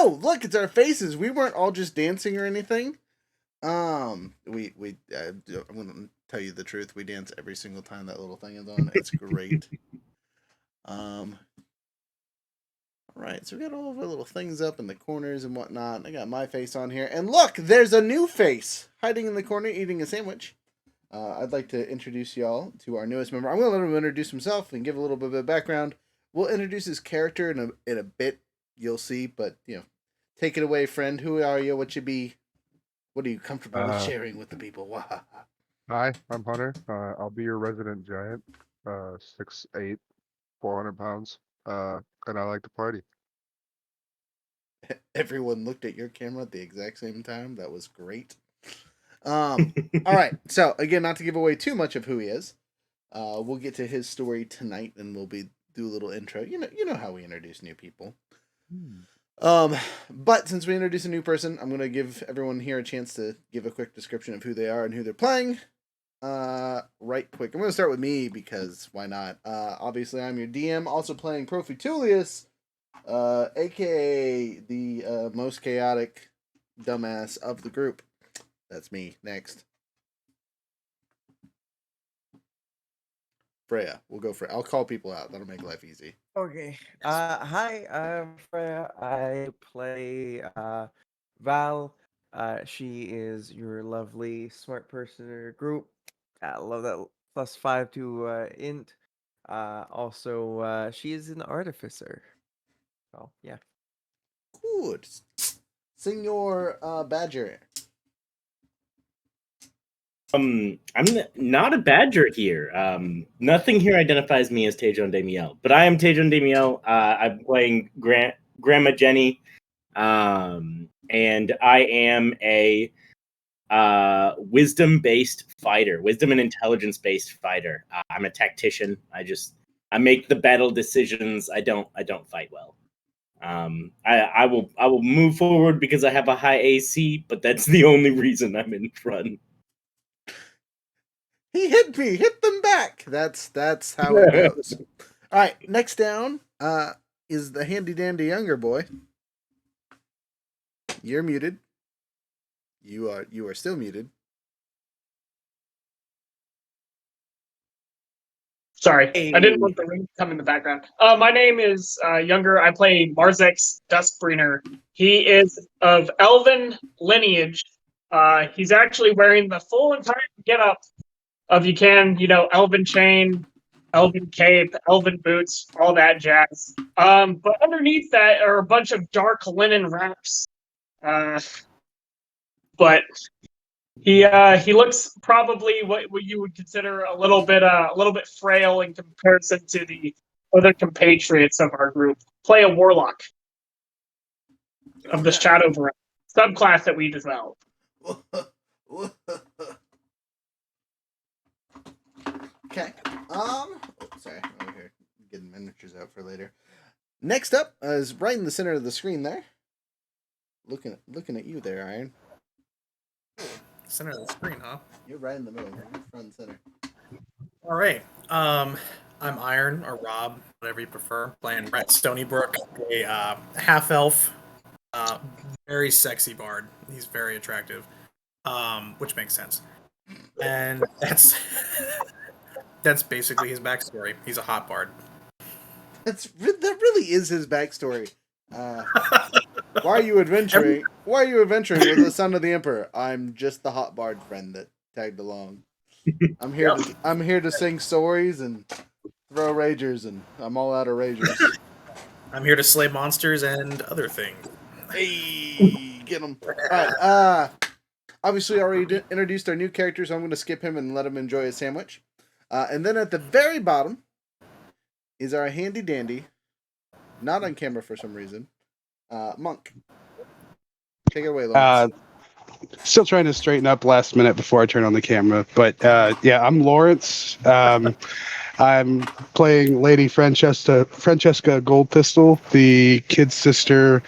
Oh, look, it's our faces. We weren't all just dancing or anything. I'm gonna tell you the truth. We dance every single time that little thing is on. It's great. All right, so we got all of our little things up in the corners and whatnot. I got my face on here, and look, there's a new face hiding in the corner eating a sandwich. I'd like to introduce y'all to our newest member. I'm going to let him introduce himself and give a little bit of background. We'll introduce his character in a bit. You'll see, but take it away, friend. Who are you? What are you comfortable with sharing with the people? Hi, I'm Hunter. I'll be your resident giant. 6'8", 400 pounds. And I like to party. Everyone looked at your camera at the exact same time. That was great. All right. So again, not to give away too much of who he is, we'll get to his story tonight, and do a little intro. You know how we introduce new people. But since we introduce a new person, I'm gonna give everyone here a chance to give a quick description of who they are and who they're playing. Right quick. I'm gonna start with me because why not? Obviously I'm your DM, also playing Profitulius, aka the most chaotic dumbass of the group. That's me. Next. Freya. We'll go for I'll call people out. That'll make life easy. Okay. Hi, I'm Freya. I play Val. She is your lovely smart person in your group. I love that +5 to int. Also, she is an artificer. So yeah. Good. Senor Badger. I'm not a badger here. Nothing here identifies me as Tejon Damiel, but I am Tejon Damiel. I'm playing Grandma Jenny, and I am a wisdom-based fighter, wisdom and intelligence-based fighter. I'm a tactician. I make the battle decisions. I don't fight well. I will move forward because I have a high AC, but that's the only reason I'm in front. He hit me. Hit them back. That's how it goes. All right. Next down is the handy dandy younger boy. You're muted. You are still muted. Sorry, I didn't want the ring to come in the background. My name is Younger. I play Marzek's Duskbringer. He is of elven lineage. He's actually wearing the full entire getup of elven chain, elven cape, elven boots, all that jazz. But underneath that are a bunch of dark linen wraps. But he looks probably what you would consider a little bit frail in comparison to the other compatriots of our group. Play a warlock of the Shadowverse subclass that we developed. Okay. Sorry, I'm over here getting miniatures out for later. Next up is right in the center of the screen there. Looking at you there, Iron. Center of the screen, huh? You're right in the middle, front and center. All right. I'm Iron or Rob, whatever you prefer. Playing Rhett Stonybrook, a half elf, very sexy bard. He's very attractive, which makes sense. And that's basically his backstory. He's a hot bard. That really is his backstory. Why are you adventuring? Why are you adventuring with the son of the emperor? I'm just the hot bard friend that tagged along. I'm here to sing stories and throw ragers, and I'm all out of ragers. I'm here to slay monsters and other things. Hey, get him! All right. Obviously, I already introduced our new character, so I'm going to skip him and let him enjoy his sandwich. And then at the very bottom is our handy dandy, not on camera for some reason, Monk. Take it away, Lawrence. Still trying to straighten up last minute before I turn on the camera, but yeah, I'm Lawrence. I'm playing Lady Francesca Goldpistol, the kid sister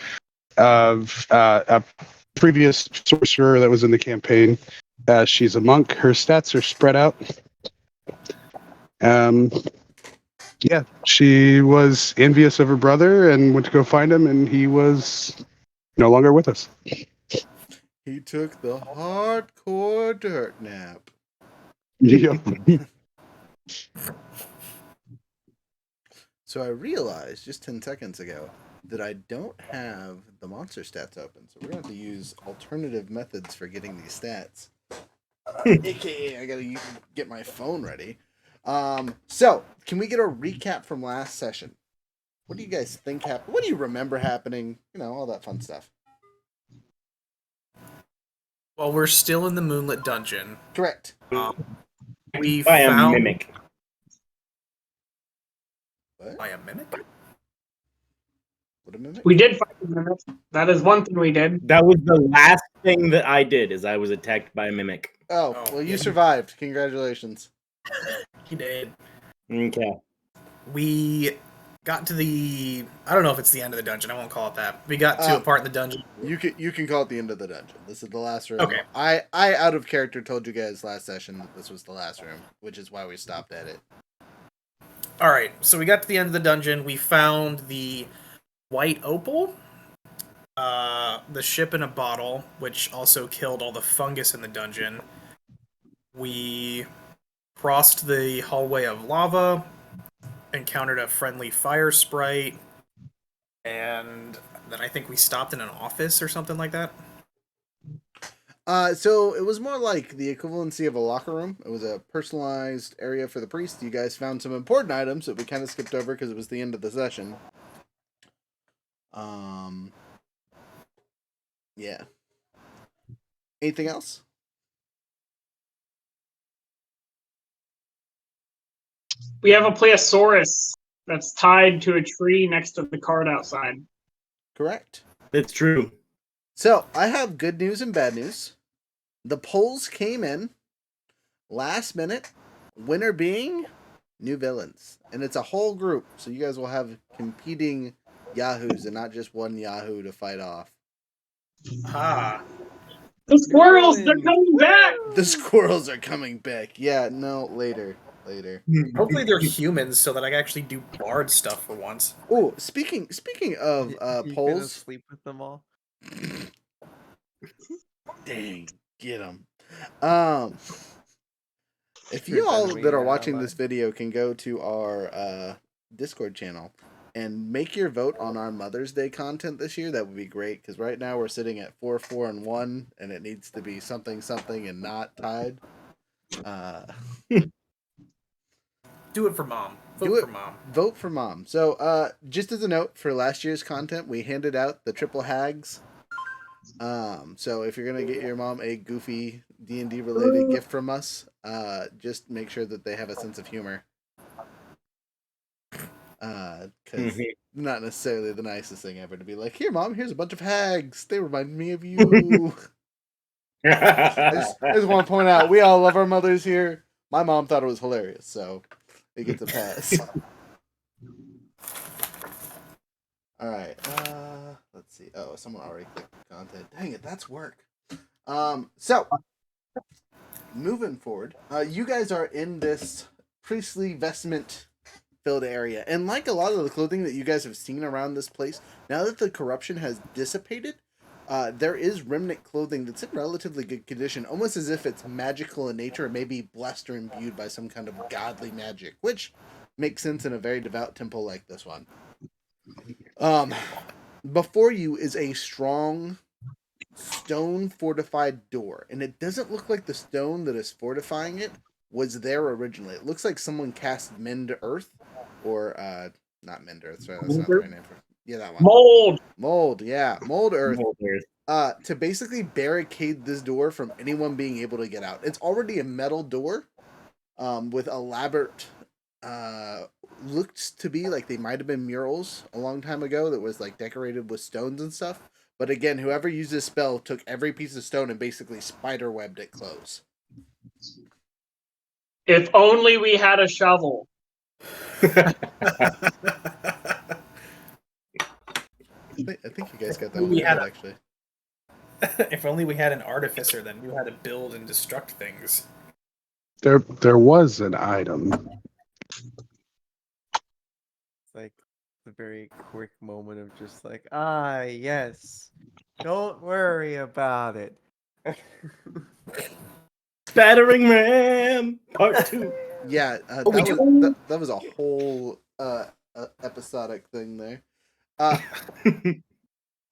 of a previous sorcerer that was in the campaign. She's a monk. Her stats are spread out. Yeah, she was envious of her brother and went to go find him, and he was no longer with us. He took the hardcore dirt nap. Yep. So I realized just 10 seconds ago that I don't have the monster stats open. So we're going to have to use alternative methods for getting these stats. AKA, I got to get my phone ready. So, can we get a recap from last session? What do you guys think happened? What do you remember happening? You know, all that fun stuff. Well, we're still in the Moonlit Dungeon. Correct. We By a found mimic. What? by a mimic. What a mimic? We did fight the mimic. That is one thing we did. That was the last thing that I did. Is I was attacked by a mimic. Oh, Oh, well, you yeah. survived. Congratulations. He did. Okay. We got to the. I don't know if it's the end of the dungeon. I won't call it that. We got to a part in the dungeon. You can call it the end of the dungeon. This is the last room. Okay. I out of character told you guys last session that this was the last room, which is why we stopped at it. All right. So we got to the end of the dungeon. We found the white opal, the ship in a bottle, which also killed all the fungus in the dungeon. We crossed the hallway of lava, encountered a friendly fire sprite, and then I think we stopped in an office or something like that. So it was more like the equivalency of a locker room. It was a personalized area for the priest. You guys found some important items that we kind of skipped over because it was the end of the session. Yeah. Anything else? We have a plesiosaurus that's tied to a tree next to the card outside. Correct. That's true. So I have good news and bad news. The polls came in last minute. Winner being new villains, and it's a whole group. So you guys will have competing Yahoos and not just one Yahoo to fight off. Ah. The squirrels, they're coming back! The squirrels are coming back. Yeah, no, later. Hopefully they're humans so that I can actually do bard stuff for once. Oh, speaking of You gonna polls. sleep with them all? Dang, get them. If You're you all better that are way watching out this of video can go to our Discord channel and make your vote on our Mother's Day content this year, that would be great. Because right now we're sitting at 4, 4, and 1, and it needs to be something and not tied. Do it for mom. Do Vote it. for mom. Vote for mom. So, just as a note, for last year's content, we handed out the triple hags. So if you're gonna get your mom a goofy D&D related gift from us, just make sure that they have a sense of humor. Because not necessarily the nicest thing ever to be like, here, mom, here's a bunch of hags. They remind me of you. I just want to point out, we all love our mothers here. My mom thought it was hilarious, so it gets a pass. All right. Let's see. Oh, someone already clicked content. Dang it, that's work. So moving forward, you guys are in this priestly vestment filled area, and like a lot of the clothing that you guys have seen around this place, now that the corruption has dissipated, there is remnant clothing that's in relatively good condition, almost as if it's magical in nature, or maybe blessed or imbued by some kind of godly magic, which makes sense in a very devout temple like this one. Before you is a strong stone fortified door, and it doesn't look like the stone that is fortifying it was there originally. It looks like someone cast Mend Earth, or not Mend Earth, sorry, that's not the right name for it. Yeah, that one. Mold, yeah, Mold Earth. To basically barricade this door from anyone being able to get out. It's already a metal door, with elaborate, looks to be like they might have been murals a long time ago that was like decorated with stones and stuff. But again, whoever used this spell took every piece of stone and basically spider-webbed it close. If only we had a shovel. I think you guys got that one right, actually. If only we had an artificer that knew how to build and destruct things. There was an item. It's like the very quick moment of just like, yes. Don't worry about it. Battering Ram Part 2. Yeah, we that was a whole episodic thing there.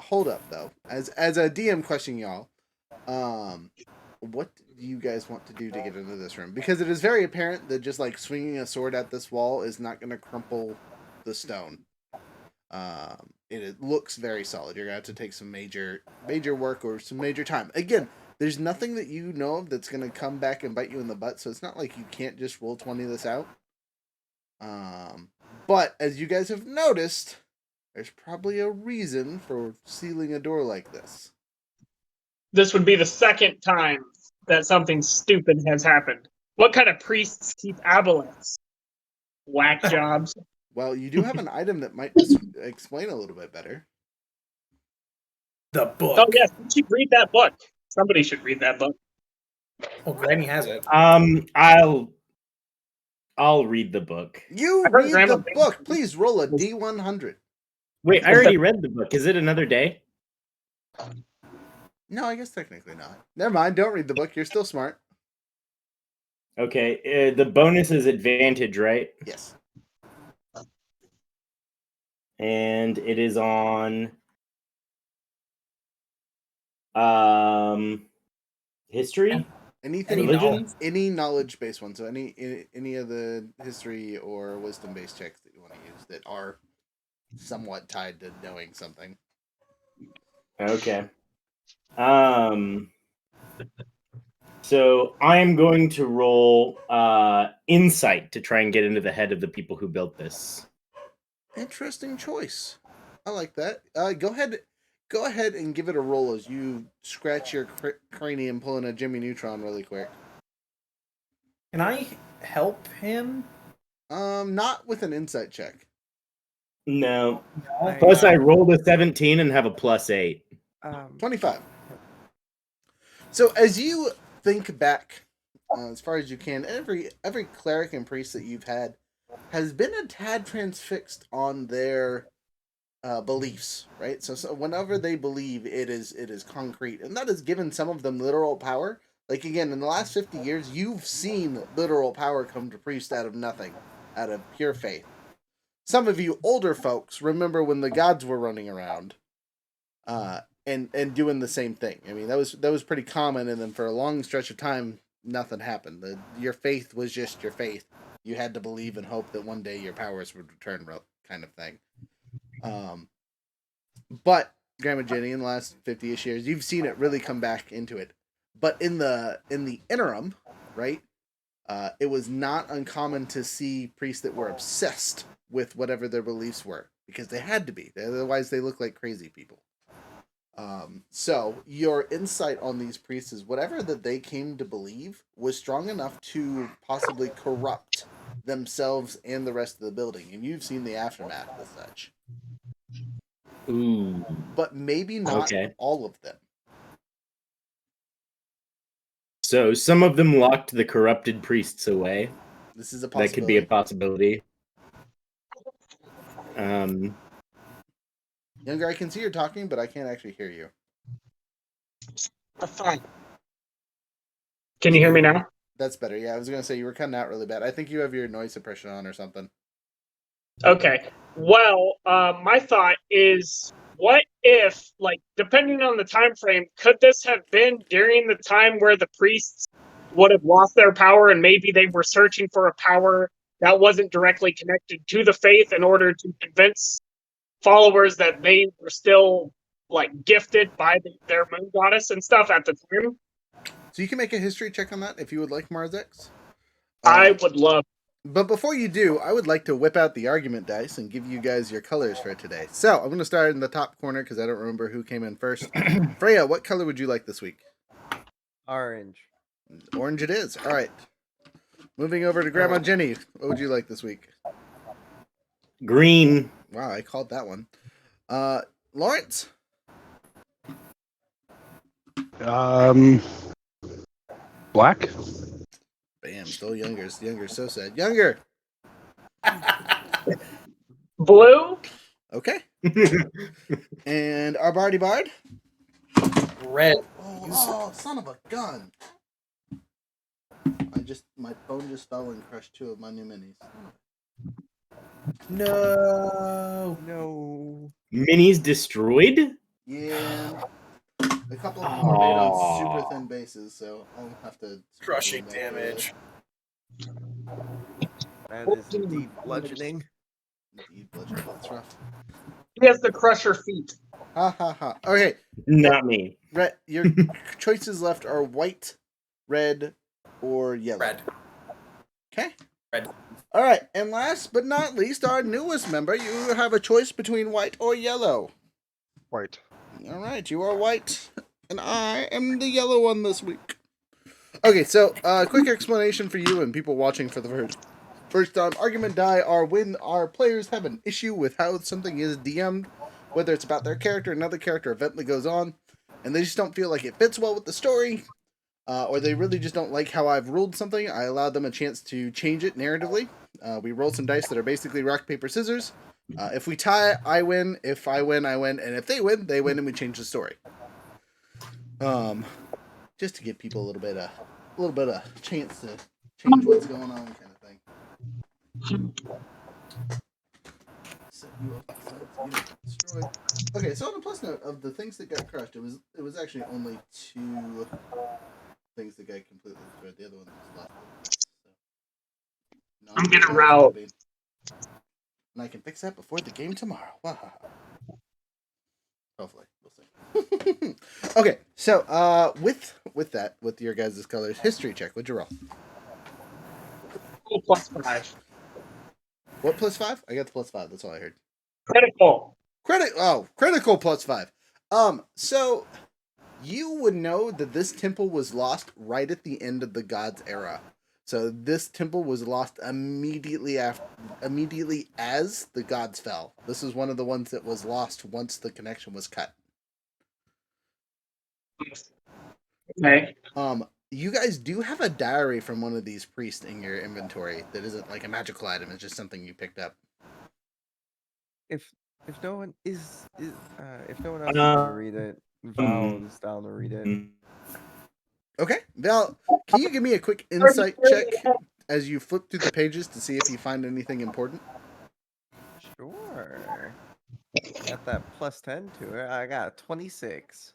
Hold up though. As a DM question, y'all, what do you guys want to do to get into this room? Because it is very apparent that just like swinging a sword at this wall is not going to crumple the stone. It looks very solid. You're gonna have to take some major work or some major time. Again, there's nothing that you know of that's gonna come back and bite you in the butt, so it's not like you can't just roll 20 this out. But as you guys have noticed, there's probably a reason for sealing a door like this. This would be the second time that something stupid has happened. What kind of priests keep aboleths? Whack jobs. Well, you do have an item that might explain a little bit better. The book. Oh yes, you should read that book. Somebody should read that book. Oh, Granny has it. I'll read the book. You I heard read Grandma the book. Please roll a D100. Wait, I already read the book. Is it another day? No, I guess technically not. Never mind. Don't read the book. You're still smart. Okay, the bonus is advantage, right? Yes. And it is on history, Anything, religion. any knowledge-based one. So any of the history or wisdom-based checks that you want to use that are somewhat tied to knowing something. Okay. So I am going to roll insight to try and get into the head of the people who built this. Interesting choice. I like that. Go ahead and give it a roll as you scratch your cranium pulling a Jimmy Neutron really quick. Can I help him? Not with an insight check. No. I- Plus, I rolled a 17 and have a +8. 25. So as you think back as far as you can, every cleric and priest that you've had has been a tad transfixed on their beliefs, right? So whenever they believe, it is concrete, and that has given some of them literal power. Like again, in the last 50 years, you've seen literal power come to priests out of nothing, out of pure faith. Some of you older folks remember when the gods were running around, and doing the same thing. I mean, that was pretty common, and then for a long stretch of time, nothing happened. Your faith was just your faith. You had to believe and hope that one day your powers would return, kind of thing. But Grandma Jenny, in the last 50-ish years, you've seen it really come back into it. But in the interim, right, it was not uncommon to see priests that were obsessed with whatever their beliefs were, because they had to be. Otherwise, they look like crazy people. So your insight on these priests is whatever that they came to believe was strong enough to possibly corrupt themselves and the rest of the building, and you've seen the aftermath as such. Ooh. But maybe not all of them. So some of them locked the corrupted priests away. This is a possibility. That could be a possibility. Younger, I can see you're talking, but I can't actually hear you. Fine. Can you hear me now? That's better. Yeah, I was going to say you were cutting out really bad. I think you have your noise suppression on or something. Okay. Well, my thought is, what if, like, depending on the time frame, could this have been during the time where the priests would have lost their power, and maybe they were searching for a power that wasn't directly connected to the faith in order to convince followers that they were still, like, gifted by their moon goddess and stuff at the time? So you can make a history check on that if you would like, Marzex. I would love. But before you do, I would like to whip out the argument dice and give you guys your colors for today. So I'm going to start in the top corner because I don't remember who came in first. Freya, what color would you like this week? Orange. Orange it is. All right. Moving over to Grandma Jenny. What would you like this week? Green. Wow, I called that one. Lawrence? Black. Bam, still younger. Younger, so sad. Younger. Blue? Okay. And our Bardy Bard? Red. Oh, son of a gun! My phone just fell and crushed 2 of my new minis. No. No. Minis destroyed? Yeah, a couple of them are made on super Aw. thin bases, so I'll have to Crushing scrap them back damage. That is indeed bludgeoning. Indeed, bludgeoning. That's rough. He has the crusher feet. Ha ha ha. Okay, Not me. Rhett, your choices left are white, red, or yellow. Red. Okay. Red. All right, and last but not least, our newest member. You have a choice between white or yellow. White. All right, you are white, and I am the yellow one this week. Okay, so quick explanation for you and people watching for the first time. Argument die are when our players have an issue with how something is DM'd, whether it's about their character, another character event that goes on, and they just don't feel like it fits well with the story, or they really just don't like how I've ruled something. I allow them a chance to change it narratively. We roll some dice that are basically rock, paper, scissors. If we tie, I win. If I win, I win. And if they win, and we change the story. Just to give people a little bit of chance to change what's going on, kind of thing. Set you up so you don't destroy. Okay, so on a plus note of the things that got crushed, it was actually only 2 things that got completely destroyed. The other one was left. So. I'm gonna route. And I can fix that before the game tomorrow. Hopefully, we'll see. Okay, so with your guys' colors, history check. What'd you roll? Cool, +5. What +5? I got the +5. That's all I heard. Critical. Critical +5. So you would know that this temple was lost right at the end of the gods era. So this temple was lost immediately as the gods fell. This is one of the ones that was lost once the connection was cut. Okay. You guys do have a diary from one of these priests in your inventory that isn't like a magical item. It's just something you picked up. If no one else is gonna read it, Val is down to read it. Okay, Val, can you give me a quick insight check as you flip through the pages to see if you find anything important? Sure. Got that +10 to it. I got 26.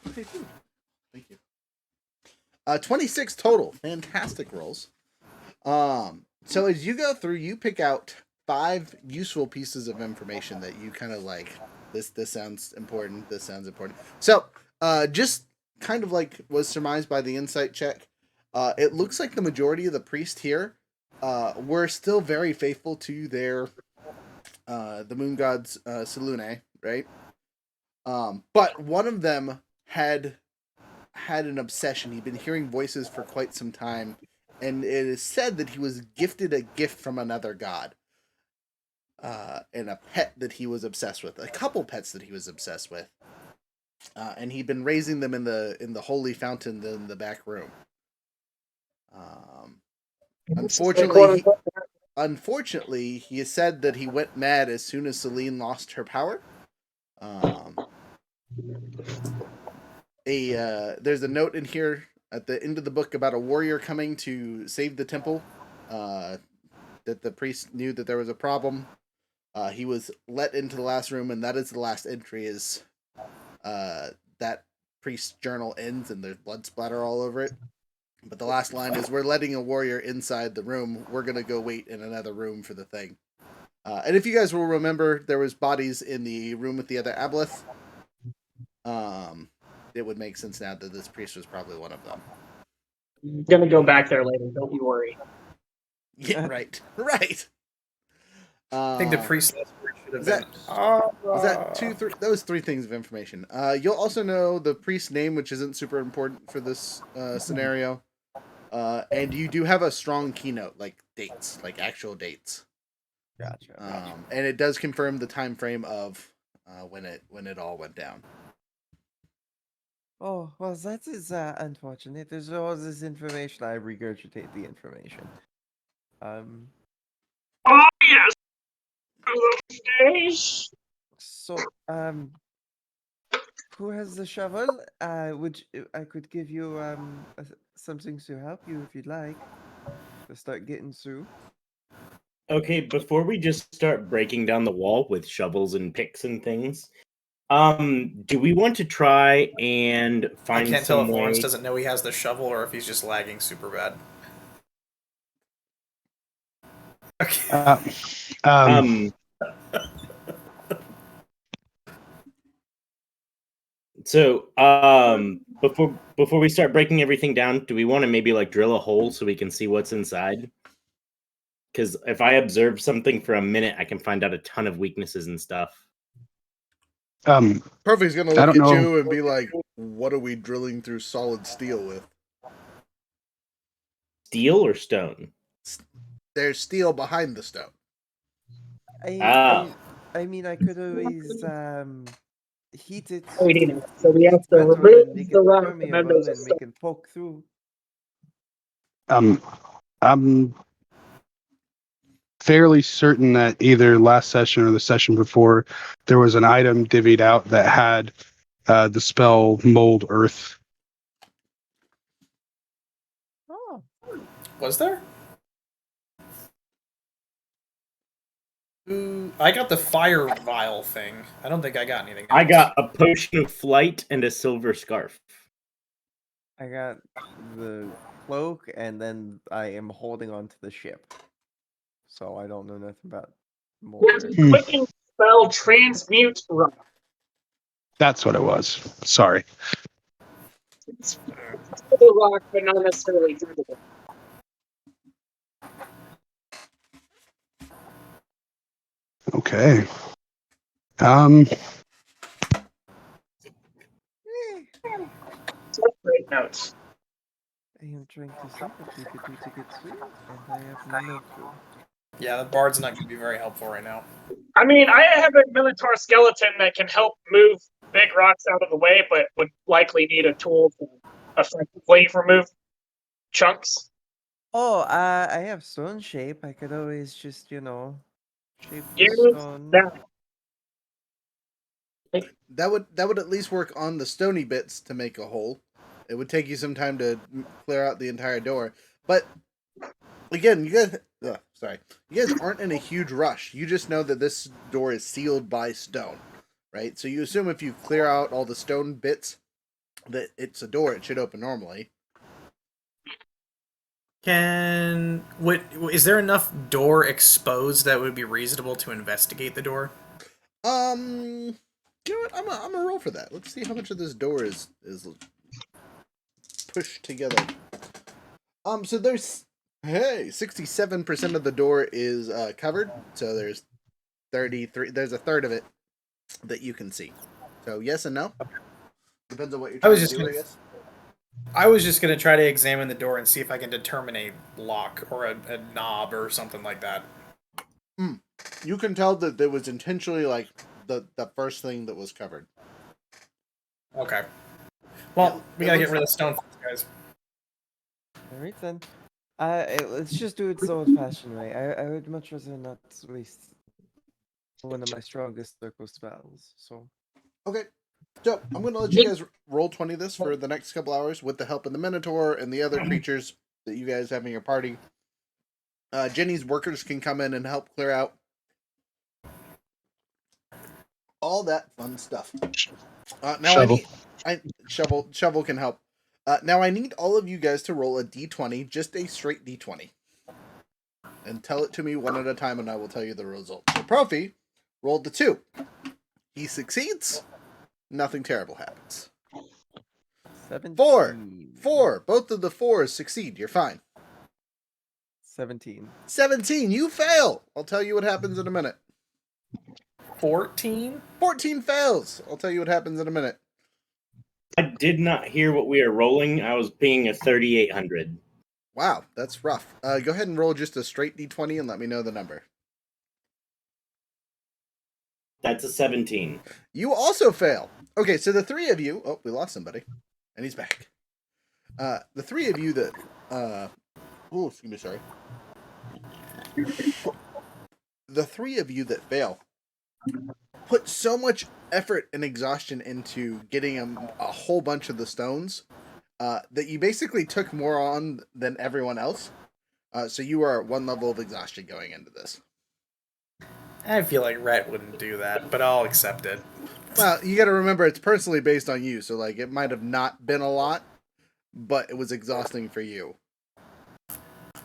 Okay, good. Thank you. 26 total. Fantastic rolls. So as you go through, you pick out 5 useful pieces of information that you kind of like. This sounds important. This sounds important. So, just kind of like was surmised by the insight check, it looks like the majority of the priests here were still very faithful to their the moon gods Selune, right? But one of them had an obsession. He'd been hearing voices for quite some time, and it is said that he was gifted a gift from another god, and a pet that he was obsessed with, a couple pets that he was obsessed with, and he'd been raising them in the holy fountain in the back room. Unfortunately, he has said that he went mad as soon as Celine lost her power. There's a note in here at the end of the book about a warrior coming to save the temple. That the priest knew that there was a problem. He was let into the last room, and that is the last entry. Is that priest's journal ends, and there's blood splatter all over it. But the last line is, "We're letting a warrior inside the room. We're gonna go wait in another room for the thing." And if you guys will remember, there was bodies in the room with the other aboleth. It would make sense now that this priest was probably one of them. I'm gonna go back there later. Don't you worry. Yeah, right. I think the priest should have been. Was that 2, 3? That was 3 things of information. You'll also know the priest's name, which isn't super important for this scenario. And you do have a strong keynote, like dates, like actual dates. Gotcha. And it does confirm the time frame of when it all went down. Oh, well, that is unfortunate. There's all this information. I regurgitate the information. Oh yes. Those days. So, who has the shovel? I could give you something to help you if you'd like to start getting through. Okay, before we just start breaking down the wall with shovels and picks and things, do we want to try and I find can't tell some if Lawrence way? doesn't know he has the shovel or if he's just lagging super bad. Okay. So, before we start breaking everything down, do we want to maybe like drill a hole so we can see what's inside? Because if I observe something for a minute, I can find out a ton of weaknesses and stuff. Perfect's gonna I look don't at know. you and be like, "What are we drilling through solid steel with?" Steel or stone? There's steel behind the stone. I mean, I could always heat it. So we have Heat to metal and remove make the it rock, and then permeable, there's a and we can poke through. I'm fairly certain that either last session or the session before, there was an item divvied out that had the spell Mold Earth. Oh, Was there? I got the fire vial thing. I don't think I got anything else. I got a potion of flight and a silver scarf. I got the cloak, and then I am holding on to the ship. So I don't know nothing about There's more. a quicken spell transmute rock. That's what it was. Sorry. It's the rock, but not necessarily drinkable. Okay. Great notes. I am trying to see what we could do to get through, and I have no clue. Yeah, the bard's not going to be very helpful right now. I mean, I have a Minotaur skeleton that can help move big rocks out of the way, but would likely need a tool to effectively remove chunks. Oh, I have stone shape. I could always just, shape the Use stone. that. That would at least work on the stony bits to make a hole. It would take you some time to clear out the entire door, but again, you guys aren't in a huge rush. You just know that this door is sealed by stone, right? So you assume if you clear out all the stone bits that it's a door, it should open normally. Is there enough door exposed that would be reasonable to investigate the door? You know what? I'm a roll for that. Let's see how much of this door is pushed together. So there's 67% of the door is covered. So there's 33. There's a third of it that you can see. So yes and no. Depends on what you're trying to do, I guess. I was just going to try to examine the door and see if I can determine a lock or a knob or something like that. You can tell that there was intentionally like the first thing that was covered. Okay. Well, Yeah, we got to get rid of the stone, guys. Alright then. Let's just do it the old-fashioned way. I would much rather not waste one of my strongest circle spells. So. Okay. So I'm going to let you guys roll 20 this for the next couple hours with the help of the Minotaur and the other creatures that you guys have in your party. Jenny's workers can come in and help clear out all that fun stuff. Now Shovel. Shovel can help. Now I need all of you guys to roll a d20, just a straight d20. And tell it to me one at a time and I will tell you the result. So Profi rolled the 2. He succeeds. Nothing terrible happens. 17. 4. Both of the 4s succeed. You're fine. 17. 17. You fail. I'll tell you what happens in a minute. 14? 14 fails. I'll tell you what happens in a minute. I did not hear what we are rolling. I was being a 3,800. Wow, that's rough. Go ahead and roll just a straight d20 and let me know the number. That's a 17. You also fail. Okay, so the 3 of you... Oh, we lost somebody. And he's back. The 3 of you that... Oh, excuse me, sorry. The 3 of you that fail put so much effort and exhaustion into getting a whole bunch of the stones that you basically took more on than everyone else. So you are at one level of exhaustion going into this. I feel like Rhett wouldn't do that, but I'll accept it. Well, you got to remember it's personally based on you, so like it might have not been a lot, but it was exhausting for you.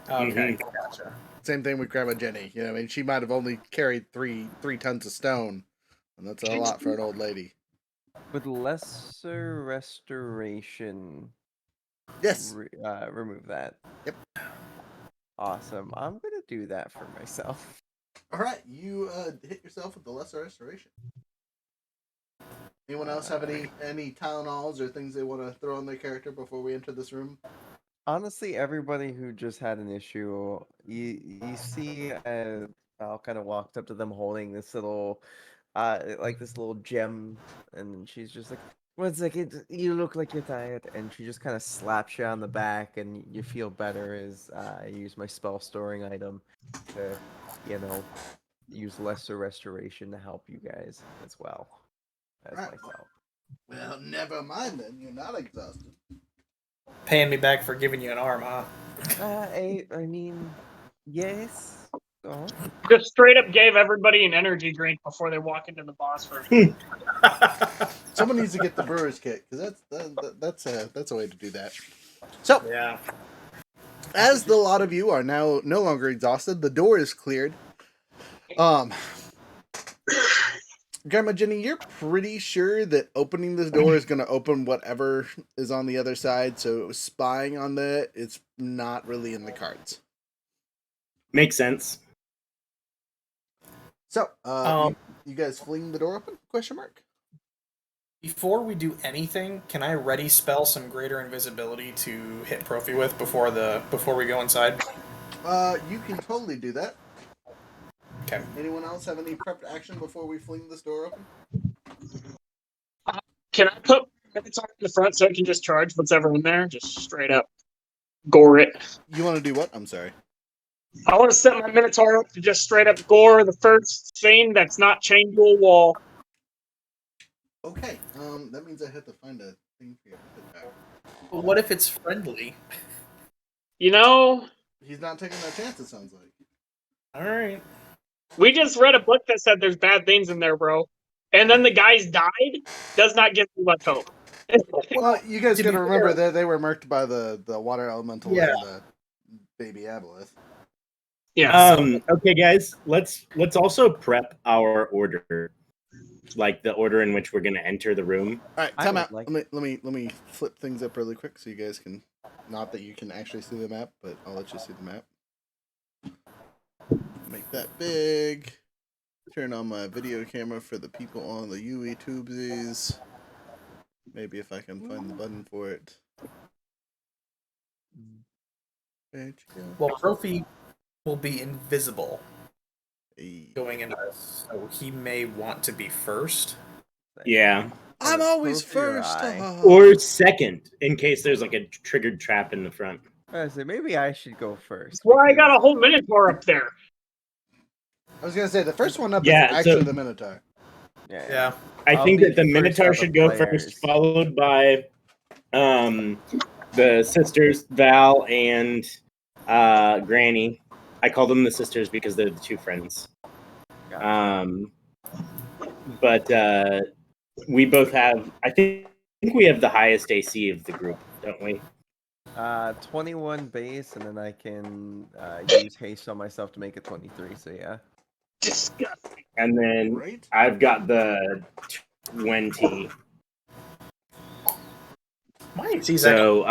Okay, gotcha. Same thing with Grandma Jenny. You know, I mean, she might have only carried three tons of stone, and that's a lot for an old lady. With lesser restoration, Yes. remove that. Yep. Awesome. I'm gonna do that for myself. All right, you hit yourself with the lesser restoration. Anyone else have any Tylenols or things they want to throw on their character before we enter this room? Honestly, everybody who just had an issue, you see, Val kind of walked up to them holding this little, like this little gem, and she's just like, "1 second, you look like you're tired," and she just kind of slaps you on the back, and you feel better as I use my spell storing item to, use lesser restoration to help you guys as well as Right. myself. Well, never mind then. You're not exhausted. Paying me back for giving you an arm, huh? I mean, yes. So. Just straight up gave everybody an energy drink before they walk into the boss room. Someone needs to get the brewer's kit because that's a way to do that. So Yeah. as the lot of you are now no longer exhausted, the door is cleared. Grandma Jenny, you're pretty sure that opening this door is going to open whatever is on the other side, so spying on that, it's not really in the cards. Makes sense. So, you guys fleeing the door open? Question mark. Before we do anything, can I ready spell some greater invisibility to hit Profi with before we go inside? You can totally do that. Okay. Anyone else have any prepped action before we fling this door open? Can I put Minotaur in the front so I can just charge whatever in there? Just straight up gore it. You want to do what? I'm sorry. I want to set my Minotaur up to just straight up gore the first thing that's not chained to a wall. Okay. That means I have to find a thing for you. But what if it's friendly? You know, He's not taking that chance, it sounds like. Alright. we just read a book that said there's bad things in there, bro. And then the guys died. Does not give me much hope. Well, you guys To got to be remember fair- that they were marked by the water elemental Yeah. and the baby aboleth. Yeah. Okay, guys, let's also prep our order, like the order in which we're going to enter the room. All right, I time would out. like- Let me flip things up really quick so you guys can. Not that you can actually see the map, but I'll let you see the map. Make that big. Turn on my video camera for the people on the UE tubesies. Maybe if I can find the button for it. There you go. Well, Profi will be invisible Hey. going into this, so he may want to be first. Yeah. I'm always Proof your first. eye. Or second, in case there's like a triggered trap in the front. I say maybe I should go first. That's why I got a because- whole Minotaur up there. I was gonna say the first one up Yeah, is actually so- the Minotaur. Yeah. I I'll think be that the first Minotaur out of should go players. first, followed by the sisters, Val and Granny. I call them the sisters because they're the two friends. Gotcha. But we both have, I think we have the highest AC of the group, don't we? 21 base, and then I can use haste on myself to make it 23. So yeah. Disgusting. And then Right? I've got the 20. My AC's So,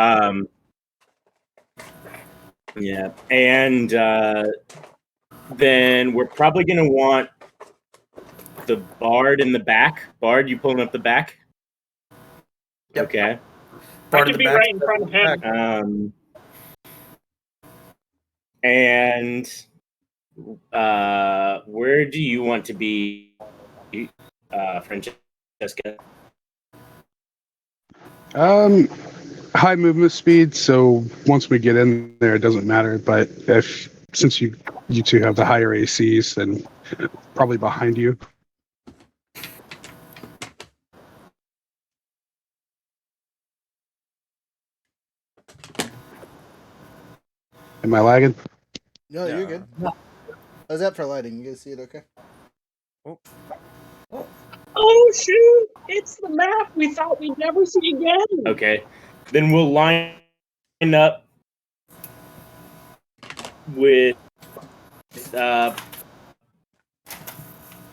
yeah. And then we're probably going to want the Bard in the back. Bard, you pulling up the back? Yep. Okay. I Part of could the be back- right in front of him. And where do you want to be, Francesca? High movement speed, so once we get in there, it doesn't matter. But since you two have the higher ACs, then probably behind you. Am I lagging? No, you're good. How's that for lighting? You guys see it okay? Oh shoot! It's the map we thought we'd never see again. Okay, then we'll line up with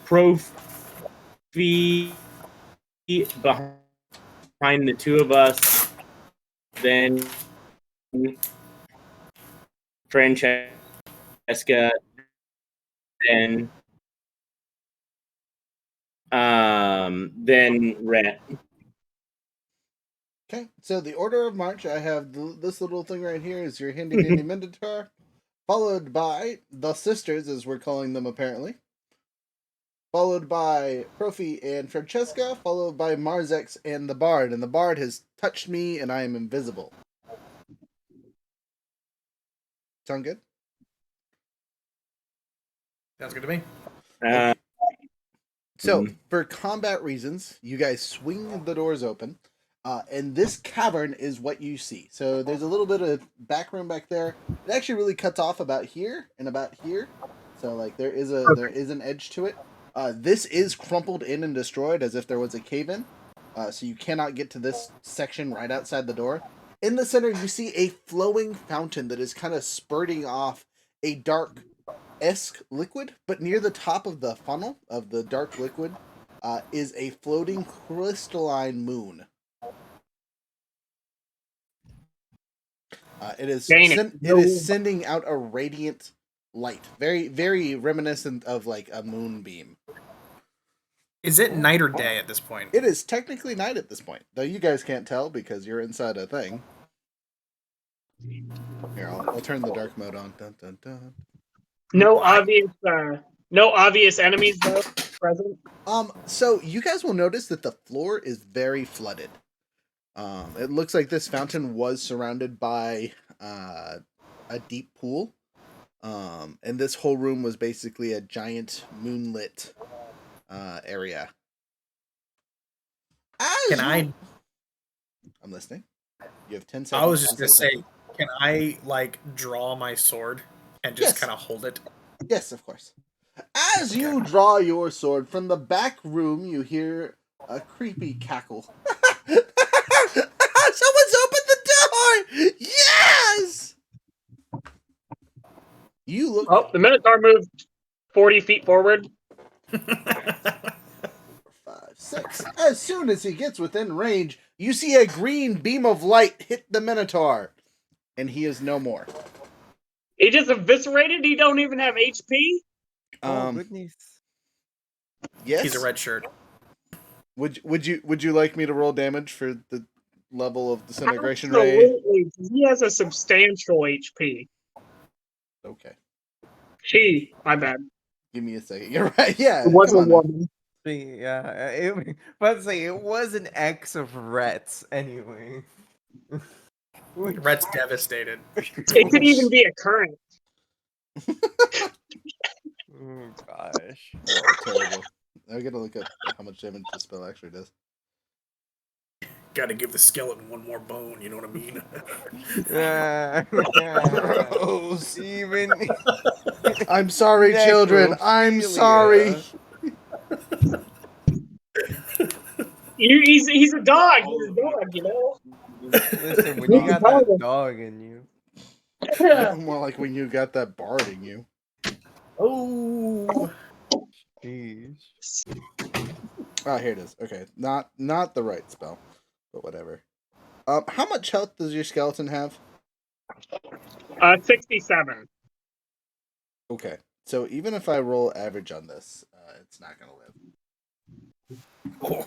Profi behind the two of us, then Francesca, then Rhett. Okay, so the order of march, I have this little thing right here is your handy dandy Minotaur, followed by the sisters, as we're calling them apparently, followed by Profi and Francesca, followed by Marzex and the Bard, and the Bard has touched me and I am invisible. Sound good? Sounds good to me. So, for combat reasons, you guys swing the doors open, and this cavern is what you see. So, there's a little bit of back room back there. It actually really cuts off about here and about here. So, like, there is an edge to it. This is crumpled in and destroyed as if there was a cave-in. So you cannot get to this section right outside the door. In the center, you see a flowing fountain that is kind of spurting off a dark-esque liquid, but near the top of the funnel of the dark liquid is a floating crystalline moon. It is sending out a radiant light, very, very reminiscent of like a moonbeam. Is it night or day at this point? It is technically night at this point, though you guys can't tell because you're inside a thing. Here, I'll turn the dark mode on. Dun, dun, dun. No obvious enemies though present. So you guys will notice that the floor is very flooded. It looks like this fountain was surrounded by a deep pool. And this whole room was basically a giant moonlit area. I'm listening. You have 10 seconds. I was just gonna say, can I like draw my sword and just kind of hold it? Yes, of course. As you draw your sword from the back room, you hear a creepy cackle. Someone's opened the door! Yes! You look. Oh, the Minotaur moved 40 feet forward. 5, 6. As soon as he gets within range, you see a green beam of light hit the Minotaur, and he is no more. He just eviscerated. He don't even have HP. Oh goodness! Yes, he's a red shirt. Would you like me to roll damage for the level of disintegration Absolutely. He has a substantial HP. Okay. She, my bad. Give me a second. You're right. Yeah. It was a woman. Yeah, but say it was an X of Rhett's anyway. Rhett's devastated. It could even be a current. Oh gosh. Oh, terrible. I gotta look up how much damage the spell actually does. Gotta give the skeleton one more bone, you know what I mean? Gross. Even. I'm sorry, children. I'm sorry. He's a dog. He's a dog, you know. Listen, when you got that dog in you. More like when you got that bard in you. Oh. Jeez. Oh, here it is. Okay, not the right spell, but whatever. How much health does your skeleton have? 67. Okay, so even if I roll average on this, it's not gonna live. Oh.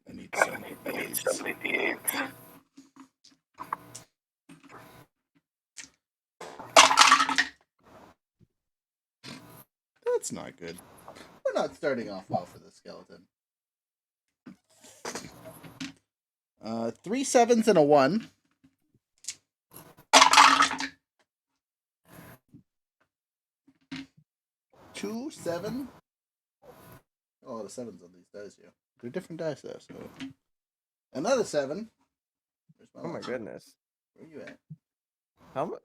I need so many D8s. That's not good. We're not starting off well for the skeleton. 3 7s and a 1. Two 7. A lot of 7s on these dice here. They're different dice though, so another 7. Oh my goodness. Where you at? How many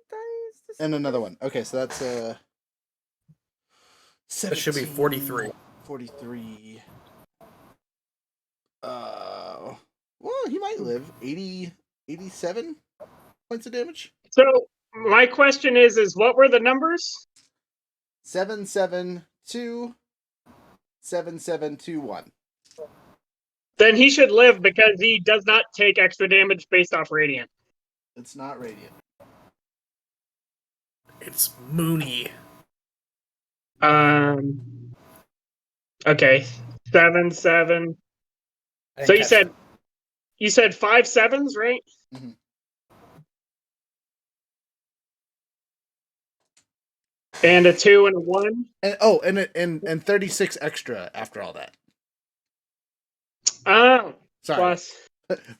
dice? And another one. Okay, so that's That should be 43. 43. Well, he might live 87 points of damage. So my question is what were the numbers? 772 7721. Then he should live because he does not take extra damage based off radiant. It's not radiant. It's Mooney. Okay. 7, 7. I So didn't catch you said 5 7s, right? Mm-hmm. And a 2 and a 1. And 36 extra after all that. Oh, Sorry. plus.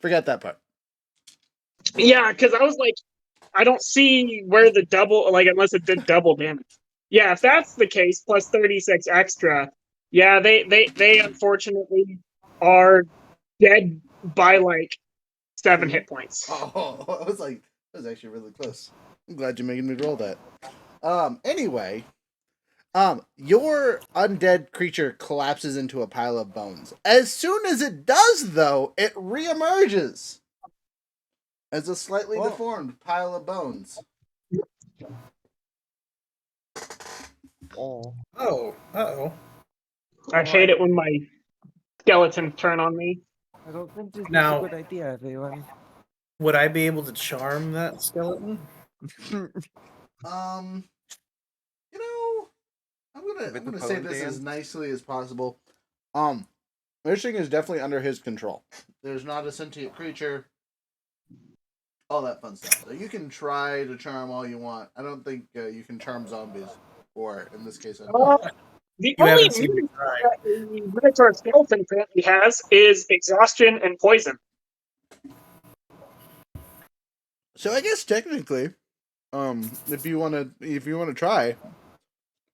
Forgot that part. Yeah, because I was like, I don't see where the double, like, unless it did double damage. Yeah, if that's the case, plus 36 extra. Yeah, they unfortunately are dead by like 7 hit points. Oh, I was like, that was actually really close. I'm glad you're making me roll that. Anyway, your undead creature collapses into a pile of bones. As soon as it does, though, it reemerges as a slightly deformed pile of bones. Oh. Uh-oh. I hate it when my skeletons turn on me. I don't think this is Now- a good idea, everyone. Would I be able to charm that skeleton? You know, I'm gonna say this as nicely as possible. Fishing is definitely under his control. There's not a sentient creature. All that fun stuff. So you can try to charm all you want. I don't think you can charm zombies, or in this case, The You only haven't seen me immunity try. that the Minotaur skeleton currently has is exhaustion and poison. So I guess technically, if you want to try,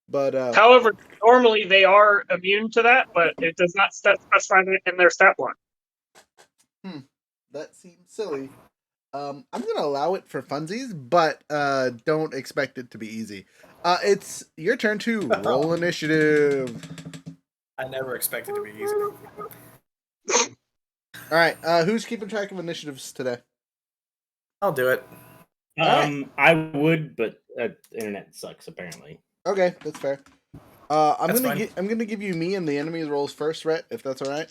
but However, normally they are immune to that, but it does not specify that in their stat block. that seems silly. I'm gonna allow it for funsies, but don't expect it to be easy. It's your turn to roll initiative. I never expected to be easy. All right, who's keeping track of initiatives today? I'll do it. Alright. I would, but internet sucks apparently. Okay, that's fair. I'm That's gonna give you me and the enemy's rolls first, Rhett, if that's all right.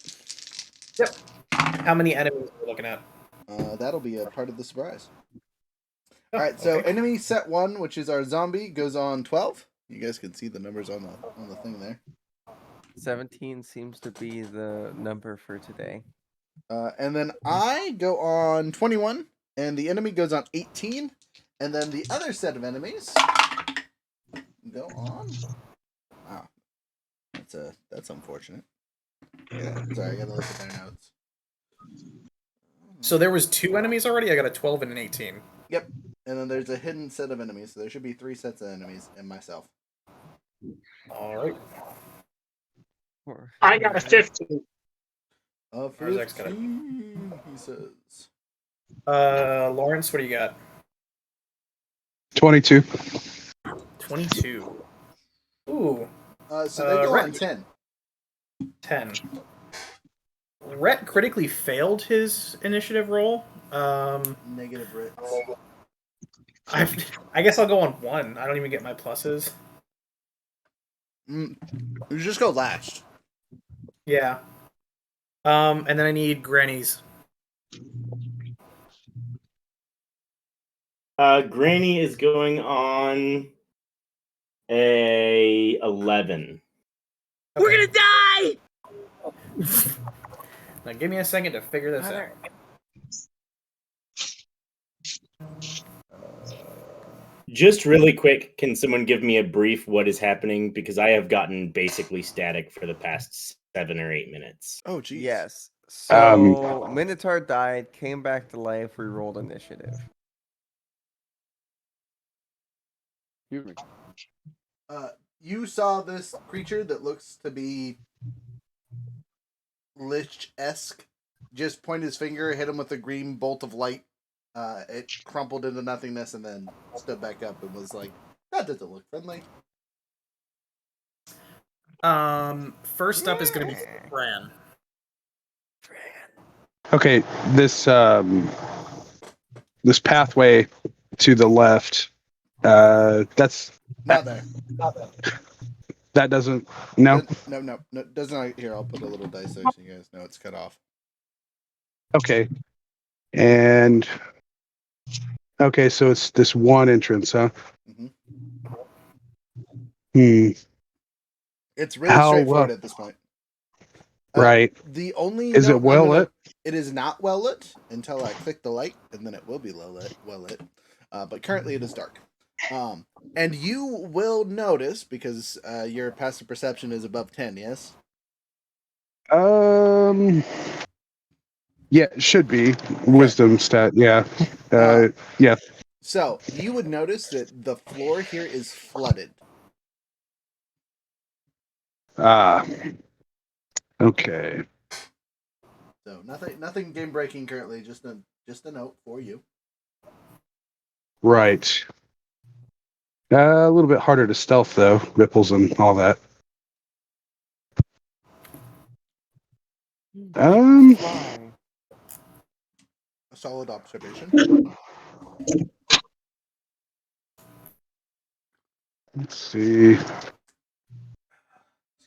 Yep. How many enemies are we looking at? That'll be a part of the surprise. Oh, All right, so okay. enemy set 1, which is our zombie, goes on 12. You guys can see the numbers on the thing there. 17 seems to be the number for today. And then I go on 21, and the enemy goes on 18, and then the other set of enemies go on. Wow, that's unfortunate. Yeah, sorry, I gotta look at their notes. So there was 2 enemies already? I got a 12 and an 18. Yep, and then there's a hidden set of enemies, so there should be 3 sets of enemies and myself. Alright. I got a 15. A Marzak's got it. 15, he says. Lawrence, what do you got? 22. 22. Ooh, So they go Rhett. on 10. 10. Rhett critically failed his initiative roll. Negative Rhett. I guess I'll go on 1. I don't even get my pluses. You just go last. Yeah. And then I need Granny's. Granny is going on a 11. We're gonna die! Now give me a second to figure this out. Just really quick, can someone give me a brief what is happening? Because I have gotten basically static for the past 7 or 8 minutes. Oh, geez. Yes. So Minotaur died, came back to life, we rolled initiative. Excuse me. You saw this creature that looks to be Lich-esque just point his finger, hit him with a green bolt of light. It crumpled into nothingness and then stood back up and was like, "That doesn't look friendly." First up is going to be Fran. Okay, this this pathway to the left. That's Not there. that doesn't no. No. Doesn't here. I'll put a little dice there so you guys know it's cut off. Okay, and okay, so it's this one entrance, huh? Mhm. Hmm. It's really How, straightforward at this point. Right. The only Is it well lit? It is not well lit until I click the light, and then it will be well lit. But currently it is dark. And you will notice because your passive perception is above 10. Yes. Yeah, it should be wisdom stat. Yeah. Yeah. So you would notice that the floor here is flooded. Okay. So nothing game breaking currently. Just a note for you. Right. A little bit harder to stealth though, ripples and all that. Fly. A solid observation. Let's see.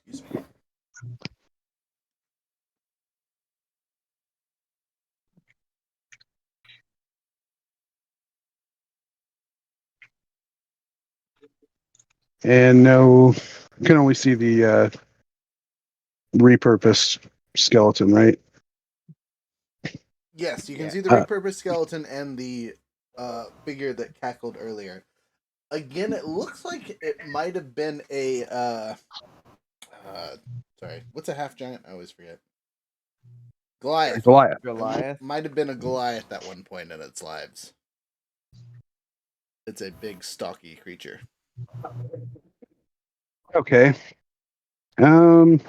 Excuse me. And no, you can only see the repurposed skeleton, right? Yes, you can see the repurposed skeleton and the figure that cackled earlier. Again, it looks like it might have been a sorry, what's a half giant? I always forget. Goliath. Goliath. Might have been a Goliath at one point in its lives. It's a big, stocky creature. Okay. And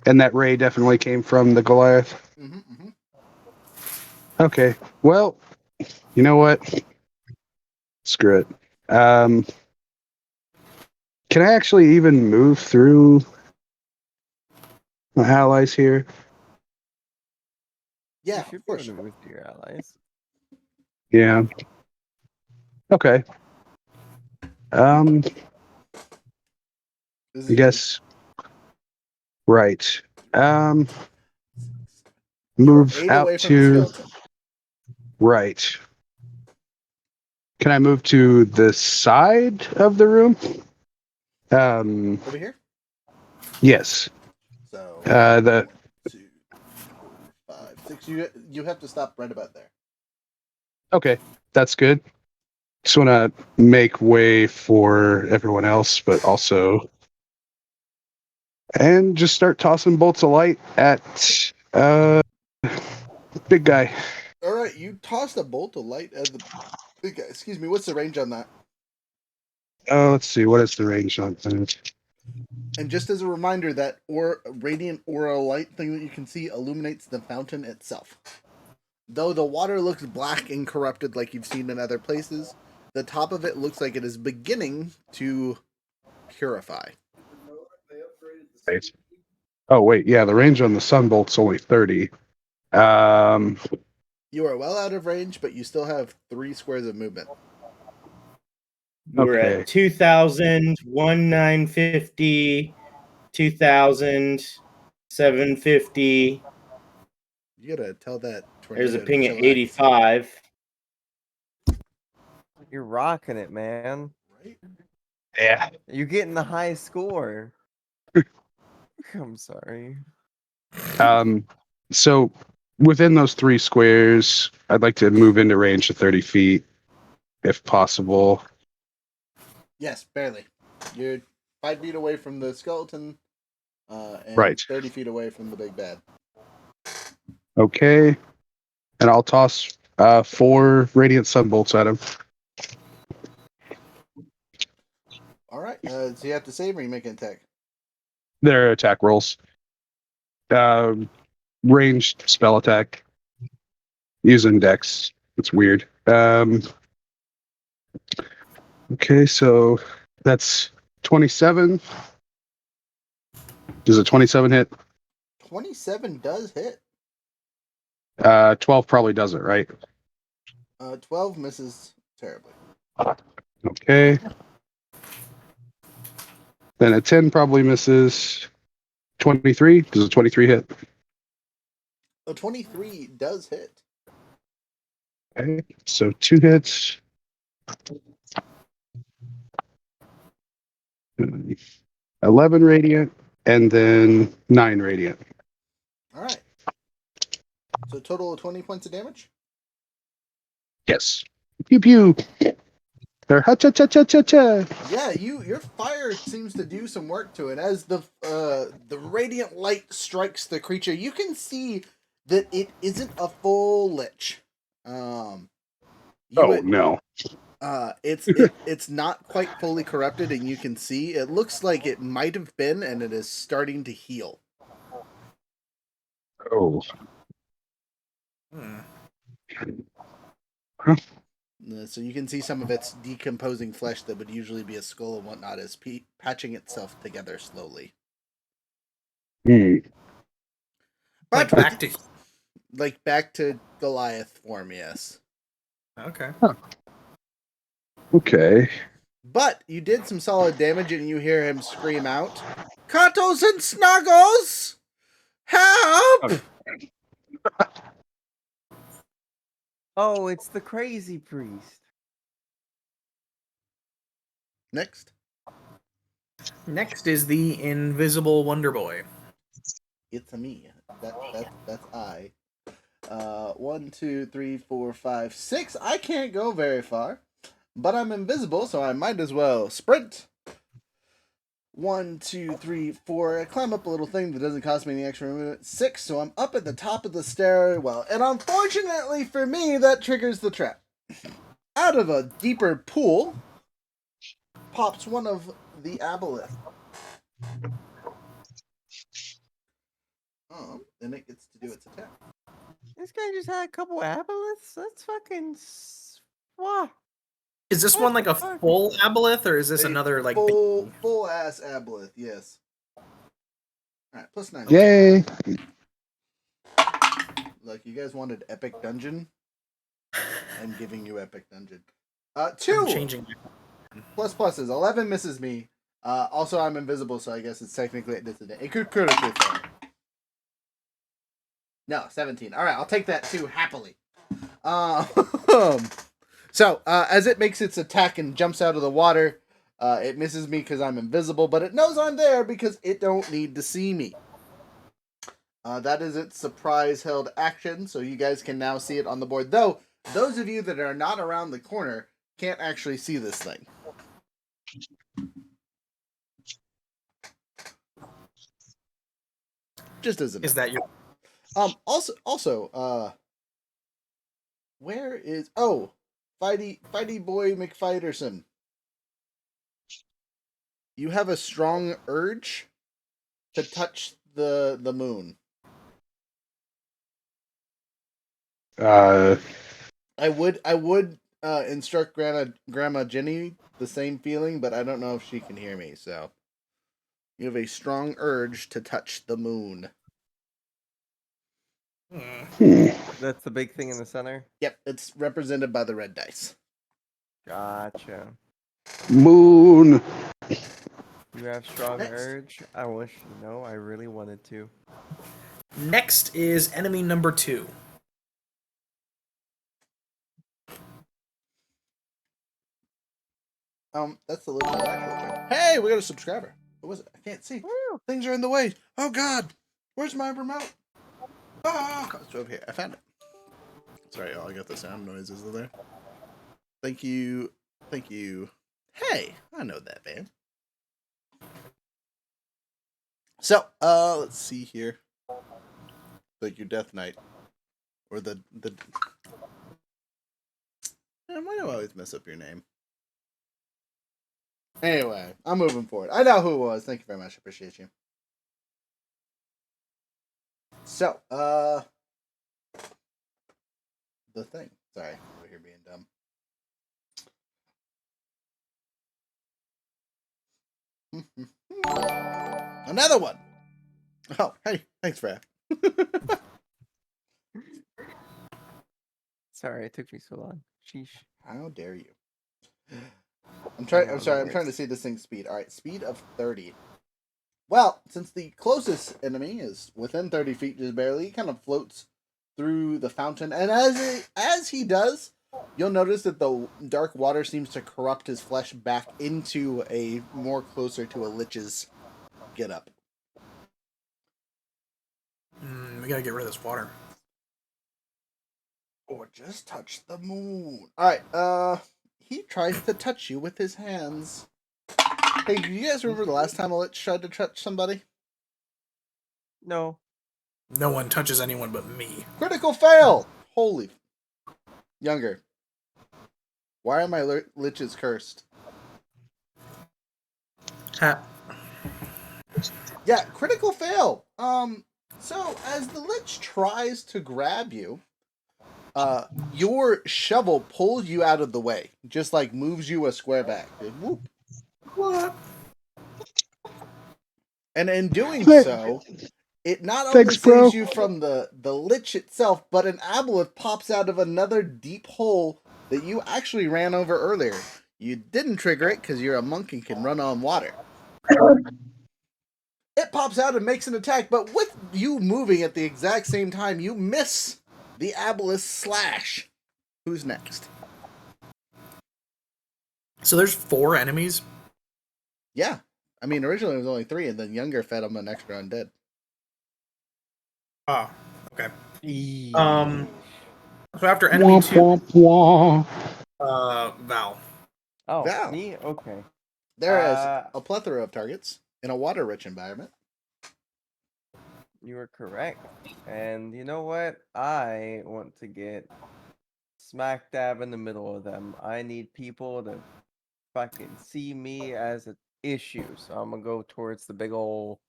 that ray definitely came from the Goliath. Mm-hmm. Okay. Well, you know what? Screw it. Can I actually even move through my allies here? Yeah, You of should be course. able to move to your allies. Yeah. Okay. I guess. Right. Move You're 8 out away from the to. skeleton. Right. Can I move to the side of the room? Over here? Yes. So The 2, 5, 6. You have to stop right about there. okay, that's good. Just want to make way for everyone else, but also and just start tossing bolts of light at big guy. All right, you tossed a bolt of light at the big guy. Excuse me, what's the range on that? Let's see, what is the range on that? And just as a reminder, that radiant aura light thing that you can see illuminates the fountain itself. Though the water looks black and corrupted like you've seen in other places, the top of it looks like it is beginning to purify. Oh wait, yeah, the range on the sunbolt's only 30. You are well out of range, but you still have 3 squares of movement. We're Okay. at 2,000, 1,950, 2,000, 750. You gotta tell that There's a tornado ping to at chillax. 85. You're rocking it, man. Right? Yeah. You're getting the high score. I'm sorry. So within those 3 squares, I'd like to move into range of 30 feet, if possible. Yes, barely. You're 5 feet away from the skeleton, and Right. 30 feet away from the big bad. Okay. And I'll toss 4 radiant sunbolts at him. All right. So you have to save or you make an attack? They're attack rolls. ranged spell attack using Dex. It's weird. Okay, so that's 27. Does a 27 hit? 27 does hit. 12 probably doesn't, right? 12 misses terribly. Okay. Then a 10 probably misses. 23. Does a 23 hit? A 23 does hit. Okay, so 2 hits. 11 radiant, and then 9 radiant. All right. So a total of 20 points of damage? Yes. Pew pew. They're ha cha cha cha cha cha. Yeah, your fire seems to do some work to it. As the radiant light strikes the creature, you can see that it isn't a full lich. No. It's not quite fully corrupted, and you can see it looks like it might have been, and it is starting to heal. Oh. Hmm. So you can see some of its decomposing flesh that would usually be a skull and whatnot is patching itself together slowly. Hmm. But Like back to Goliath form, yes. Okay. Okay. But you did some solid damage, and you hear him scream out, "Katos and Snuggles! Help!" Oh, it's the crazy priest. Next. Next is the Invisible Wonder Boy. It's a me. That's I. 1, 2, 3, 4, 5, 6. I can't go very far, but I'm invisible, so I might as well sprint. 1, 2, 3, 4. I climb up a little thing that doesn't cost me any extra movement. 6, so I'm up at the top of the stairwell. And unfortunately for me, that triggers the trap. Out of a deeper pool pops one of the aboleth. And it gets to do its attack. This guy just had a couple aboleths? That's fucking... Wow. Is this one like a full aboleth, or is this another like full ass aboleth? Yes. All right, plus 9. Yay. Look, you guys wanted epic dungeon. I'm giving you epic dungeon. 2 I'm changing plus pluses. 11 misses me. Also, I'm invisible, so I guess it's technically a disadvantage. It could critically fail. No, 17. All right, I'll take that too happily. So, as it makes its attack and jumps out of the water, it misses me because I'm invisible, but it knows I'm there because it don't need to see me. That is its surprise-held action, so you guys can now see it on the board. Though, those of you that are not around the corner can't actually see this thing. Just as a note. Is that your... Also, where is... Oh, Fighty Boy McFighterson. You have a strong urge to touch the moon. I would instruct Grandma Jenny the same feeling, but I don't know if she can hear me, so you have a strong urge to touch the moon. That's the big thing in the center? Yep, it's represented by the red dice. Gotcha. Moon. You have strong Next. urge? I wish, I really wanted to. Next is enemy number 2. That's the little actual. Hey, we got a subscriber. What was it? I can't see. Woo. Things are in the way. Oh God, where's my remote? It's over here. I found it. Sorry, y'all. I got the sound noises in there. Thank you. Hey, I know that band. So, let's see here. Like your Death Knight, or the. Man, why do I always mess up your name? Anyway, I'm moving forward. I know who it was. Thank you very much. I appreciate you. So, the thing. Sorry, over here being dumb. Another one. Oh, hey, thanks, Fran. Sorry, it took me so long. Sheesh. How dare you? I'm Hang trying on, to see this thing's speed. All right, speed of 30. Well, since the closest enemy is within 30 feet, just barely, he kind of floats through the fountain, and as he does, you'll notice that the dark water seems to corrupt his flesh back into a more closer to a lich's getup. We gotta get rid of this water. Or just touch the moon. Alright, he tries to touch you with his hands. Hey, do you guys remember the last time a lich tried to touch somebody? No. No one touches anyone but me. Critical fail! Holy. Younger. Why are my liches cursed? Ha. Yeah, critical fail. So as the lich tries to grab you, your shovel pulls you out of the way, just like moves you a square back. Whoop. What? And in doing Thanks. so, it not only Thanks, bro. saves you from the lich itself, but an aboleth pops out of another deep hole that you actually ran over earlier. You didn't trigger it because you're a monk and can run on water. It pops out and makes an attack, but with you moving at the exact same time, you miss the aboleth slash. Who's next? So there's 4 enemies? Yeah. I mean, originally it was only 3, and then Younger fed him an extra undead. Oh, okay. Eesh. So after enemy 2, Wah. Val. Oh, Val. me? Okay. There is a plethora of targets in a water-rich environment. You are correct. And you know what? I want to get smack dab in the middle of them. I need people to fucking see me as an issue. So I'm gonna go towards the big ol'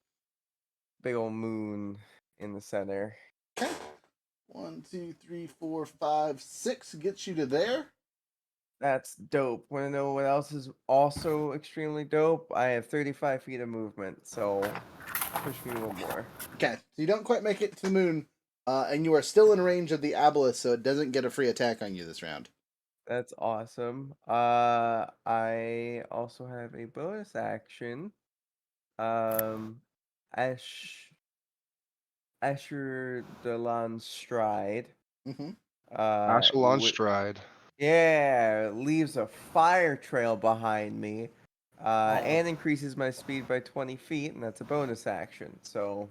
moon in the center. Okay. 1, 2, 3, 4, 5, 6 gets you to there. That's dope. Want to know what else is also extremely dope? I have 35 feet of movement, so push me one more. Okay, so you don't quite make it to the moon, and you are still in range of the aboleth, so it doesn't get a free attack on you this round. That's awesome. I also have a bonus action. Asher Delan Stride. Mm-hmm. Echelon stride. Yeah, leaves a fire trail behind me, and increases my speed by 20 feet, and that's a bonus action. So,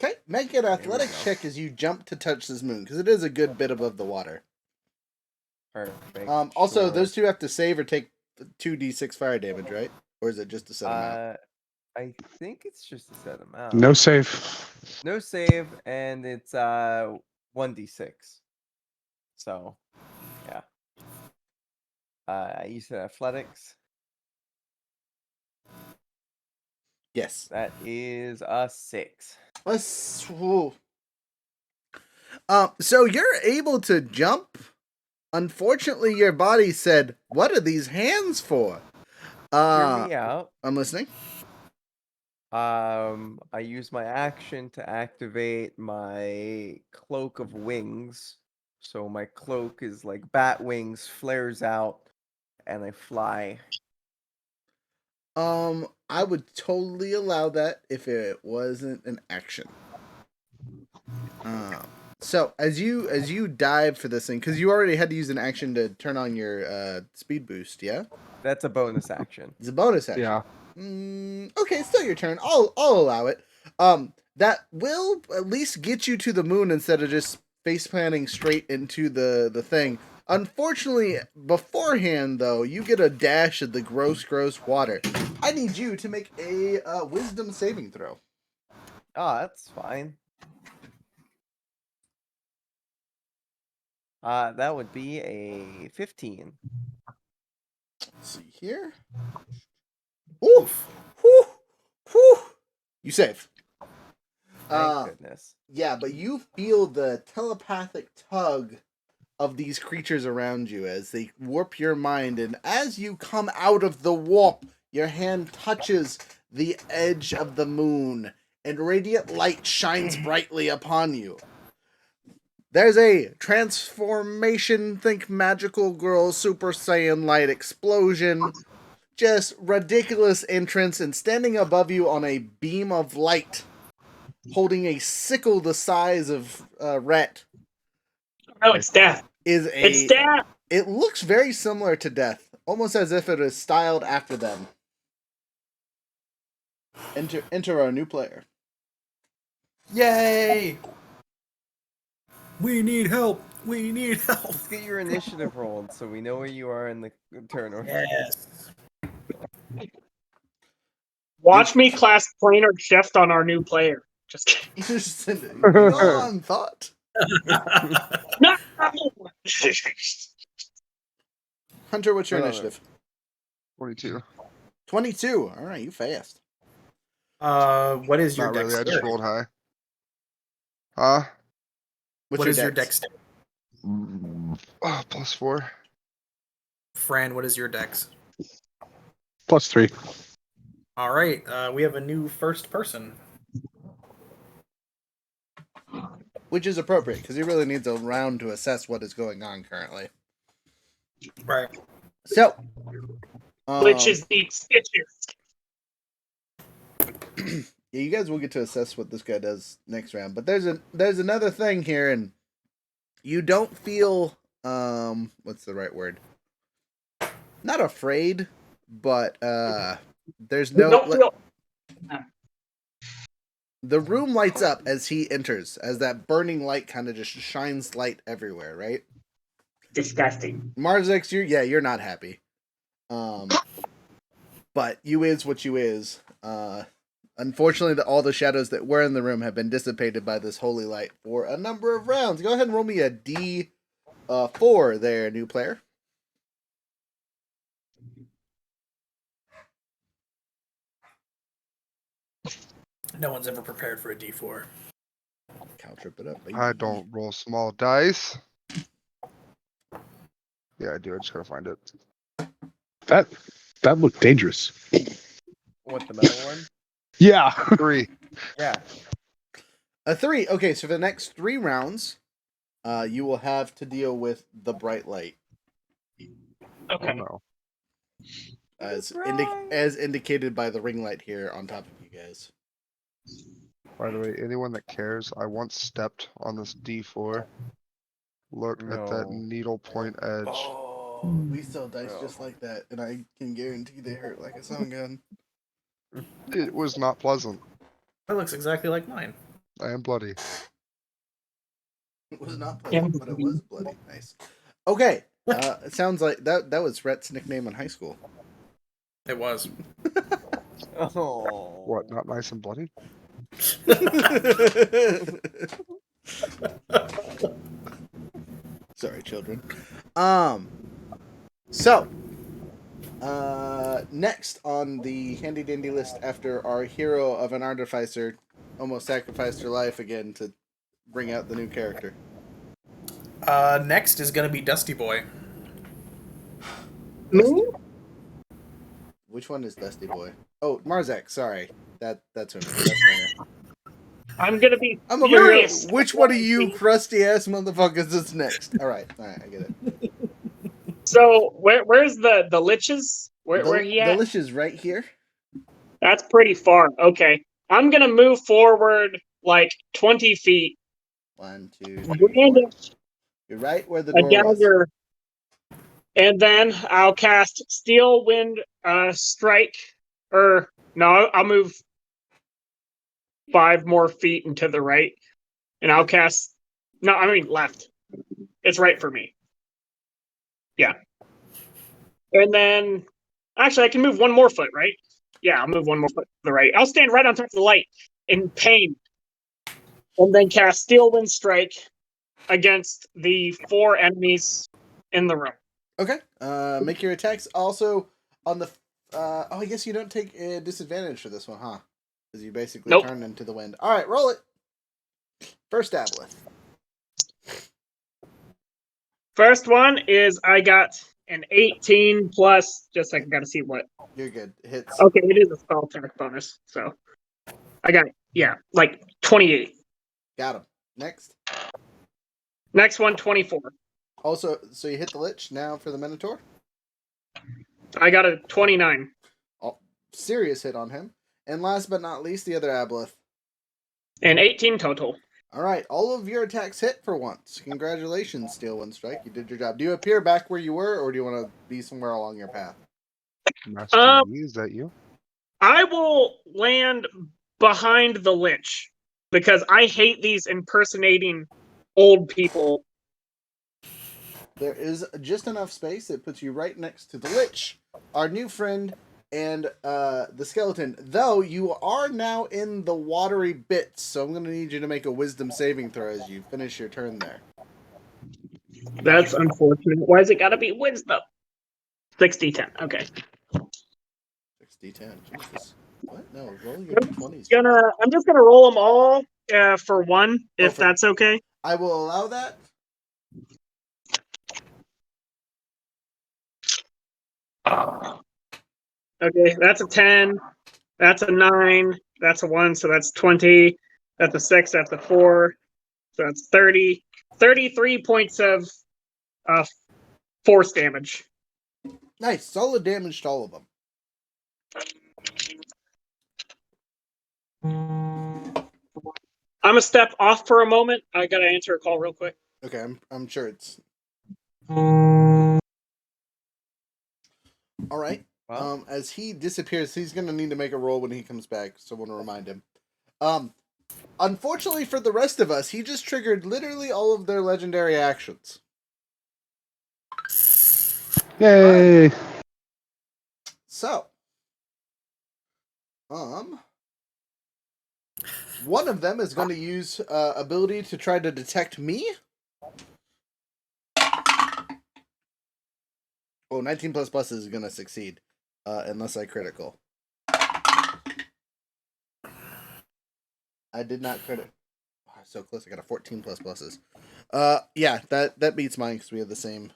Okay, make an athletics check as you jump to touch this moon, because it is a good bit above the water. perfect. Also, sure. those two have to save or take 2d6 fire damage, right? Or is it just a set amount? I think it's just a set amount. No save. No save, and it's 1d6. So, yeah. You said athletics. Yes. That is a 6. So you're able to jump. Unfortunately, your body said, "What are these hands for?" Hear me out. I'm listening. I use my action to activate my cloak of wings. So my cloak is like bat wings, flares out, and I fly. I would totally allow that if it wasn't an action. So as you dive for this thing, because you already had to use an action to turn on your speed boost, yeah? That's a bonus action. It's a bonus action. Yeah. Okay, it's still your turn. I'll allow it. That will at least get you to the moon instead of just face planting straight into the thing. Unfortunately, beforehand though, you get a dash of the gross water. I need you to make a wisdom saving throw. Oh, that's fine. That would be a 15. Let's see here. Ooh, whew, whew. You save. Thank goodness. Yeah, but you feel the telepathic tug of these creatures around you as they warp your mind, and as you come out of the warp, your hand touches the edge of the moon, and radiant light shines brightly upon you. There's a transformation, think magical girl, Super Saiyan light explosion, just ridiculous entrance, and standing above you on a beam of light, holding a sickle the size of Rhett. Oh, it's death. It's death. It looks very similar to Death, almost as if it is styled after them. Enter our new player. Yay! We need help. We need help. Let's get your initiative rolled so we know where you are in the turn order. Yes. Watch me cast planar shift on our new player. Just kidding. Just on thought. No! Hunter, what's your Hold on. initiative? 22. 22. All right, you fast. What is your Not really. I dexterity? just rolled high. Huh? What is your dex? dexterity? Oh, +4. Fran, what is your dex? +3. All right, we have a new first person. Which is appropriate, because he really needs a round to assess what is going on currently. Right. So, Which is the stitches. yeah, you guys will get to assess what this guy does next round. But there's another thing here, and you don't feel what's the right word? Not afraid, but there's no. Don't feel. The room lights up as he enters, as that burning light kind of just shines light everywhere, right? Disgusting. Marzix, you're not happy. But you is what you is. Unfortunately, all the shadows that were in the room have been dissipated by this holy light for a number of rounds. Go ahead and roll me a D4 there, new player. No one's ever prepared for a D4. Cow trip it up. Baby. I don't roll small dice. Yeah, I do. I just gotta find it. That looked dangerous. What, the metal one? Yeah. 3. Yeah. A 3. Okay, so for the next 3 rounds, you will have to deal with the bright light. Oh Okay. no. As indicated by the ring light here on top of you guys. By the way, anyone that cares, I once stepped on this D4. Look at that No. needle point edge. Oh, we sell dice just like that, and I can guarantee they hurt like a stun gun. It was not pleasant. That looks exactly like mine. I am bloody. It was not pleasant, but it was bloody. Nice. Okay, it sounds like that was Rhett's nickname in high school. It was. Oh. What, not nice and bloody? Sorry, children. So, next on the handy dandy list after our hero of an artificer almost sacrificed her life again to bring out the new character. Next is gonna be Dusty Boy. Me? Which one is Dusty Boy? Oh, Marzak, sorry. That's him. That's fair. I'm gonna be I'm over here. furious. Which one of you crusty ass motherfuckers is next? Alright, I get it. So where's the liches? Where he The at? Lich is right here. That's pretty far. Okay. I'm gonna move forward like 20 feet. 1, 2, 3, Brand 4. You're right where the a door was. dagger. And then I'll cast Steel Wind Strike. Or no, I'll move 5 more feet into the right. And I'll cast left. It's right for me. Yeah. And then actually I can move 1 more foot, right? Yeah, I'll move 1 more foot to the right. I'll stand right on top of the light in pain. And then cast Steel Wind Strike against the 4 enemies in the room. Okay. Make your attacks also on the. I guess you don't take a disadvantage for this one, huh? Because you basically Nope. turn into the wind. All right, roll it. First aboleth. First one is I got an 18 plus. Just like I gotta see what. You're good. Hits. Okay, it is a spell attack bonus, so I got like 28. Got him. Next. Next one, 24. Also, so you hit the Lich. Now for the Minotaur. I got a 29. Oh, serious hit on him. And last but not least, the other aboleth. And 18 total. All right, all of your attacks hit for once. Congratulations, Steel One Strike. You did your job. Do you appear back where you were, or do you want to be somewhere along your path? Master Yi, is that you? I will land behind the Lich because I hate these impersonating old people. There is just enough space that puts you right next to the Lich, our new friend, and the skeleton. Though you are now in the watery bits, so I'm going to need you to make a wisdom saving throw as you finish your turn there. That's unfortunate. Why has it got to be wisdom? 60-10. Okay. 60-10. Jesus. What? No, roll your 20s. I'm just gonna roll them all for one, if that's okay. I will allow that. Okay, that's a 10. That's a 9. That's a 1, so that's 20. That's a 6. That's a 4. So that's 30. 33 points of force damage. Nice. Solid damage to all of them. I'm a step off for a moment. I gotta answer a call real quick. Okay, I'm sure it's all right. Well, As he disappears, he's gonna need to make a roll when he comes back, so I want to remind him. Unfortunately for the rest of us, he just triggered literally all of their legendary actions. Yay! So, one of them is going to use ability to try to detect me. Oh, 19 plus plus is going to succeed, unless I critical. I did not crit. Oh, so close. I got a 14 plus pluses. Yeah, that beats mine because we have the same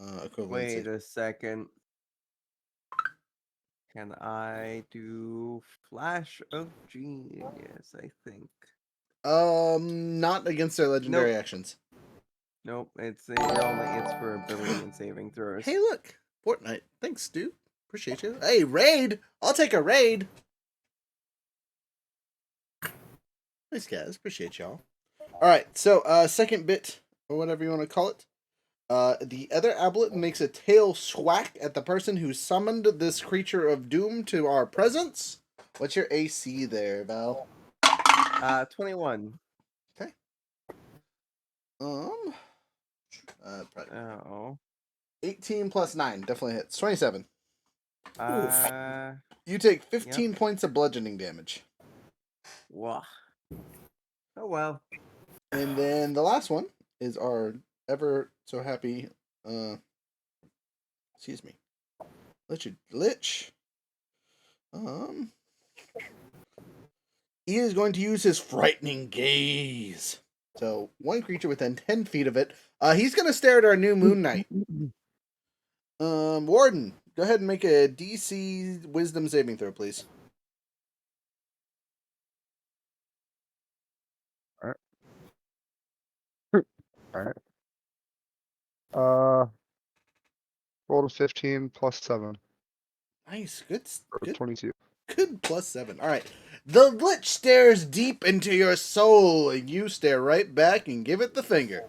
equivalency. wait a second. Can I do Flash of Genius? I think. Not against their legendary Nope. actions. Nope, it's for ability and saving throws. Hey, look, Fortnite. Thanks, Stu. Appreciate you. Hey, raid. I'll take a raid. Nice guys. Appreciate y'all. All right. So, second bit or whatever you want to call it. The other aboleth makes a tail swack at the person who summoned this creature of doom to our presence. What's your AC there, Val? 21. Okay. Oh. 18 plus 9 definitely hits. 27. You You take 15 points of bludgeoning damage. Wow. Oh well. And then the last one is our ever so happy excuse me. Lich. He is going to use his frightening gaze. So one creature within 10 feet of it. He's gonna stare at our new Moon Knight. Warden, go ahead and make a DC Wisdom saving throw, please. Alright. Roll to 15 plus 7. Nice, good. Or 22. Good plus 7. All right. The Lich stares deep into your soul, and you stare right back and give it the finger.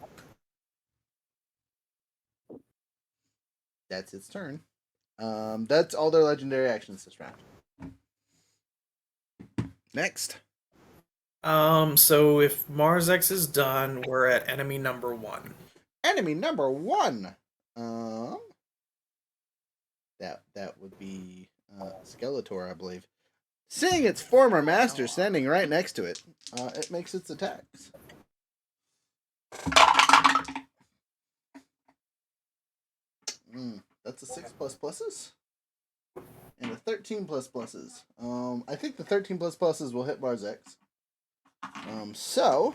That's its turn. That's all their legendary actions this round. Next. So if Mars X is done, we're at enemy number 1. Enemy number 1. That would be Skeletor, I believe. Seeing its former master standing right next to it, it makes its attacks. That's a 6 plus pluses. And a 13 plus pluses. I think the 13 plus pluses will hit Mars X. So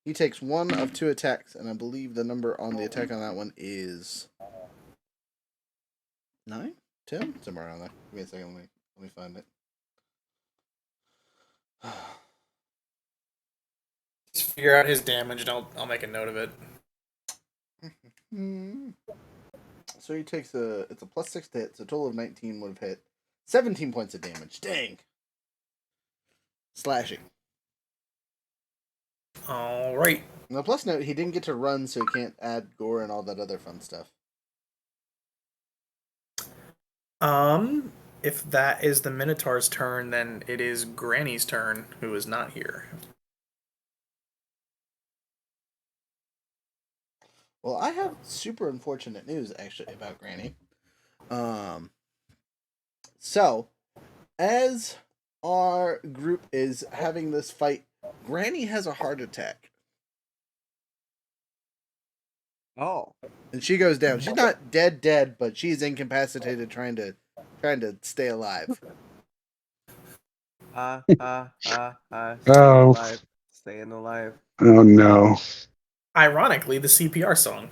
He takes 1 of 2 attacks, and I believe the number on the attack on that one is 9, 10, somewhere around there. Give me a second. Let me find it. Just figure out his damage, and I'll make a note of it. So he takes it's a +6 to hit, so a total of 19 would have hit. 17 points of damage. Dang. Slashing. All right. Now, plus note, he didn't get to run, so he can't add gore and all that other fun stuff. If that is the Minotaur's turn, then it is Granny's turn, who is not here. Well, I have super unfortunate news, actually, about Granny. So, as our group is having this fight, Granny has a heart attack. Oh. And she goes down. She's not dead, but she's incapacitated trying to stay alive. Staying alive. Oh no. Ironically, the CPR song.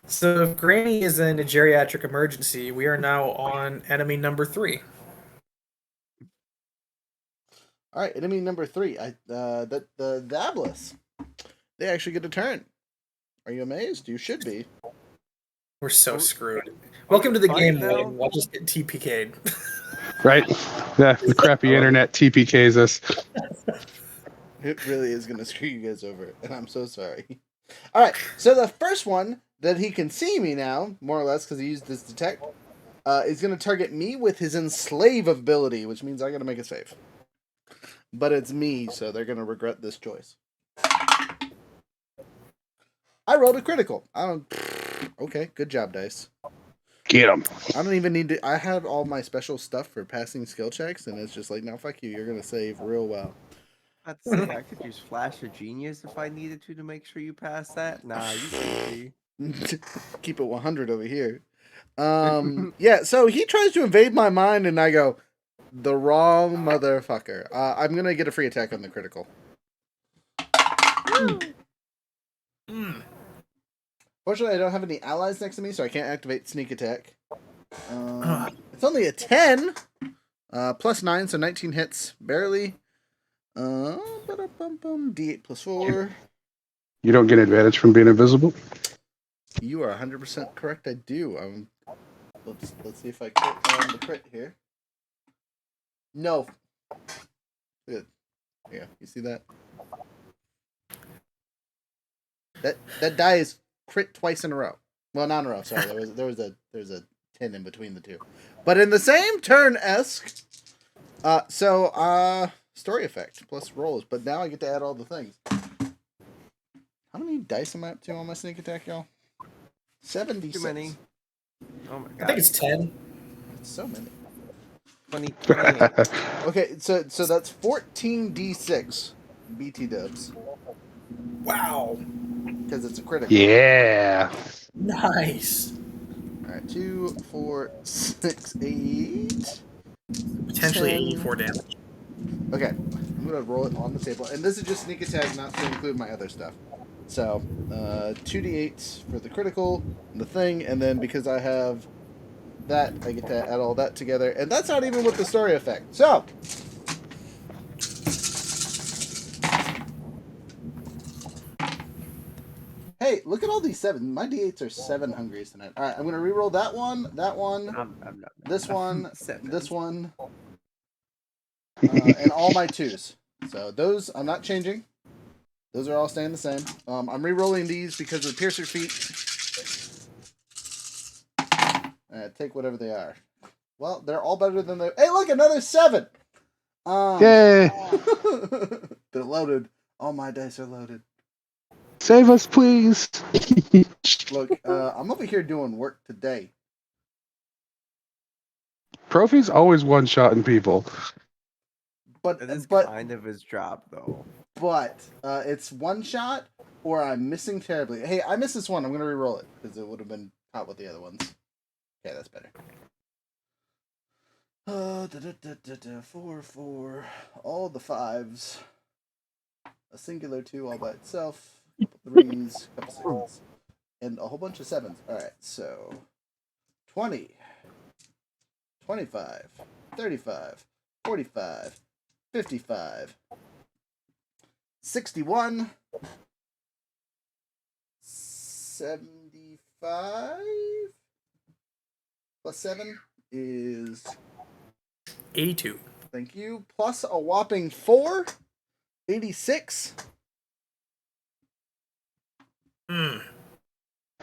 So if Granny is in a geriatric emergency, we are now on enemy number 3. All right, enemy number 3. The Dabbless. They actually get a turn. Are you amazed? You should be. We're so screwed. Welcome to the game, Wayne. We'll just get TPK'd. Right? Yeah, the crappy internet TPKs us. It really is going to screw you guys over, and I'm so sorry. All right, so the first one that he can see me now, more or less, because he used this detect, is going to target me with his enslave ability, which means I got to make a save. But it's me, so they're going to regret this choice. I rolled a critical. Okay, good job, dice. Get him. I don't even need to. I had all my special stuff for passing skill checks, and it's just like, no, fuck you. You're going to save real well. I'd say I could use Flash or Genius if I needed to make sure you pass that. Nah, you should be. Keep it 100 over here. Yeah, so he tries to invade my mind, and I go, the wrong motherfucker. I'm going to get a free attack on the critical. Fortunately, I don't have any allies next to me, so I can't activate sneak attack. It's only a 10. +9, so 19 hits. Barely. D8 +4. You don't get advantage from being invisible? You are 100% correct. I do. Let's see if I crit on the crit here. No. Good. Yeah, you see that? That die is crit twice in a row. Well, not in a row. Sorry, there's a 10 in between the two. But in the same turn-esque. Story effect plus rolls. But now I get to add all the things. How many dice am I up to on my sneak attack, y'all? 76. Too many. Oh my god. I think it's 10. It's so many. 28. Okay, so that's 14d6 BT dubs. Wow. Because it's a critical. Yeah. Nice. Alright, 2, 4, 6, 8. Potentially 10. 84 damage. Okay, I'm going to roll it on the table. And this is just sneak attack, not to include my other stuff. So, 2d8 for the critical, the thing, and then because I have that, I get to add all that together. And that's not even with the story effect. So, hey, look at all these 7. My d8s are 7 hungries tonight. Alright, I'm going to re-roll that one, I'm not. this one, 7. this one, and all my 2s. So those, I'm not changing. Those are all staying the same. I'm re-rolling these because of the Piercer feat. Take whatever they are. Well, they're all better than they... Hey, look, another 7! Yay! They're loaded. All my dice are loaded. Save us, please. Look, I'm over here doing work today. Profi's always one-shotting people. That is kind of his job, though. But it's one shot, or I'm missing terribly. Hey, I missed this one. I'm going to re-roll it, because it would have been caught with the other ones. Okay, that's better. 4, 4. All the 5s. a singular 2 all by itself, a couple 3s, a couple 6s, and a whole bunch of 7s. Alright, so 20, 25, 35, 45, 55, 61, 75, plus 7 is 82. Thank you. Plus a whopping 4. 86.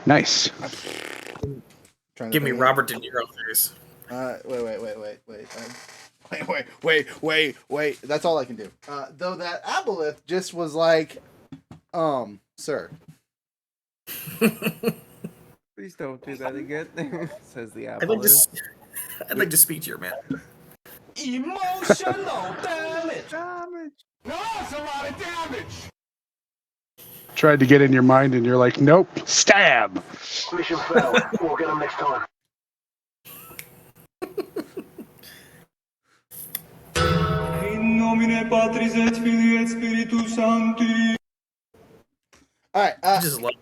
Nice. Give me Robert De Niro face. Wait. That's all I can do. Though that aboleth just was like, sir. Please don't do that again. Says the aboleth. I'd like to speak to your man. Emotional damage. That's a lot of damage. Tried to get in your mind, and you're like, nope, stab. Mission failed. We'll get them next time. In nomine Patris et Filii et Spiritus Sancti. Alright, I just love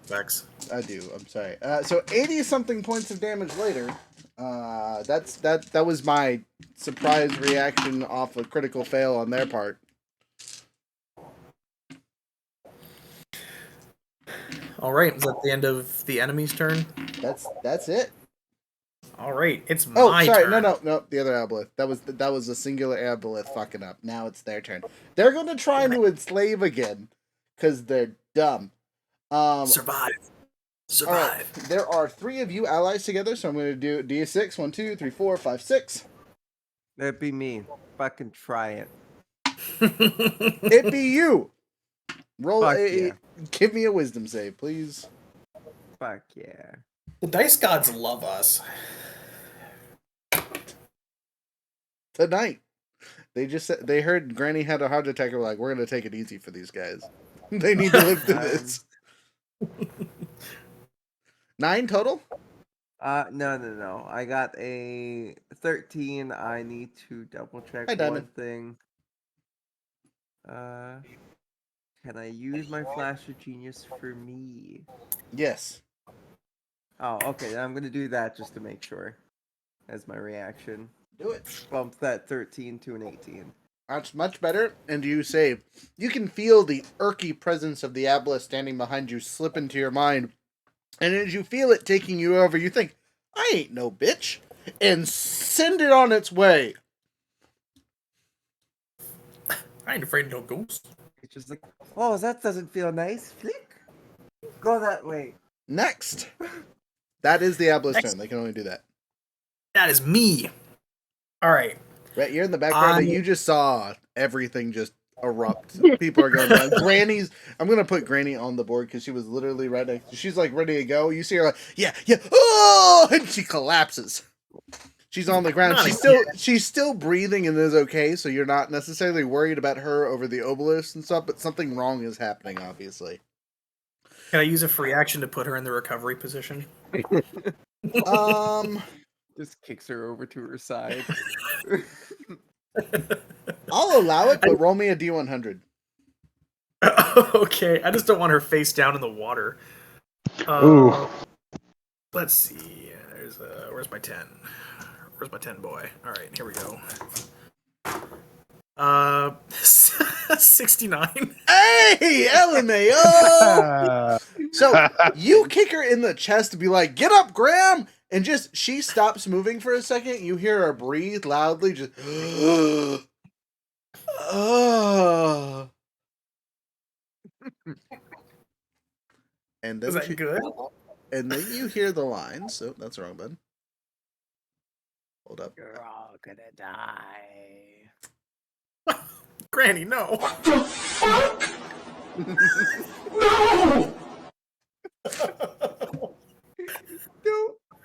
effects. I do, I'm sorry. So 80 something points of damage later. That was my surprise reaction off a critical fail on their part. All right, is that the end of the enemy's turn? That's it. All right, it's my turn. No, the other aboleth. That was a singular aboleth fucking up. Now it's their turn. They're going to try to enslave again because they're dumb. Survive. All right, there are 3 of you allies together, so I'm going to do D6. 1, 2, 3, 4, 5, 6. That'd be me. Fucking try it. It be you. Roll Fuck a. yeah. Give me a wisdom save, please. Fuck yeah. The dice gods love us. Tonight, they heard Granny had a heart attack. We're like, we're going to take it easy for these guys. They need to live through this. 9 total? No. I got a 13. I need to double check Hi, one Diamond. thing. Can I use my flash of genius for me? Yes. Oh, okay. Then I'm gonna do that just to make sure. As my reaction. Do it. Bump that 13 to an 18. That's much better. And you save. You can feel the irky presence of the aboleth standing behind you slip into your mind. And as you feel it taking you over, you think, I ain't no bitch. And send it on its way. I ain't afraid of no ghosts. It's just like, oh, that doesn't feel nice. Flick. Go that way. Next. That is the aboleth's Next. turn. They can only do that. That is me. All right. Right, you're in the background and you just saw everything just erupt. People are going down. Granny's. I'm gonna put Granny on the board because she was literally right next. She's like ready to go. You see her like, yeah, oh, and she collapses. She's on the ground. She's still breathing and is okay. So you're not necessarily worried about her over the obelisk and stuff. But something wrong is happening, obviously. Can I use a free action to put her in the recovery position? Just kicks her over to her side. I'll allow it, but roll me a D100. Okay, I just don't want her face down in the water. Ooh. Let's see. Where's my 10? Where's my 10 boy? All right, here we go. 69. Hey, LMAO! So you kick her in the chest to be like, "Get up, Graham!" And just she stops moving for a second. You hear her breathe loudly, just. And then Is that good? And then you hear the lines. So that's wrong, bud. Hold up. You're all gonna die. Granny, no. What the fuck? No!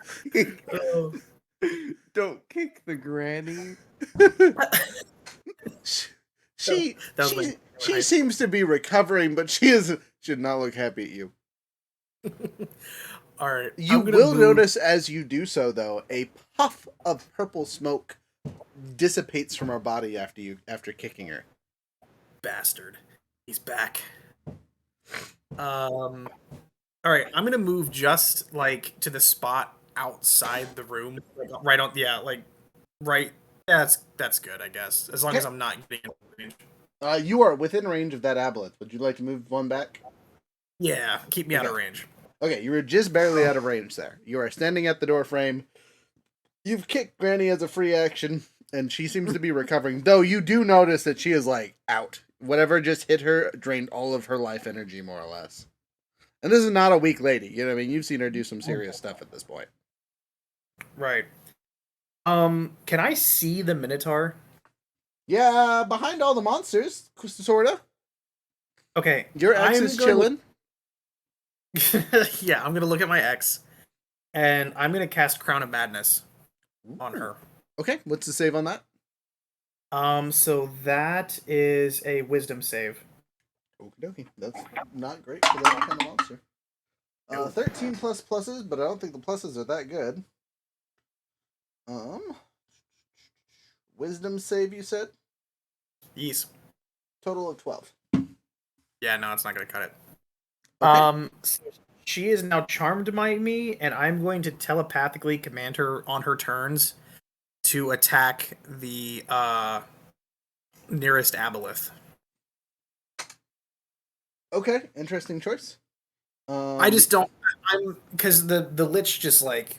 Don't kick the granny. She seems to be recovering, but she should not look happy at you. All right. You will notice as you do so, though, a puff of purple smoke dissipates from her body after kicking her. Bastard. He's back. All right, I'm gonna move just like to the spot outside the room, like, right on. Yeah, like right. Yeah, that's good, I guess, as long as I'm not getting in range. You are within range of that aboleth. Would you like to move one back? Yeah, keep me out of Okay. range. Okay, you were just barely out of range there. You are standing at the door frame. You've kicked Granny as a free action, and she seems to be recovering. Though you do notice that she is like out. Whatever just hit her drained all of her life energy, more or less. And this is not a weak lady. You know what I mean? You've seen her do some serious stuff at this point. Right. Can I see the Minotaur? Yeah, behind all the monsters, sorta. Okay. Your ex I'm is going chilling. Yeah, I'm gonna look at my ex, and I'm gonna cast Crown of Madness on her. Okay, what's the save on that? So that is a Wisdom save. Okie dokie. That's not great for that kind of monster. 13 plus pluses, but I don't think the pluses are that good. Wisdom save, you said? Yes. Total of 12. Yeah, no, it's not gonna cut it. Okay. So she is now charmed by me, and I'm going to telepathically command her on her turns to attack the nearest aboleth. Okay, interesting choice. I just don't. I'm because the lich just like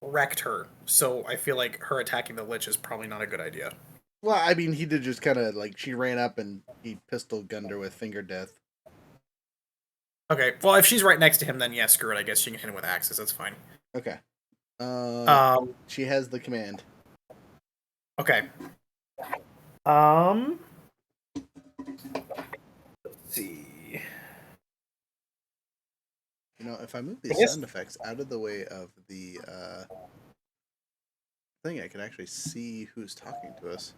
wrecked her, so I feel like her attacking the lich is probably not a good idea. Well, I mean, he did just kind of like she ran up and he pistol gunned her with finger death. Okay, well if she's right next to him, then yeah, screw it. I guess she can hit him with axes. That's fine. Okay. She has the command. Okay. Let's see. You know, if I move these sound effects out of the way of the thing, I can actually see who's talking to us.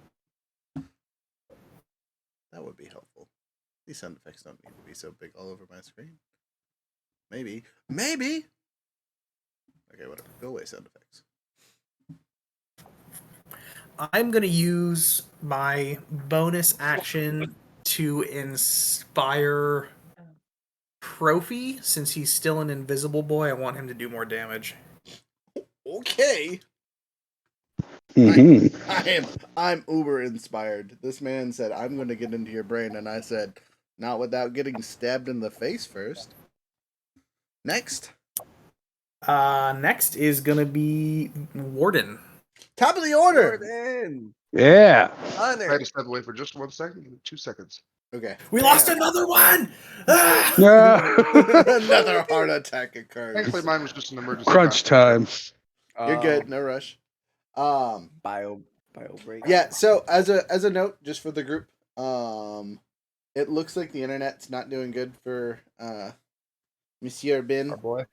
That would be helpful. These sound effects don't need to be so big all over my screen. Maybe. Maybe! Okay, whatever. Go away, sound effects. I'm gonna use my bonus action to inspire Trophy. Since he's still an invisible boy, I want him to do more damage. Okay. Mm-hmm. I'm uber inspired. This man said, I'm going to get into your brain, and I said, not without getting stabbed in the face first. Next. Next is gonna be Warden. Top of the order. Jordan! Yeah. I Honor! had to step away for just 1 second, 2 seconds. Okay. We lost another one! Ah! Another heart attack occurs. Thankfully, mine was just an emergency. Crunch time. You're good. No rush. Bio break. Yeah. So as a note, just for the group, it looks like the internet's not doing good for Monsieur Bin. Oh boy.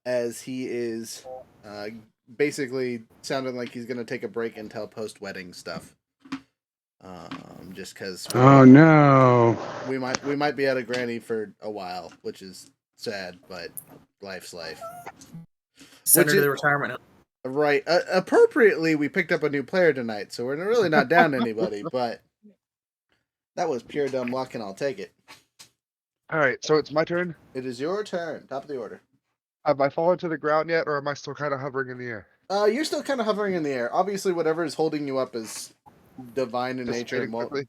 As he is basically sounding like he's gonna take a break until post wedding stuff. Just because. Oh no. We might be out of Granny for a while, which is sad, but life's life. Send her to the retirement home. Right. Appropriately, we picked up a new player tonight, so we're really not down anybody, but that was pure dumb luck, and I'll take it. All right, so it's my turn. It is your turn. Top of the order. Have I fallen to the ground yet, or am I still kind of hovering in the air? You're still kind of hovering in the air. Obviously, whatever is holding you up is divine in nature. Dissipating quickly?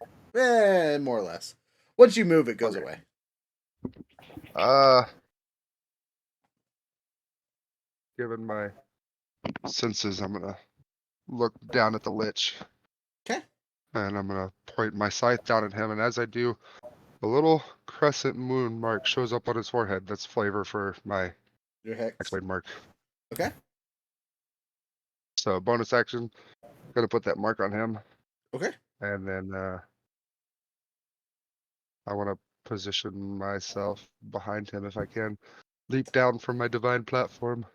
More or less. Once you move, it goes away. Given my senses, I'm gonna look down at the lich. Okay. And I'm gonna point my scythe down at him, and as I do, a little crescent moon mark shows up on his forehead. That's flavor for my Your hex. X-blade mark. Okay. So bonus action, gonna put that mark on him. Okay. And then I want to position myself behind him if I can. Leap down from my divine platform.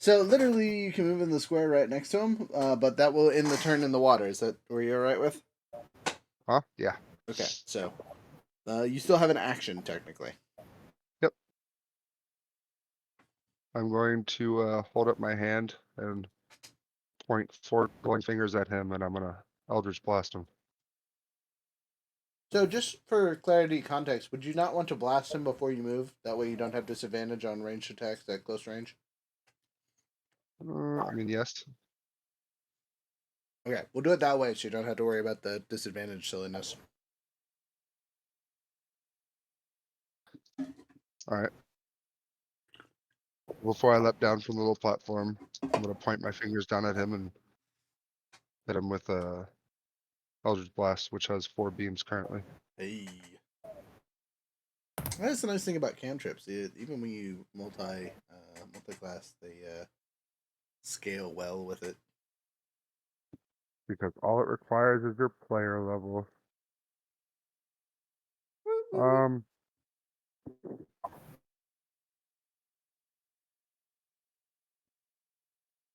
So literally you can move in the square right next to him, but that will end the turn in the water. Is that where you're right with? Huh? Yeah. Okay, so you still have an action technically. Yep. I'm going to hold up my hand and point 4 glowing fingers at him, and I'm gonna Eldritch Blast him. So, just for clarity context, would you not want to blast him before you move? That way you don't have disadvantage on ranged attacks at close range? I mean, yes. Okay, we'll do it that way so you don't have to worry about the disadvantage silliness. Alright. Before I leap down from the little platform, I'm gonna point my fingers down at him and hit him with a Eldritch Blast, which has 4 beams currently. Hey. That's the nice thing about cantrips. Even when you multi-class, they scale well with it. Because all it requires is your player level. And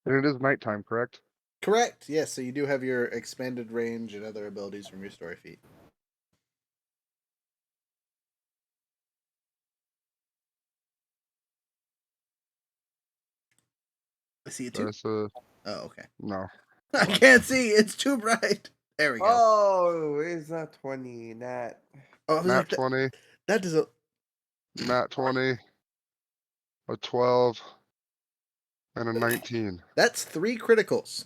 it is nighttime, correct? Correct. Yes. So you do have your expanded range and other abilities from your story feat. I see it too. So, Oh, okay. no. I can't see. It's too bright. There we go. Oh, it's not 20, Nat. Oh, I was Nat like, 20, that does a. Nat 20, a 12, and a 19. That's 3 criticals.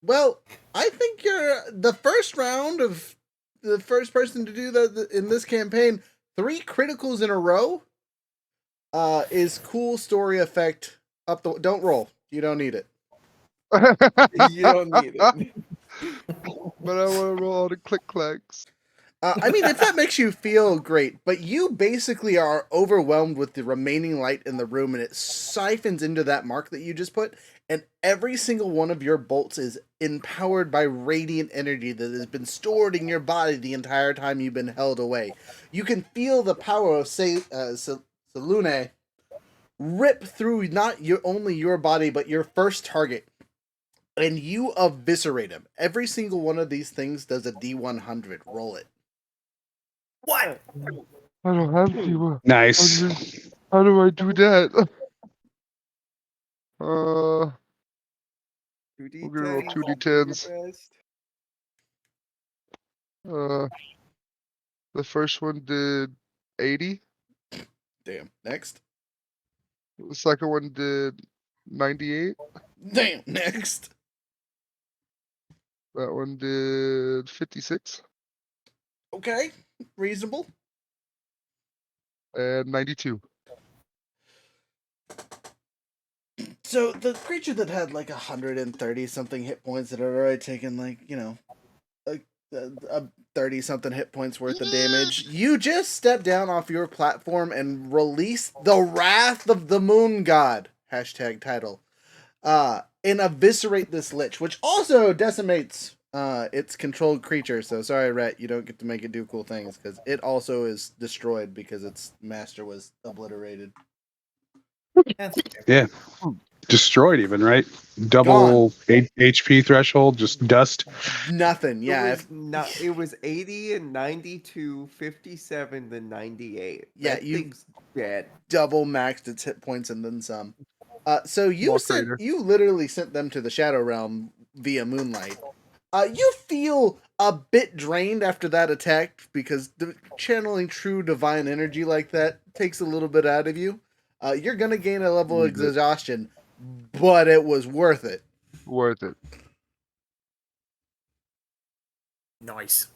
Well, I think you're the first round of the first person to do that in this campaign. 3 criticals in a row is cool story effect. Don't roll. You don't need it. You don't need it. But I want to roll all the click clacks. I mean, if that makes you feel great, but you basically are overwhelmed with the remaining light in the room, and it siphons into that mark that you just put, and every single one of your bolts is empowered by radiant energy that has been stored in your body the entire time you've been held away. You can feel the power of Selune rip through not only your body, but your first target, and you eviscerate him. Every single one of these things does a D100. Roll it. What? I don't have to. Nice. How do I do that? We're gonna roll 2d10s. The first one did 80. Damn. Next. The second one did 98. Damn. Next. That one did 56. Okay. Reasonable. And 92. So the creature that had like 130 something hit points that had already taken like, a 30 something hit points worth of damage, you just step down off your platform and release the Wrath of the Moon God #title and eviscerate this lich, which also decimates its controlled creature. So sorry, Rhett, you don't get to make it do cool things because it also is destroyed because its master was obliterated. Yeah. Destroyed even, right? Double HP threshold, just dust. Nothing. Yeah. It was 80 and 92, 57 then 98. Yeah, that thing's dead. Double maxed its hit points and then some. So you literally sent them to the Shadow Realm via Moonlight. You feel a bit drained after that attack because channeling true divine energy like that takes a little bit out of you. You're gonna gain a level of exhaustion, but it was worth it. Worth it. Nice.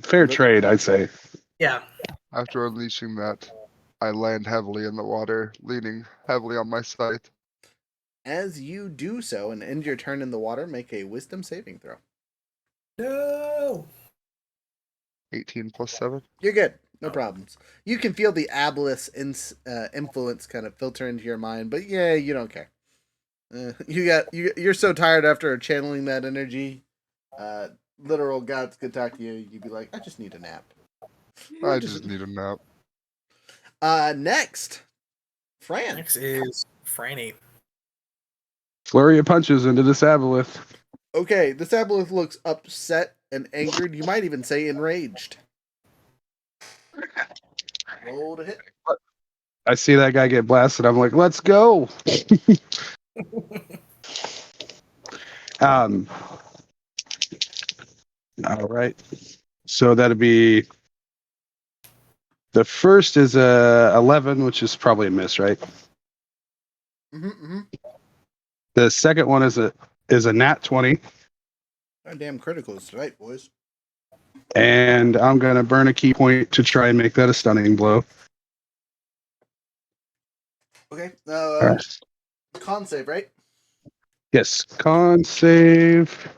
Fair trade, I'd say. Yeah. After unleashing that, I land heavily in the water, leaning heavily on my scythe. As you do so and end your turn in the water, make a wisdom saving throw. No. 18 plus 7. You're good. No problems. You can feel the Abyss influence kind of filter into your mind, but yeah, you don't care. You're so tired after channeling that energy. Literal gods could talk to you. You'd be like, I just need a nap. I just need a nap. Next, Fran. Next is Franny. Flurry of punches into this aboleth. Okay, this aboleth looks upset and angered. You might even say enraged. Roll to hit. I see that guy get blasted. I'm like, let's go. All right. So that'd be the first is a 11, which is probably a miss, right? Mm-hmm. The second one is a nat 20, Goddamn criticals tonight, boys. and I'm gonna burn a key point to try and make that a stunning blow. Okay. All right. Con save, right? Yes, con save,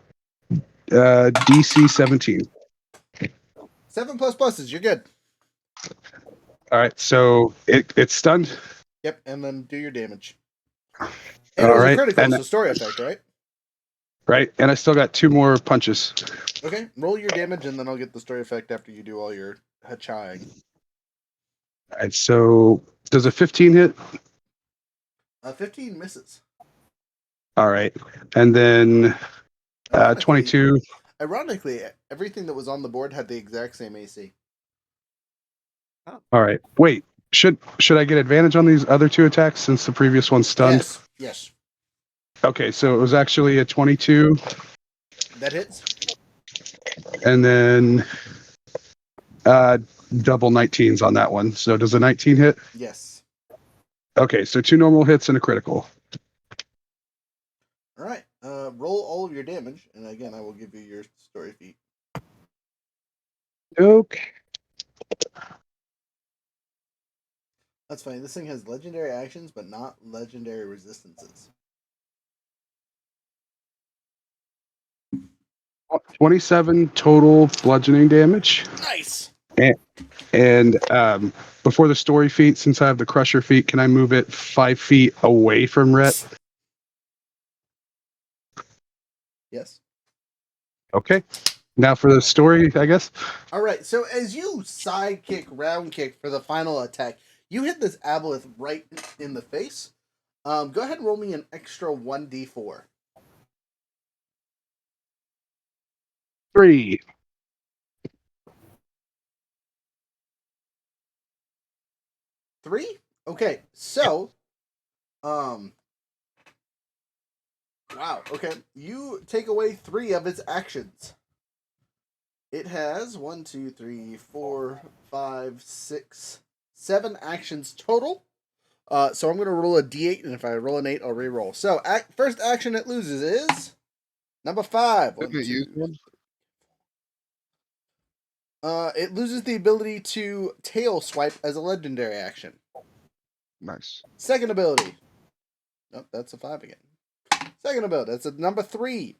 DC 17. 7 plus pluses. You're good. All right, so it's stunned. Yep, and then do your damage. And All it was a right, critical, and so story effect, right? right, and I still got 2 more punches. Okay, roll your damage, and then I'll get the story effect after you do all your hachaying. All right, so does a 15 hit? 15 misses. All right, and then Ironically- 22. Ironically, everything that was on the board had the exact same AC. All right, wait. Should I get advantage on these other 2 attacks since the previous one's stunned? Yes. Okay, so it was actually a 22, That hits. and then double 19s on that one. So does a 19 hit? Yes. Okay, so 2 normal hits and a critical. All right. Roll all of your damage, and again, I will give you your story feat. Okay. That's funny. This thing has legendary actions, but not legendary resistances. 27 total bludgeoning damage. Nice. And before the story feat, since I have the crusher feat, can I move it 5 feet away from Rhett? Yes. Okay. Now for the story, I guess. All right. So as you side kick, round kick for the final attack, you hit this aboleth right in the face. Go ahead and roll me an extra 1d4. 3. 3? Okay. So, wow. Okay. You take away 3 of its actions. It has 1, 2, 3, 4, 5, 6, 7 actions total. So I'm going to roll a d8, and if I roll an 8, I'll re-roll. So, first action it loses is number 5. One, two. It loses the ability to tail swipe as a legendary action. Nice. Second ability. Nope, that's a 5 again. Second ability. That's a number 3.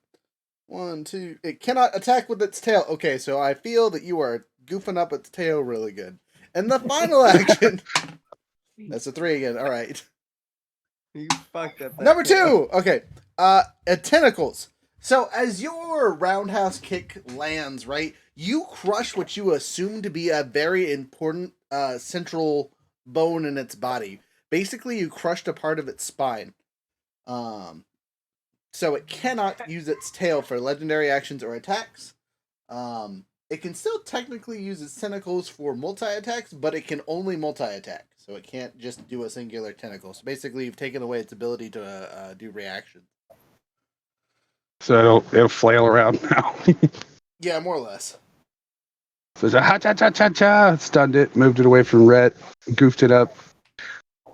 1, 2. It cannot attack with its tail. Okay, so I feel that you are goofing up its tail really good. And the final action. That's a 3 again. All right. You fucked up. Number 2. Okay. Tentacles. So as your roundhouse kick lands, right, you crush what you assume to be a very important central bone in its body. Basically, you crushed a part of its spine. So it cannot use its tail for legendary actions or attacks. It can still technically use its tentacles for multi-attacks, but it can only multi-attack. So it can't just do a singular tentacle. So basically, you've taken away its ability to do reactions. So it'll flail around now. Yeah, more or less. So it's a ha-cha-cha-cha-cha. Stunned it, moved it away from Rhett, goofed it up.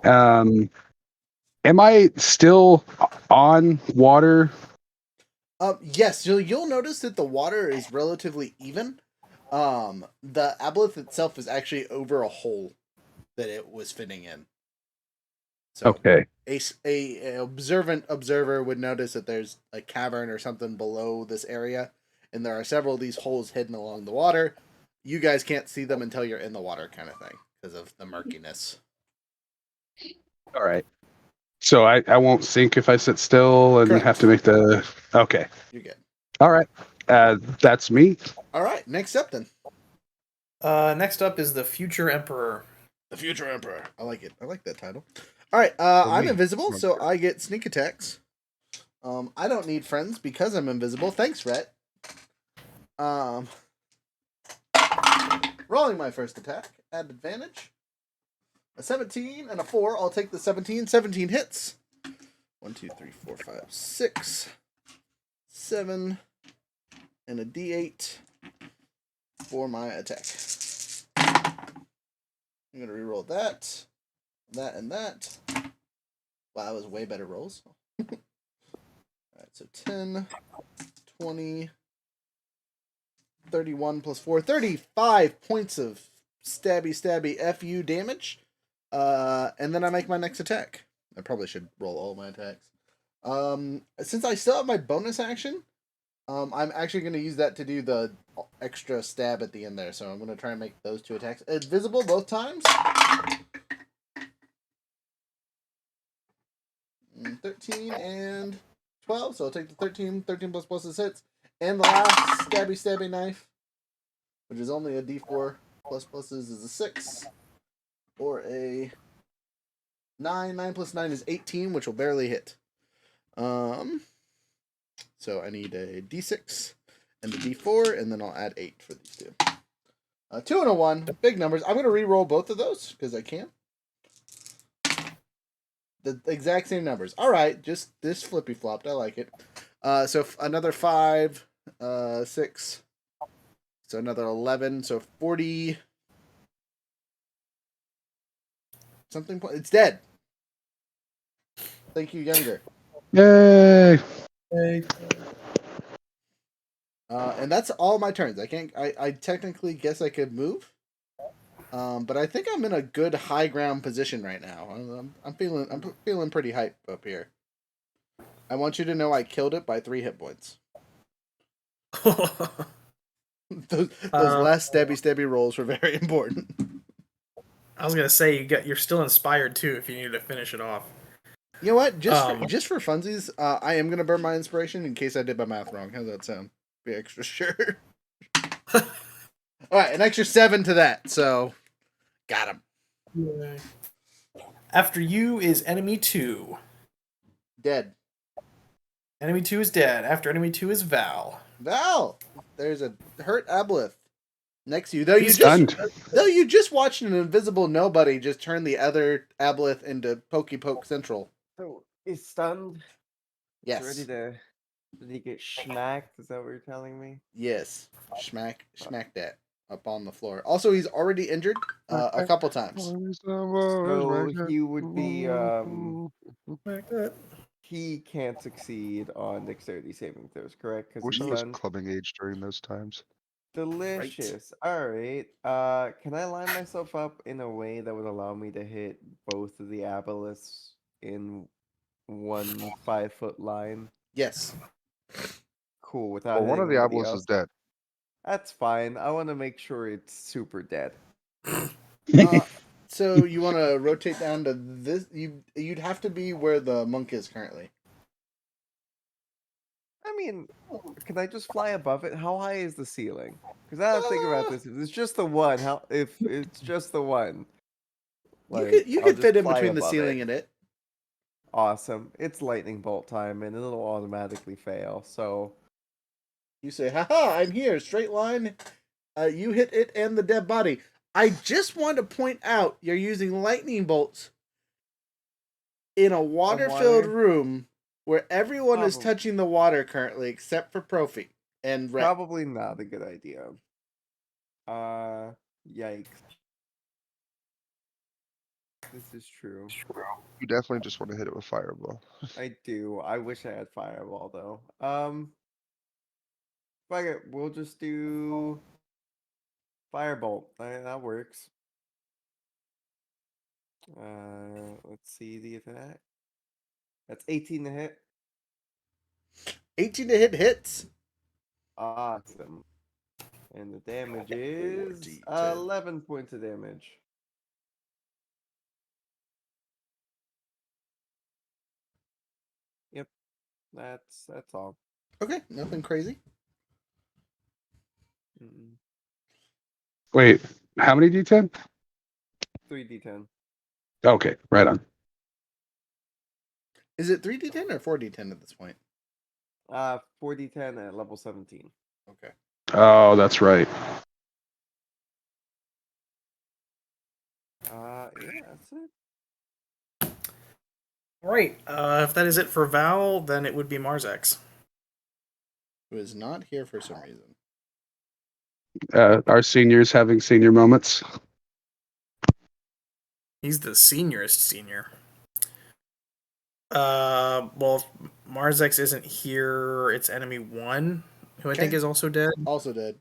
Am I still on water? Yes, so you'll notice that the water is relatively even. The aboleth itself is actually over a hole that it was fitting in. So Okay. a observant observer would notice that there's a cavern or something below this area, and there are several of these holes hidden along the water. You guys can't see them until you're in the water, kind of thing, because of the murkiness. All right. So I won't sink if I sit still and Correct. have to make the... Okay. You're good. All right. That's me. All right, next up then. Next up is the Future Emperor. The Future Emperor. I like it. I like that title. All right, I'm me. invisible, so I get sneak attacks. I don't need friends because I'm invisible. Thanks, Rhett. Rolling my first attack at advantage. A 17 and a 4. I'll take the 17. 17 hits. 1, 2, 3, 4, 5, 6, 7, and a D8. for my attack. I'm going to reroll that, and that. Wow, that was way better rolls. Alright, so 10, 20, 31 plus 4, 35 points of stabby FU damage. And then I make my next attack. I probably should roll all my attacks. Since I still have my bonus action, I'm actually going to use that to do the extra stab at the end there. So I'm going to try and make those 2 attacks invisible both times. 13 and 12. So I'll take the 13 plus plus hits. And the last stabby knife, which is only a d4 plus pluses, is a 6. Or a 9. 9 plus 9 is 18, which will barely hit. So I need a d6 and a d4, and then I'll add 8 for these 2. 2 and a 1, big numbers. I'm going to re-roll both of those, because I can. The exact same numbers. Alright, just this flippy flopped. I like it. So another 5, 6. So another 11. So 40. Something. It's dead. Thank you, Younger. Yay! And that's all my turns. I can't. I technically guess I could move. But I think I'm in a good high ground position right now. I'm feeling pretty hype up here. I want you to know I killed it by 3 hit points. those last stabby rolls were very important. I was gonna say you're still inspired too if you need to finish it off. You know what? Just for funsies, I am gonna burn my inspiration in case I did my math wrong. How's that sound? Be extra sure. All right, an extra 7 to that. So, got him. Yeah. After you is enemy 2. Dead. Enemy 2 is dead. After enemy 2 is Val. Val, there's a hurt aboleth next to you. Though He's stunned. you just watched an invisible nobody just turn the other aboleth into Pokey Poke Central. So he's stunned. Yes. He's ready to get smacked. Is that what you're telling me? Yes. Smack that up on the floor. Also, he's already injured a couple times. So he would be he can't succeed on dexterity saving throws, correct? Because Wish he's I was stunned. clubbing age during those times. Delicious. All right. Can I line myself up in a way that would allow me to hit both of the aboleths in one 5-foot line? Yes. Cool. Without Well, one of hitting the anybody aboleths is else. dead. That's fine. I want to make sure it's super dead. So you want to rotate down to this? You'd have to be where the monk is currently. I mean, can I just fly above it? How high is the ceiling? Because I have to think about this. If it's just the one, if it's just the one, You I'll could just fit in fly between the above ceiling it. and it. Awesome. It's lightning bolt time, and it'll automatically fail. So You say, haha, I'm here, straight line. You hit it and the dead body. I just want to point out you're using lightning bolts in a water-filled room where everyone is touching the water currently except for Profi and Rhett. probably not a good idea. Yikes. This is true. You definitely just want to hit it with fireball. I do. I wish I had fireball though. Fuck it. We'll just do firebolt. That works. Let's see the attack. That's 18 to hit. 18 to hit hits. Awesome. And the damage is 10. 11 points of damage. Yep. That's all. Okay, nothing crazy. Mm-mm. Wait, how many D10? 3d10. Okay, right on. Is it 3d10 or 4d10 at this point? 4d10 at level 17. Okay. Oh, that's right. Yeah, that's it. All right. If that is it for Val, then it would be Marzex. Who is not here for some reason. Our seniors having senior moments. He's the seniorest senior. Well, if Marzex isn't here, it's enemy 1, who I think Okay. is also dead. Also dead.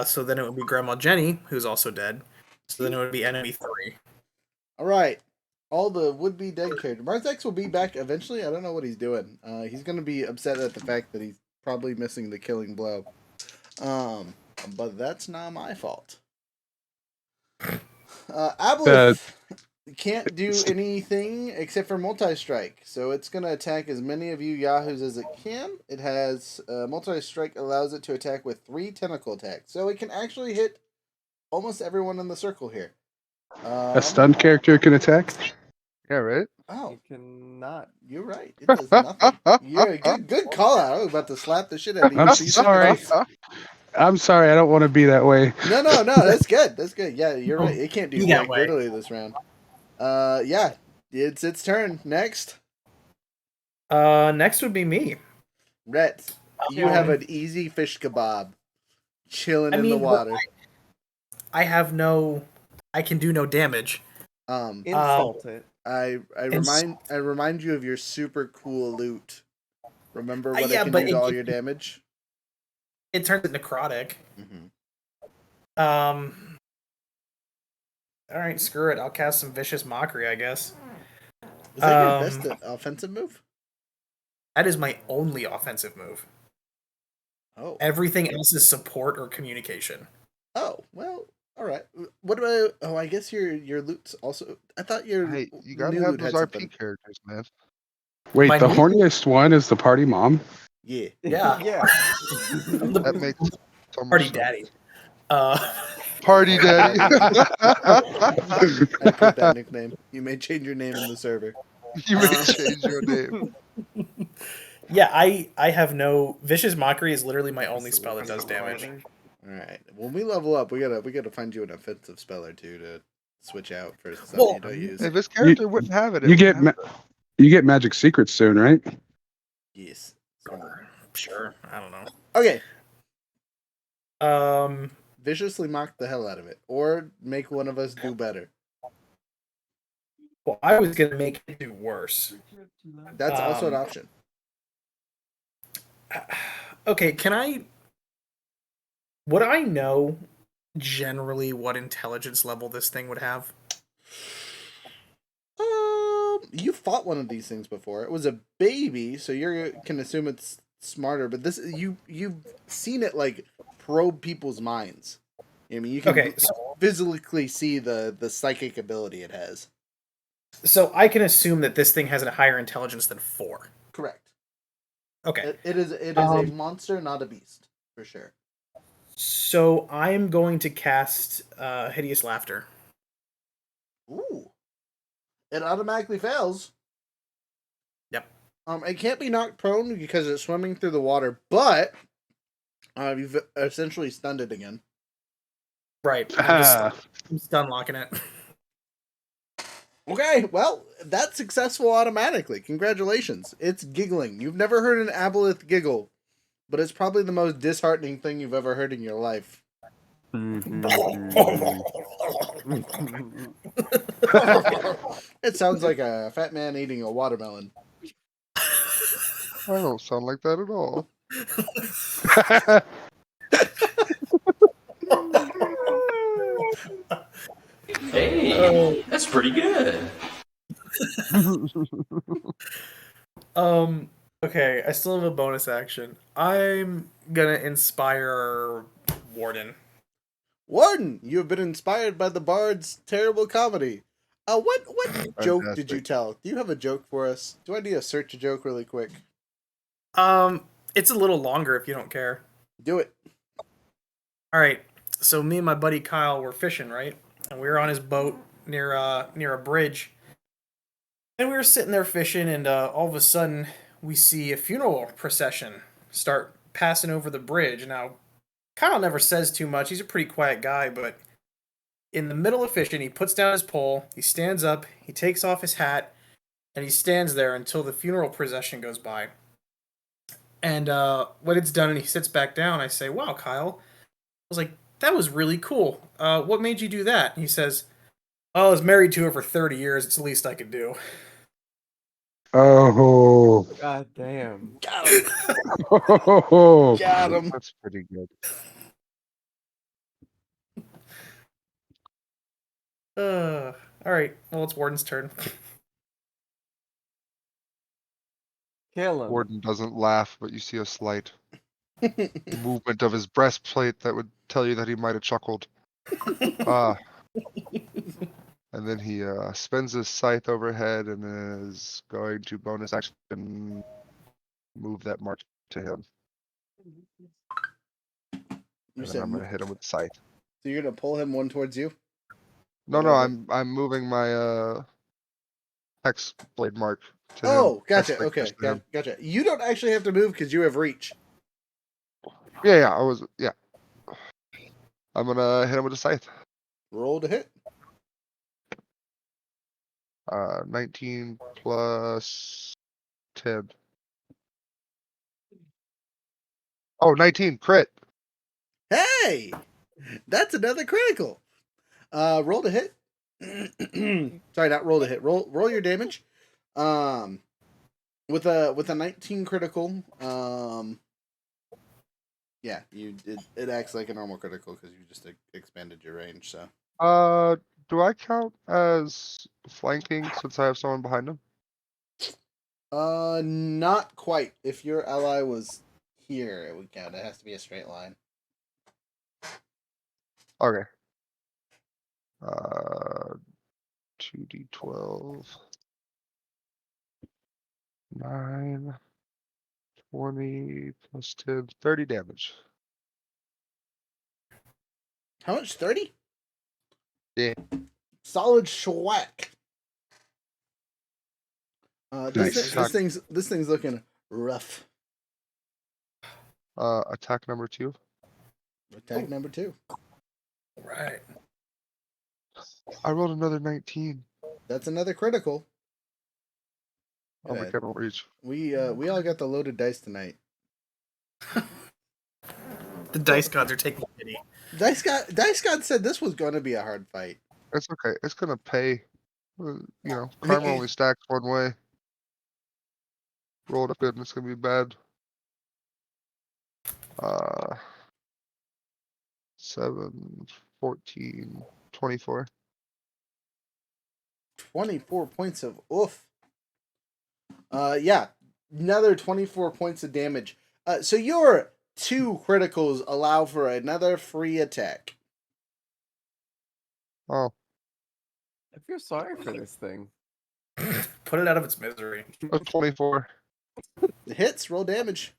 So then it would be Grandma Jenny, who's also dead. So then it would be enemy 3. All right. All the would-be dead characters. Marzex will be back eventually. I don't know what he's doing. He's going to be upset at the fact that he's probably missing the killing blow. But that's not my fault. Aboleth can't do anything except for multi-strike. So it's going to attack as many of you yahoos as it can. It has multi-strike allows it to attack with 3 tentacle attacks. So it can actually hit almost everyone in the circle here. A stunned character can attack. Yeah, right? Oh, You cannot. you're right. It does nothing. You're a good call out. I was about to slap the shit out of you. I'm Please stop sorry. it. I'm sorry. I don't want to be that way. No. That's good. That's good. Yeah, you're right. It can't do Be that jack way. diddly this round. Yeah, it's its turn. Next, Next would be me. Rhett, you have an easy fish kebab, chilling in the water. I can do no damage. Insult it. I remind you of your super cool loot. Remember what yeah, it can but do to all your damage? It turns it necrotic. Mm-hmm. All right, screw it. I'll cast some vicious mockery, I guess. Is that your best offensive move? That is my only offensive move. Oh. Everything else is support or communication. Oh, well, all right. What about? Oh, I guess your loot's also. I thought your Hey, you gotta new have loot those had RP something. characters, man. Wait, My the new- horniest one is the party mom. Yeah. Yeah. Yeah. That makes so much Party sense. daddy. Party daddy. I approve that nickname. You may change your name in the server. You may change your name. Yeah, I have no vicious mockery is literally my only spell that does damage. All right. When we level up, we gotta find you an offensive spell or two to switch out for stuff Well, you don't use. If this character wouldn't have it, You get magic secrets soon, right? Yes. Sure, I don't know. Okay. Viciously Viciously mock the hell out of it, or make one of us do better. Well, I was gonna make it do worse. That's also an option. Okay, would I know generally what intelligence level this thing would have? You fought one of these things before. It was a baby, so you can assume it's smarter. But this, you've seen it like probe people's minds. I mean, you can physically see the psychic ability it has. So I can assume that this thing has a higher intelligence than 4. Correct. Okay. It is a monster, not a beast, for sure. So I am going to cast Hideous Laughter. Ooh. It automatically fails. Yep. It can't be knocked prone because it's swimming through the water, but you've essentially stunned it again. Right. I'm stun locking it. Okay, well, that's successful automatically. Congratulations. It's giggling. You've never heard an aboleth giggle, but it's probably the most disheartening thing you've ever heard in your life. It sounds like a fat man eating a watermelon. I don't sound like that at all. Hey, that's pretty good. Okay, I still have a bonus action. I'm gonna inspire Warden. Warden, you have been inspired by the bard's terrible comedy. What joke did you tell? Do you have a joke for us? Do I need to search a joke really quick? It's a little longer if you don't care. Do it. All right. So me and my buddy Kyle were fishing, right? And we were on his boat near a bridge. And we were sitting there fishing, and all of a sudden we see a funeral procession start passing over the bridge. Now, Kyle never says too much. He's a pretty quiet guy, but in the middle of fishing, he puts down his pole, he stands up, he takes off his hat, and he stands there until the funeral procession goes by. And when it's done and he sits back down, I say, "Wow, Kyle, was like, that was really cool. What made you do that? And he says, oh, I was married to her for 30 years. It's the least I could do. Oh. God damn. Got him. Oh. Got him. That's pretty good. All right. Well, it's Warden's turn. Kill him. Warden doesn't laugh, but you see a slight movement of his breastplate that would tell you that he might have chuckled. Ah. And then he spins his scythe overhead and is going to bonus action move that mark to him. You And then said I'm gonna hit him with the scythe. so you're gonna pull him one towards you? No, Whatever. I'm moving my hex blade mark to him. Oh, gotcha. Hex blade Okay, touch to him. gotcha. You don't actually have to move because you have reach. Yeah, I'm gonna hit him with a scythe. Roll to hit. 19 plus 10. Oh, 19 crit. Hey, that's another critical. Roll to hit. Sorry, not roll to hit. Roll your damage. With a 19 critical. Yeah, it acts like a normal critical because you just expanded your range. So. Do I count as flanking since I have someone behind him? Not quite. If your ally was here, it would count. It has to be a straight line. Okay. 2d12. 9, 20 plus 10, 30 damage. How much? 30? Yeah. Solid schwack. Nice. This thing's looking rough. Attack number 2. Attack number 2. Right. I rolled another 19. That's another critical. Oh, we Good. can't reach. We all got the loaded dice tonight. The dice gods are taking pity. Dice God said this was going to be a hard fight. It's okay. It's gonna pay. Karma only stacks one way. Roll it up good and it's gonna be bad. 7, 14, 24. 24 points of oof. Yeah, another 24 points of damage. So your 2 criticals allow for another free attack. Oh, I feel sorry for this thing. Put it out of its misery. that's 24. The hits, roll damage.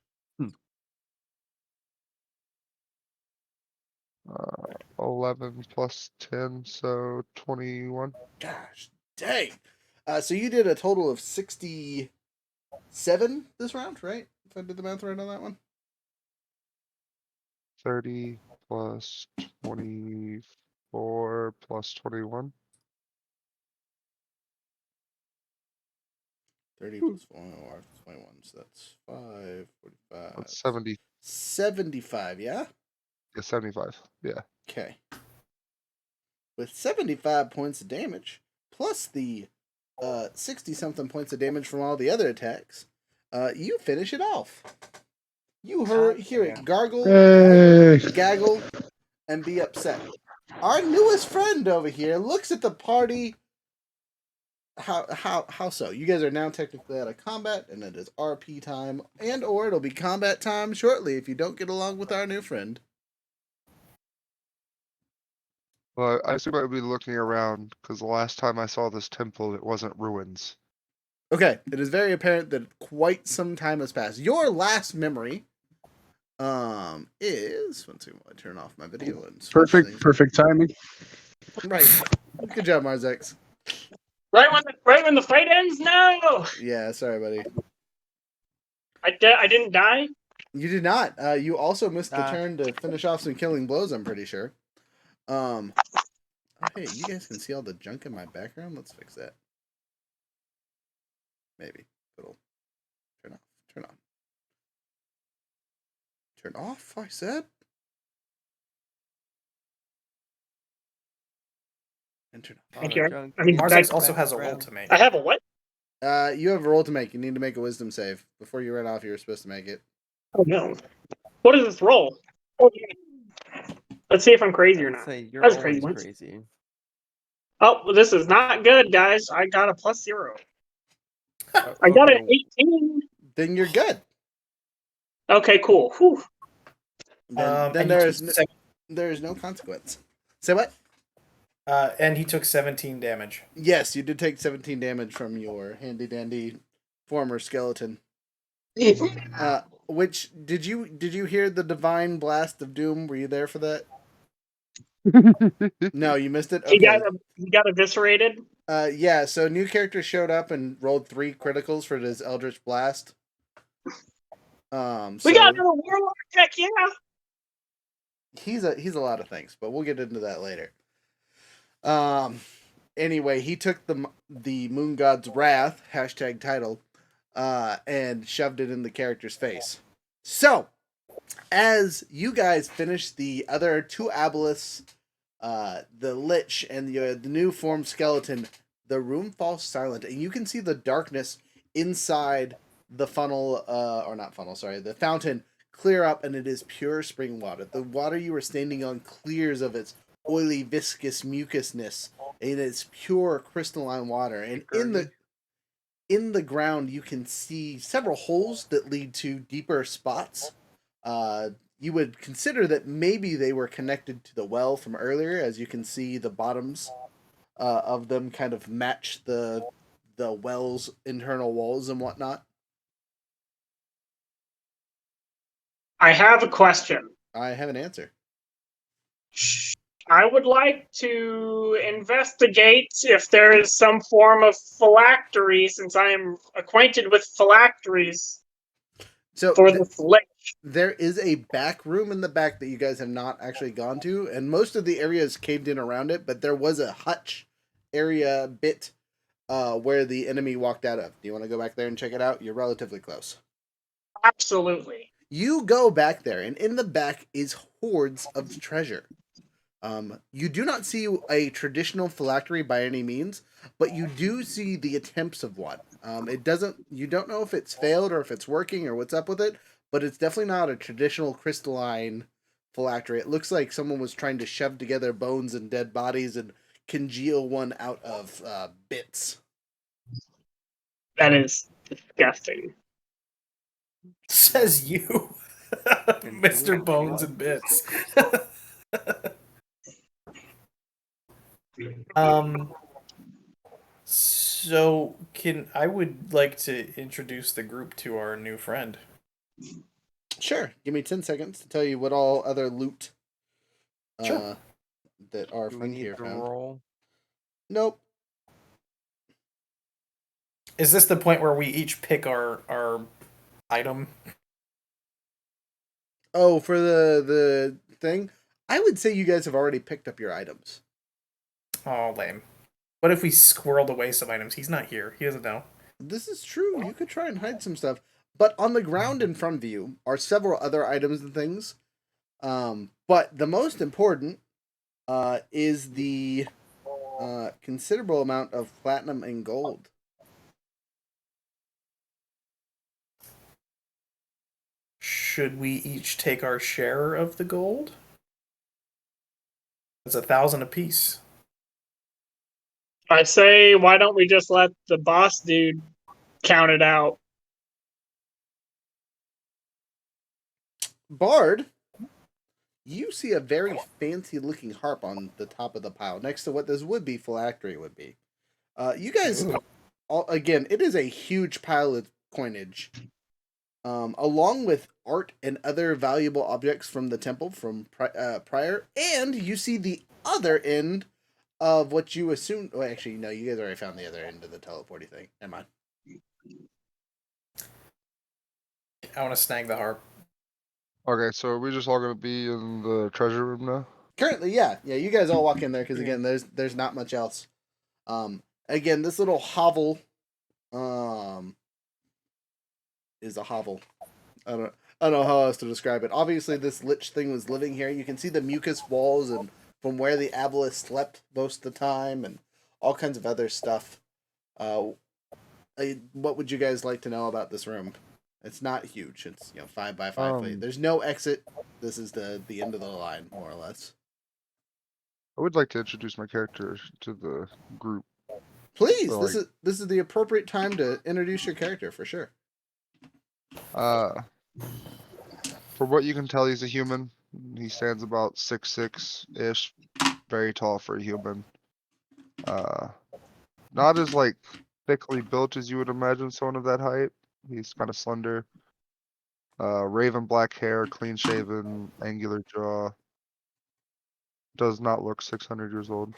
11 plus 10, so 21. Gosh, dang. So you did a total of 67 this round, right? If I did the math right on that one. 30 plus 24 plus 21. 30 plus 4, 21, so that's 5, 45. That's 70. 75, yeah? Yeah, 75. Yeah. Okay. With 75 points of damage, plus the 60-something points of damage from all the other attacks, you finish it off. You hear it gargle, Hey. gaggle, and be upset. Our newest friend over here looks at the party. How so? You guys are now technically out of combat, and it is RP time, or it'll be combat time shortly if you don't get along with our new friend. Well, I assume I would be looking around because the last time I saw this temple, it wasn't ruins. Okay, it is very apparent that quite some time has passed. Your last memory, is once again, I turn off my video and switch things. Perfect timing. Right. Good job, Marzex. Right when the fight ends? No! Yeah, sorry, buddy. I didn't die? You did not. You also missed the turn to finish off some killing blows, I'm pretty sure. Oh, hey, you guys can see all the junk in my background? Let's fix that. Maybe. It'll turn off. Turn on. Turn off, I said? Enter. Thank you. I mean, Marzex also has a roll to make. I have a what? You have a roll to make. You need to make a wisdom save. Before you run off, you were supposed to make it. Oh no. What is this roll? Let's see if I'm crazy or not. You're That's always crazy. crazy. Oh, well, this is not good, guys. I got a +0. I got an 18. Then you're good. Okay, cool. Whew. Then there is no consequence. Say what? And he took 17 damage. Yes, you did take 17 damage from your handy dandy former skeleton. Which did you hear the divine blast of doom? Were you there for that? No, you missed it. Okay. He got eviscerated. Yeah. So new character showed up and rolled 3 criticals for his Eldritch Blast. We got another warlock. Heck yeah. He's a lot of things, but we'll get into that later. Anyway, he took the Moon God's Wrath #title, and shoved it in the character's face. So, as you guys finish the other 2 abelisks, the Lich and the new formed skeleton, the room falls silent, and you can see the darkness inside the funnel, or not funnel, sorry, the fountain clear up, and it is pure spring water. The water you were standing on clears of its oily, viscous mucusness, and it's pure crystalline water. And in the ground, you can see several holes that lead to deeper spots. You would consider that maybe they were connected to the well from earlier, as you can see the bottoms of them kind of match the well's internal walls and whatnot. I have a question. I have an answer. I would like to investigate if there is some form of phylactery, since I am acquainted with phylacteries. So for this lich. There is a back room in the back that you guys have not actually gone to, and most of the area is caved in around it, but there was a hutch area bit where the enemy walked out of. Do you want to go back there and check it out? You're relatively close. Absolutely. You go back there, and in the back is hordes of treasure. You do not see a traditional phylactery by any means, but you do see the attempts of one. You don't know if it's failed or if it's working or what's up with it, but it's definitely not a traditional crystalline phylactery. It looks like someone was trying to shove together bones and dead bodies and congeal one out of bits. That is disgusting. Says you, Mr. Bones and Bits. So I would like to introduce the group to our new friend. Sure. Give me 10 seconds to tell you what all other loot Sure. that our friend here found. Roll? Nope. Is this the point where we each pick our item? Oh, for the thing? I would say you guys have already picked up your items. Oh, lame. What if we squirreled away some items? He's not here. He doesn't know. This is true. You could try and hide some stuff. But on the ground in front of you are several other items and things. But the most important is the considerable amount of platinum and gold. Should we each take our share of the gold? It's 1,000 apiece. I say, why don't we just let the boss dude count it out? Bard, you see a very fancy looking harp on the top of the pile, next to what this would be phylactery would be. You guys, again, it is a huge pile of coinage. Along with art and other valuable objects from the temple from prior, and you see the other end of what you assume. Well, actually, no, you guys already found the other end of the teleporty thing. Never mind. I want to snag the harp. Okay, so are we just all gonna be in the treasure room now? Currently, yeah. You guys all walk in there because again, there's not much else. Again, this little hovel, is a hovel. I don't know how else to describe it. Obviously, this lich thing was living here. You can see the mucus walls and from where the aboleth slept most of the time, and all kinds of other stuff. What would you guys like to know about this room? It's not huge. It's 5 by 5 feet. There's no exit. This is the end of the line, more or less. I would like to introduce my character to the group. Please, So, this is the appropriate time to introduce your character for sure. From what you can tell, he's a human. He stands about 6'6" ish, very tall for a human. Not as thickly built as you would imagine someone of that height. He's kind of slender. Raven black hair, clean shaven, angular jaw. Does not look 600 years old.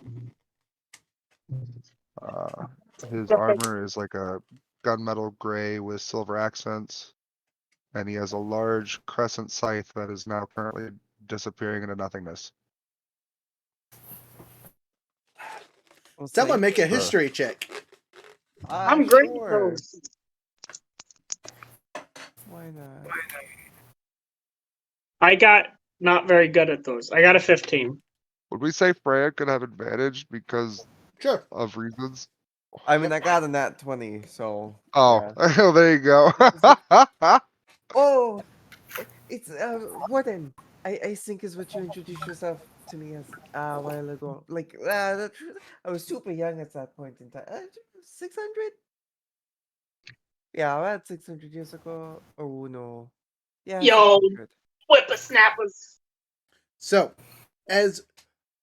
His armor is like a gunmetal gray with silver accents, and he has a large crescent scythe that is now currently disappearing into nothingness. Someone make a history check. I'm great at those. Why not? I got not very good at those. I got a 15. Would we say Freya could have advantage because Sure. of reasons? I mean, I got a nat 20, so. Oh, yeah. oh, there you go. Oh, it's Warden. I think is what you introduced yourself to me as a while ago. I was super young at that point in time. 600? Yeah, about 600 years ago. Oh no. Yeah. Yo, 600. whippersnappers. So, as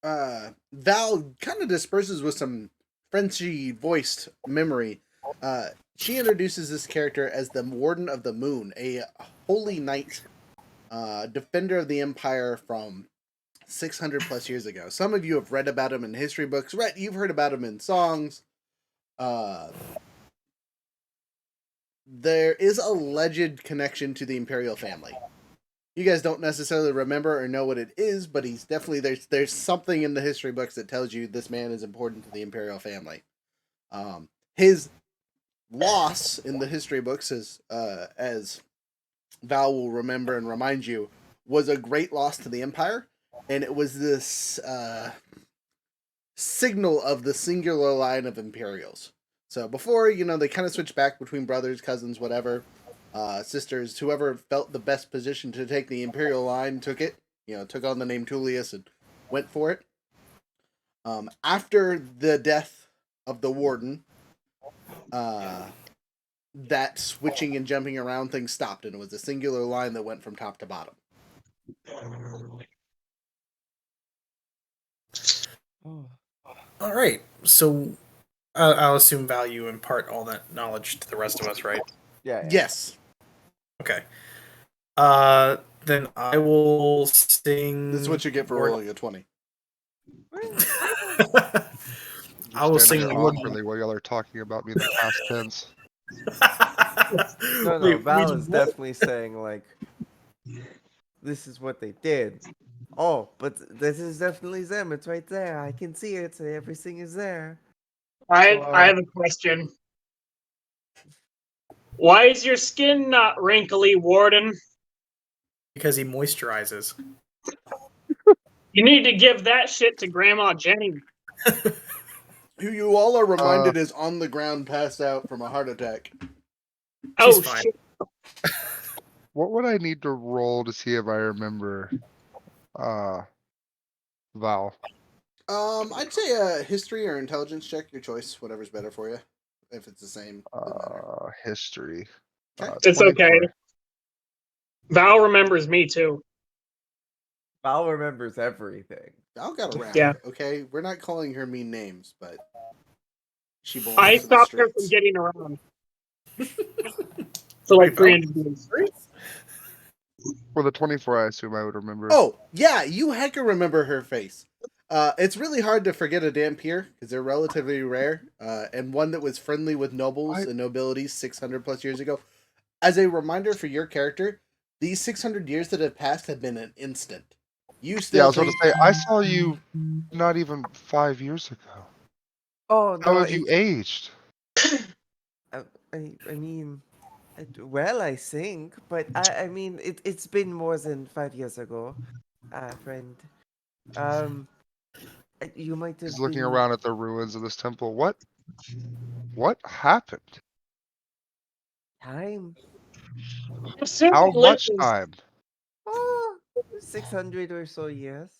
Val kind of disperses with some Frenchy voiced memory, she introduces this character as the Warden of the Moon, a holy knight, defender of the Empire from 600 plus years ago. Some of you have read about him in history books. Rhett, you've heard about him in songs. There is a alleged connection to the Imperial family. You guys don't necessarily remember or know what it is, but he's definitely there's something in the history books that tells you this man is important to the Imperial family. His loss in the history books is, as Val will remember and remind you, was a great loss to the Empire, and it was this signal of the singular line of Imperials. So before, they kind of switched back between brothers, cousins, whatever, sisters, whoever felt the best position to take the Imperial line took it, took on the name Tullius and went for it. After the death of the Warden, that switching and jumping around thing stopped, and it was a singular line that went from top to bottom. Oh. All right, so I'll assume Val, you impart all that knowledge to the rest of us, right? Yeah. Yes. Okay. Then I will sing. This is what you get for rolling a 20. I will sing Standing there Warden. awkwardly while y'all are talking about me in the past tense. No, Wait, Val wait, is what? definitely saying this is what they did. Oh, but this is definitely them. It's right there. I can see it. Everything is there. I have a question. Why is your skin not wrinkly, Warden? Because he moisturizes. You need to give that shit to Grandma Jenny. Who you all are reminded is on the ground, passed out from a heart attack. Oh, She's fine. shit. What would I need to roll to see if I remember Val? I'd say a history or intelligence check, your choice, whatever's better for you. If it's the same, doesn't matter. History. Okay. It's 24. okay. Val remembers me too. Val remembers everything. Val got around. Yeah. Okay, we're not calling her mean names, but she belongs I to the stopped her from streets. getting around. For like Wait, Val? 300 years. For the 24, I assume I would remember. Oh, yeah, you hecka remember her face. It's really hard to forget a Dampier, because they're relatively rare, and one that was friendly with nobles and nobilities 600 plus years ago. As a reminder for your character, these 600 years that have passed have been an instant. You still Yeah, I was going to say, I saw you not even 5 years ago. Oh no! How have you aged? I mean, well, I think, but I mean, it's been more than 5 years ago, friend. You might have He's looking been around at the ruins of this temple. What happened? time. How much time? Oh, 600 or so years.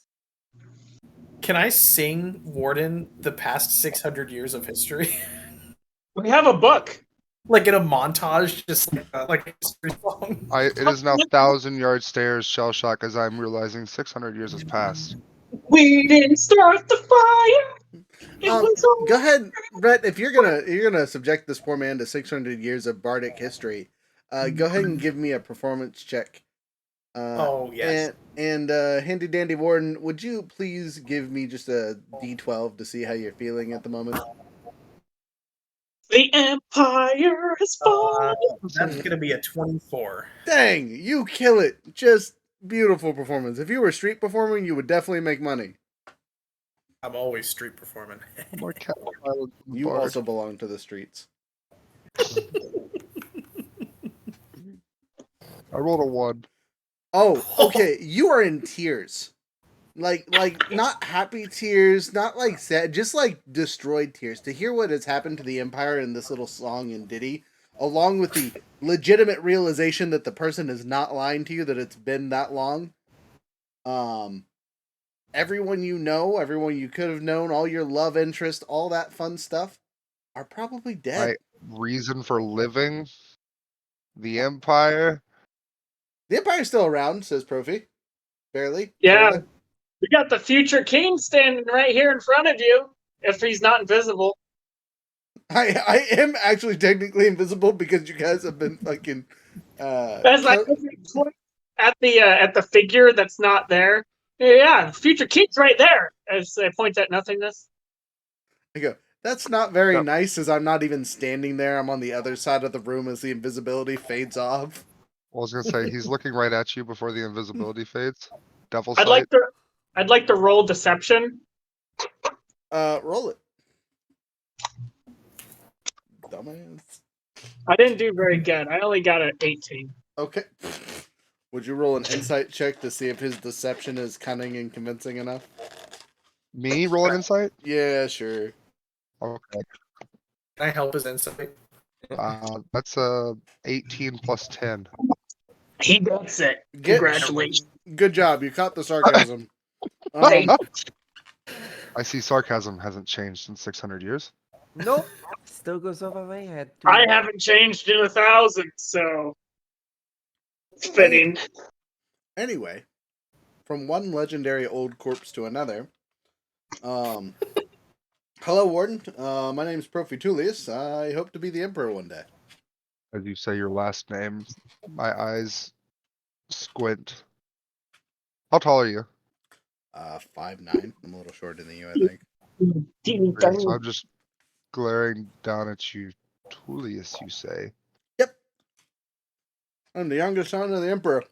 Can I sing Warden the past 600 years of history? We have a book. Like in a montage, just like a history song? It is now 1,000-yard stairs, shell shock, as I'm realizing 600 years has passed. We didn't start the fire. It was all Go ahead, Rhett. If you're gonna subject this poor man to 600 years of bardic history, go ahead and give me a performance check. Oh, yes. And handy dandy Warden, would you please give me just a D12 to see how you're feeling at the moment? the empire has fallen. That's going to be a 24. Dang, you kill it! Just beautiful performance. If you were street performing, you would definitely make money. I'm always street performing. More cat pilot than You bard. also belong to the streets. I rolled a 1. Oh, okay. You are in tears. Like not happy tears, not like sad, just like destroyed tears. To hear what has happened to the Empire in this little song and ditty, along with the legitimate realization that the person is not lying to you, that it's been that long. Everyone you know, everyone you could have known, all your love interest, all that fun stuff, are probably dead. My reason for living, the Empire. The Empire's still around, says Profi. Barely. Yeah, sorta. we got the future king standing right here in front of you. If he's not invisible. I am actually technically invisible because you guys have been fucking. As I point at the figure that's not there. Yeah, the future king's right there. As I point at nothingness. I go, that's not very Yep. nice, as I'm not even standing there. I'm on the other side of the room as the invisibility fades off. I was gonna say he's looking right at you before the invisibility fades. Devil I'd sight. like to roll deception. Roll it. Dumbass. I didn't do very good. I only got an 18. Okay. Would you roll an insight check to see if his deception is cunning and convincing enough? Me roll an insight? Yeah, sure. Okay. Can I help his insight? That's 18 plus 10. He gets it. Get- Congratulations. Good job. You caught the sarcasm. Thank I see sarcasm hasn't changed in 600 years. Nope. Still goes over my head. I haven't changed in 1,000, so it's fitting. Anyway, from one legendary old corpse to another. Hello, Warden. My name is Profitulius. I hope to be the Emperor one day. As you say your last name, my eyes squint. How tall are you? 5'9". I'm a little shorter than you, I think. Great, so I'm just glaring down at you. Tullius, you say? Yep. I'm the youngest son of the Emperor.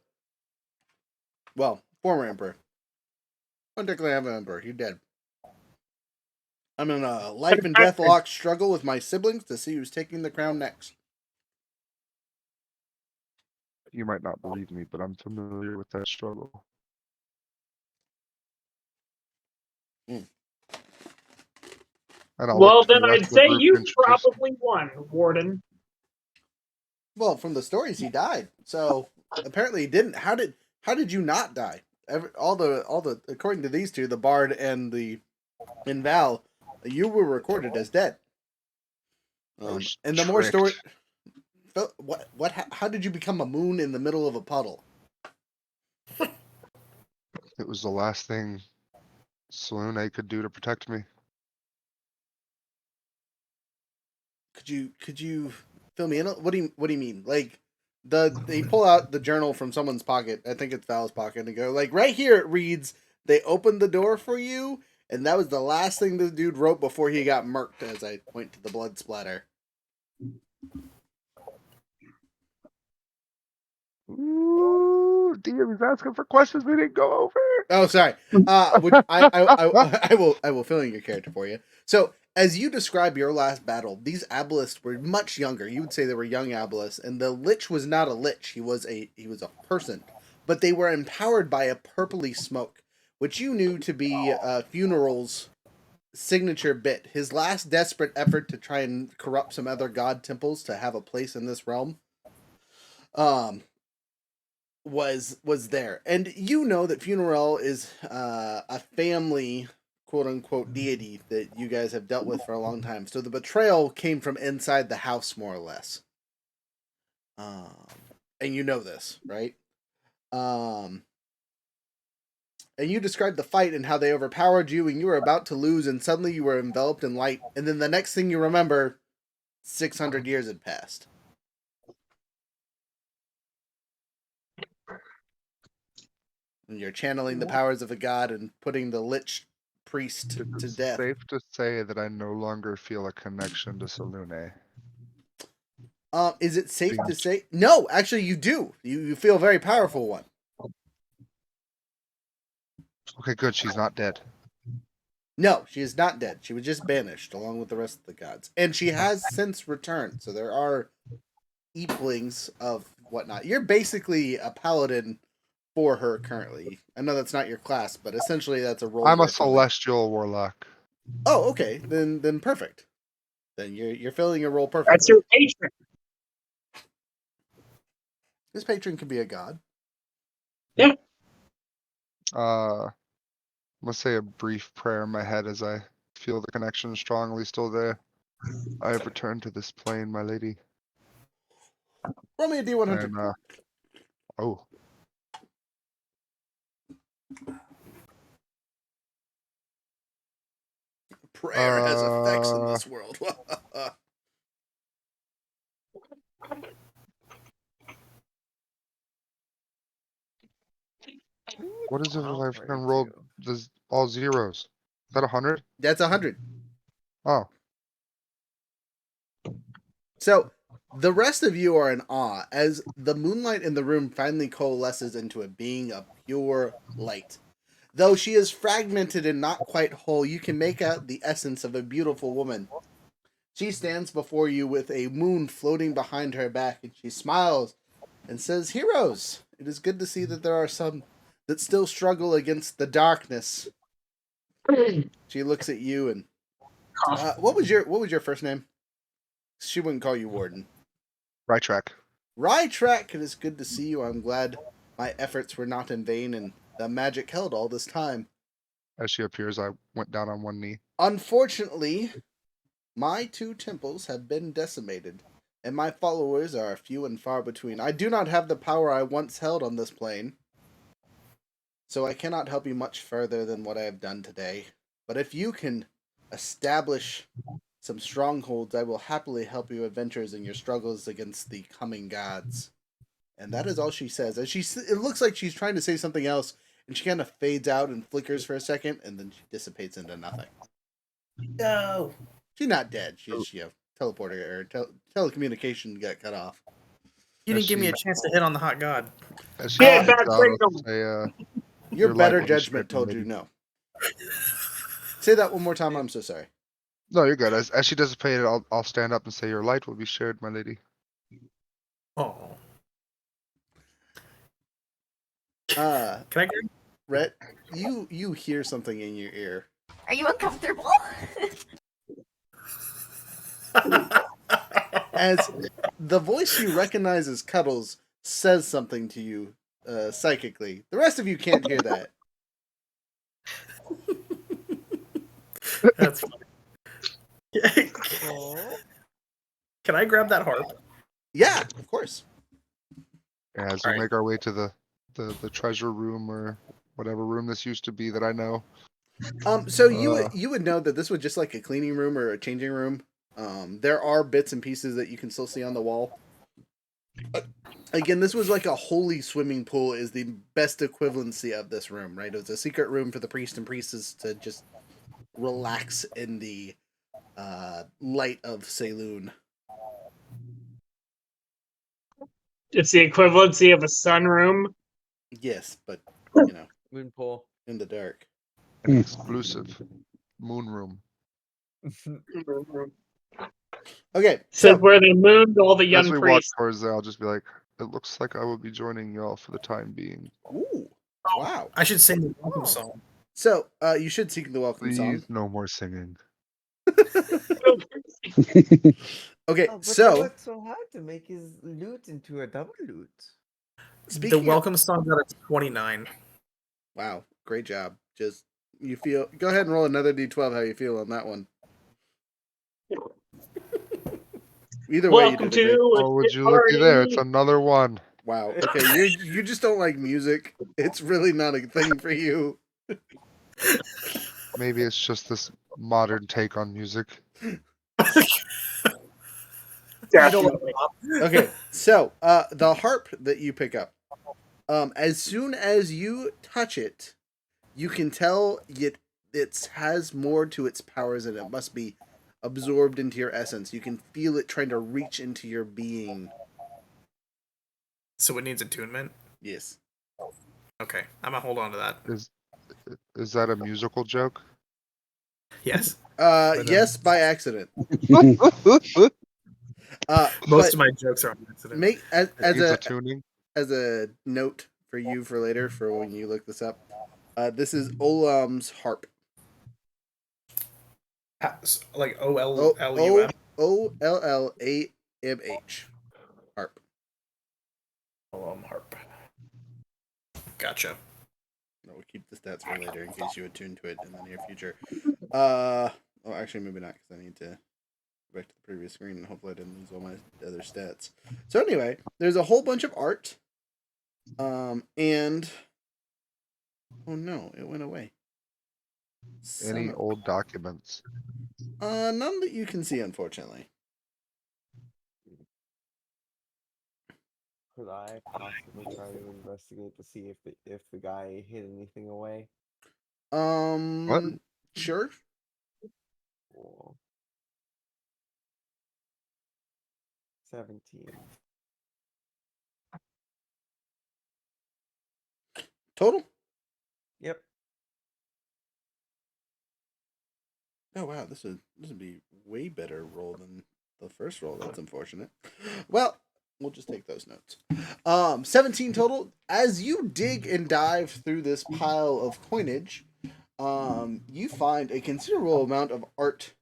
Well, former Emperor. I don't technically have an Emperor. He's dead. I'm in a life and death lock struggle with my siblings to see who's taking the crown next. You might not believe me, but I'm familiar with that struggle. And I'll Well, look to then the rest I'd of the say group you and introduce- probably won, Warden. Well, from the stories, he died. So apparently he didn't. How did you not die? All the according to these two, the Bard and Val, you were recorded as dead. And the more story, what? How did you become a moon in the middle of a puddle? It was the last thing Salune could do to protect me. Could you fill me in? What do you mean? Like they pull out the journal from someone's pocket. I think it's Val's pocket, and go like right here. It reads, "They opened the door for you," and that was the last thing the dude wrote before he got murked. As I point to the blood splatter. Ooh, DM is asking for questions we didn't go over. Oh, sorry. I will fill in your character for you. So, as you describe your last battle, these abelisks were much younger. You would say they were young abelisks, and the lich was not a lich. He was a person, but they were empowered by a purpley smoke, which you knew to be funerals signature bit, his last desperate effort to try and corrupt some other god temples to have a place in this realm, was there. And you know that Funeral is a family, quote unquote, deity that you guys have dealt with for a long time. So the betrayal came from inside the house, more or less. And you know this, right? And you described the fight and how they overpowered you, and you were about to lose, and suddenly you were enveloped in light. And then the next thing you remember, 600 years had passed. And you're channeling the powers of a god and putting the lich priest to It's death. safe to say that I no longer feel a connection to Salune. Is it safe to say? No, actually, you do. You feel a very powerful one. Okay, good. She's not dead. No, she is not dead. She was just banished along with the rest of the gods. And she has since returned. So there are equalings of whatnot. You're basically a paladin for her currently. I know that's not your class, but essentially that's a role. I'm a you're filling. celestial warlock. Oh, okay. Then perfect. Then you're filling your role perfectly. That's your patron. This patron can be a god. Yeah. I'm gonna say a brief prayer in my head as I feel the connection strongly still there. I have returned to this plane, my lady. Roll me a D100. And, oh. Prayer has effects in this world. What is it if I freaking rolled all zeros? Is that 100? That's 100. Oh. So the rest of you are in awe as the moonlight in the room finally coalesces into a being of pure light. Though she is fragmented and not quite whole, you can make out the essence of a beautiful woman. She stands before you with a moon floating behind her back, and she smiles and says, "Heroes, it is good to see that there are some that still struggle against the darkness." She looks at you and what was your first name? She wouldn't call you Warden. Right track. Rytrack, it is good to see you. I'm glad my efforts were not in vain and the magic held all this time. As she appears, I went down on one knee. Unfortunately, my 2 temples have been decimated, and my followers are few and far between. I do not have the power I once held on this plane, so I cannot help you much further than what I have done today. But if you can establish some strongholds, I will happily help you adventures in your struggles against the coming gods. And that is all she says. As it looks like she's trying to say something else, and she kind of fades out and flickers for a second, and then she dissipates into nothing. No. She's not dead. She's, teleporter or telecommunication got cut off. You didn't give me a chance to hit on the hot god. Yeah, bad signal. Your better judgment told you no. Say that one more time. I'm so sorry. No, you're good. As she dissipated, I'll stand up and say, "Your light will be shared, my lady." Oh. Can I Rhett, you hear something in your ear. Are you uncomfortable? As the voice you recognize as Cuddles says something to you psychically. The rest of you can't hear that. That's funny. Can I grab that harp? Yeah, of course. As we make our way to the treasure room or whatever room this used to be that I know. So you would know that this was just like a cleaning room or a changing room. There are bits and pieces that you can still see on the wall. Again, this was like a holy swimming pool is the best equivalency of this room, right? It was a secret room for the priest and priestess to just relax in the light of Saloon. It's the equivalency of a sunroom. Yes, but moon pool in the dark. An exclusive moon room. Okay, so where they mooned all the young as we priests. walk towards there, I'll just be like, "It looks like I will be joining y'all for the time being." Ooh, wow! I should sing the welcome song. So, you should sing the welcome song. Please, no more singing. Okay, Oh, but so he worked so hard to make his lute into a double lute. speaking The welcome song got a 29. Wow, great job. Just you feel. Go ahead and roll another d12. How you feel on that one? Either way, you Welcome did a great. to Oh, would you looky there? It's another one. Wow. Okay, you just don't like music. It's really not a thing for you. Maybe it's just this modern take on music. You don't like Definitely. pop? Okay, so the harp that you pick up, as soon as you touch it, you can tell it has more to its powers and it must be absorbed into your essence. You can feel it trying to reach into your being. So it needs attunement? Yes. Okay, I'm gonna hold on to that. Is that a musical joke? Yes. Yes, by accident. Most But of my jokes are on accident. make It needs attuning. as a note for you for later for when you look this up. This is Olam's harp. Like OLLUM? OLLAMH. Harp. Harp. Gotcha. We'll keep the stats for later in case you attune to it in the near future. Well, actually, maybe not because I need to go back to the previous screen and hopefully I didn't lose all my other stats. So anyway, there's a whole bunch of art. And oh no, it went away. Any old documents? None that you can see, unfortunately. Could I possibly try to investigate to see if the guy hid anything away? What? Sure. Cool. 17. Total? Yep. Oh wow, this would be way better roll than the first roll. That's unfortunate. Well, we'll just take those notes. 17 total. As you dig and dive through this pile of coinage, you find a considerable amount of art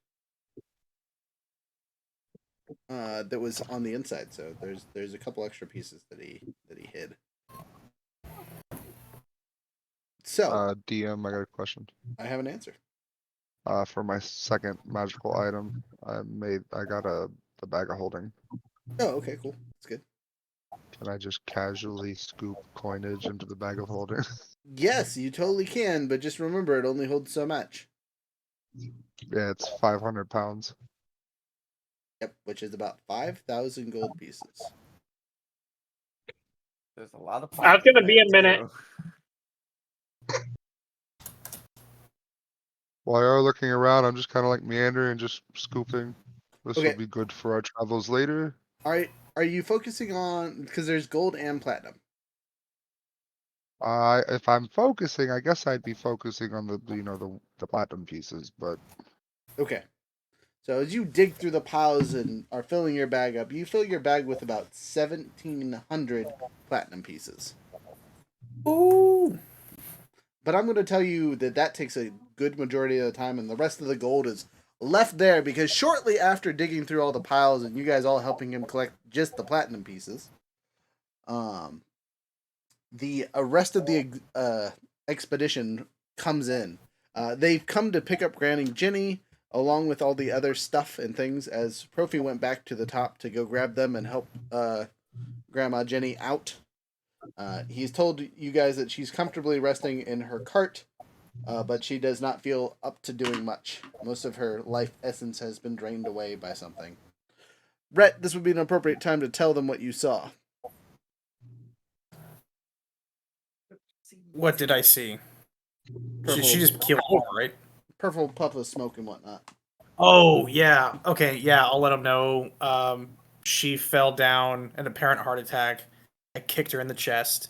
that was on the inside. So there's a couple extra pieces that he hid. So DM, I got a question. I have an answer. For my second magical item, I got the bag of holding. Oh, okay, cool. That's good. Can I just casually scoop coinage into the bag of holding? Yes, you totally can, but just remember it only holds so much. Yeah, it's 500 pounds. Yep, which is about 5,000 gold pieces. There's a lot of. That's gonna be a minute. While you're looking around, I'm just kind of like meandering and just scooping. This Okay. will be good for our travels later. Are you focusing on, because there's gold and platinum? If I'm focusing, I guess I'd be focusing on the platinum pieces, but Okay. So as you dig through the piles and are filling your bag up, you fill your bag with about 1,700 platinum pieces. Ooh. But I'm going to tell you that takes a good majority of the time, and the rest of the gold is left there because shortly after digging through all the piles and you guys all helping him collect just the platinum pieces, the rest of the expedition comes in. They've come to pick up Granny Jenny along with all the other stuff and things as Profi went back to the top to go grab them and help Grandma Jenny out. He's told you guys that she's comfortably resting in her cart, but she does not feel up to doing much. Most of her life essence has been drained away by something. Rhett, this would be an appropriate time to tell them what you saw. What did I see? Purple, She just keeled over, right? purple puff of smoke and whatnot. Oh, yeah. Okay, yeah, I'll let him know. She fell down, an apparent heart attack. I kicked her in the chest,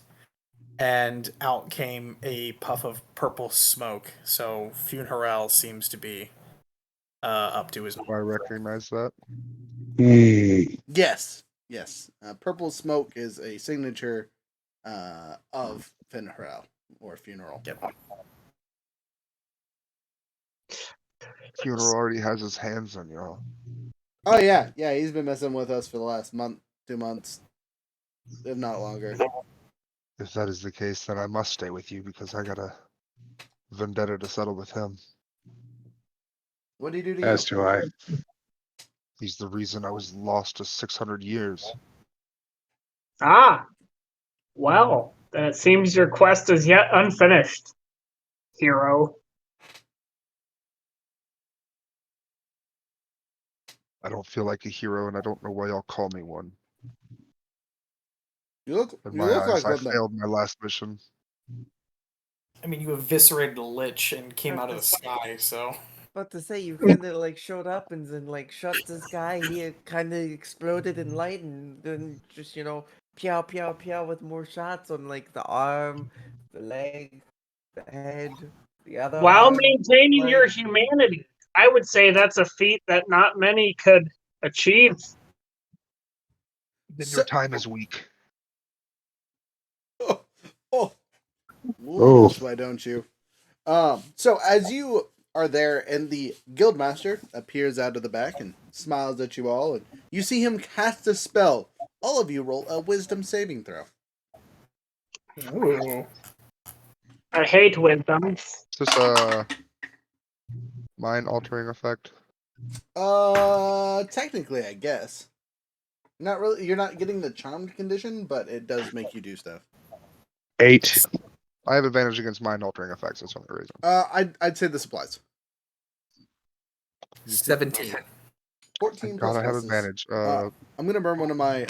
and out came a puff of purple smoke. So Funeral seems to be up to his. do I recognize that? Yes. Purple smoke is a signature of funeral or funeral. Yep. Funeral already has his hands on y'all. Oh yeah, he's been messing with us for the last month, 2 months, if not longer. If that is the case, then I must stay with you because I got a vendetta to settle with him. What do you do to As do I. He's the reason I was lost to 600 years. Ah, well, then it seems your quest is yet unfinished, hero. I don't feel like a hero, and I don't know why y'all call me one. You look In my eyes, like I one though. failed my last mission. I mean, you eviscerated a lich and came out of the sky, so. About to say, you kind of like showed up and then like shot this guy. He kind of exploded in light, and then just pew pew pew with more shots on like the arm, the leg, the head, the other While arm. maintaining your leg. humanity, I would say that's a feat that not many could achieve. Then So- your time is weak. Oh, Oh. why don't you? So as you are there, and the guildmaster appears out of the back and smiles at you all, and you see him cast a spell. All of you roll a wisdom saving throw. Ooh. I hate wisdom. Is this a mind-altering effect? Technically, I guess. Not really. You're not getting the charmed condition, but it does make you do stuff. 8. I have advantage against mind-altering effects. That's the only reason. I'd say this applies. 17. 14 God, plus I have pluses. advantage. I'm gonna burn one of my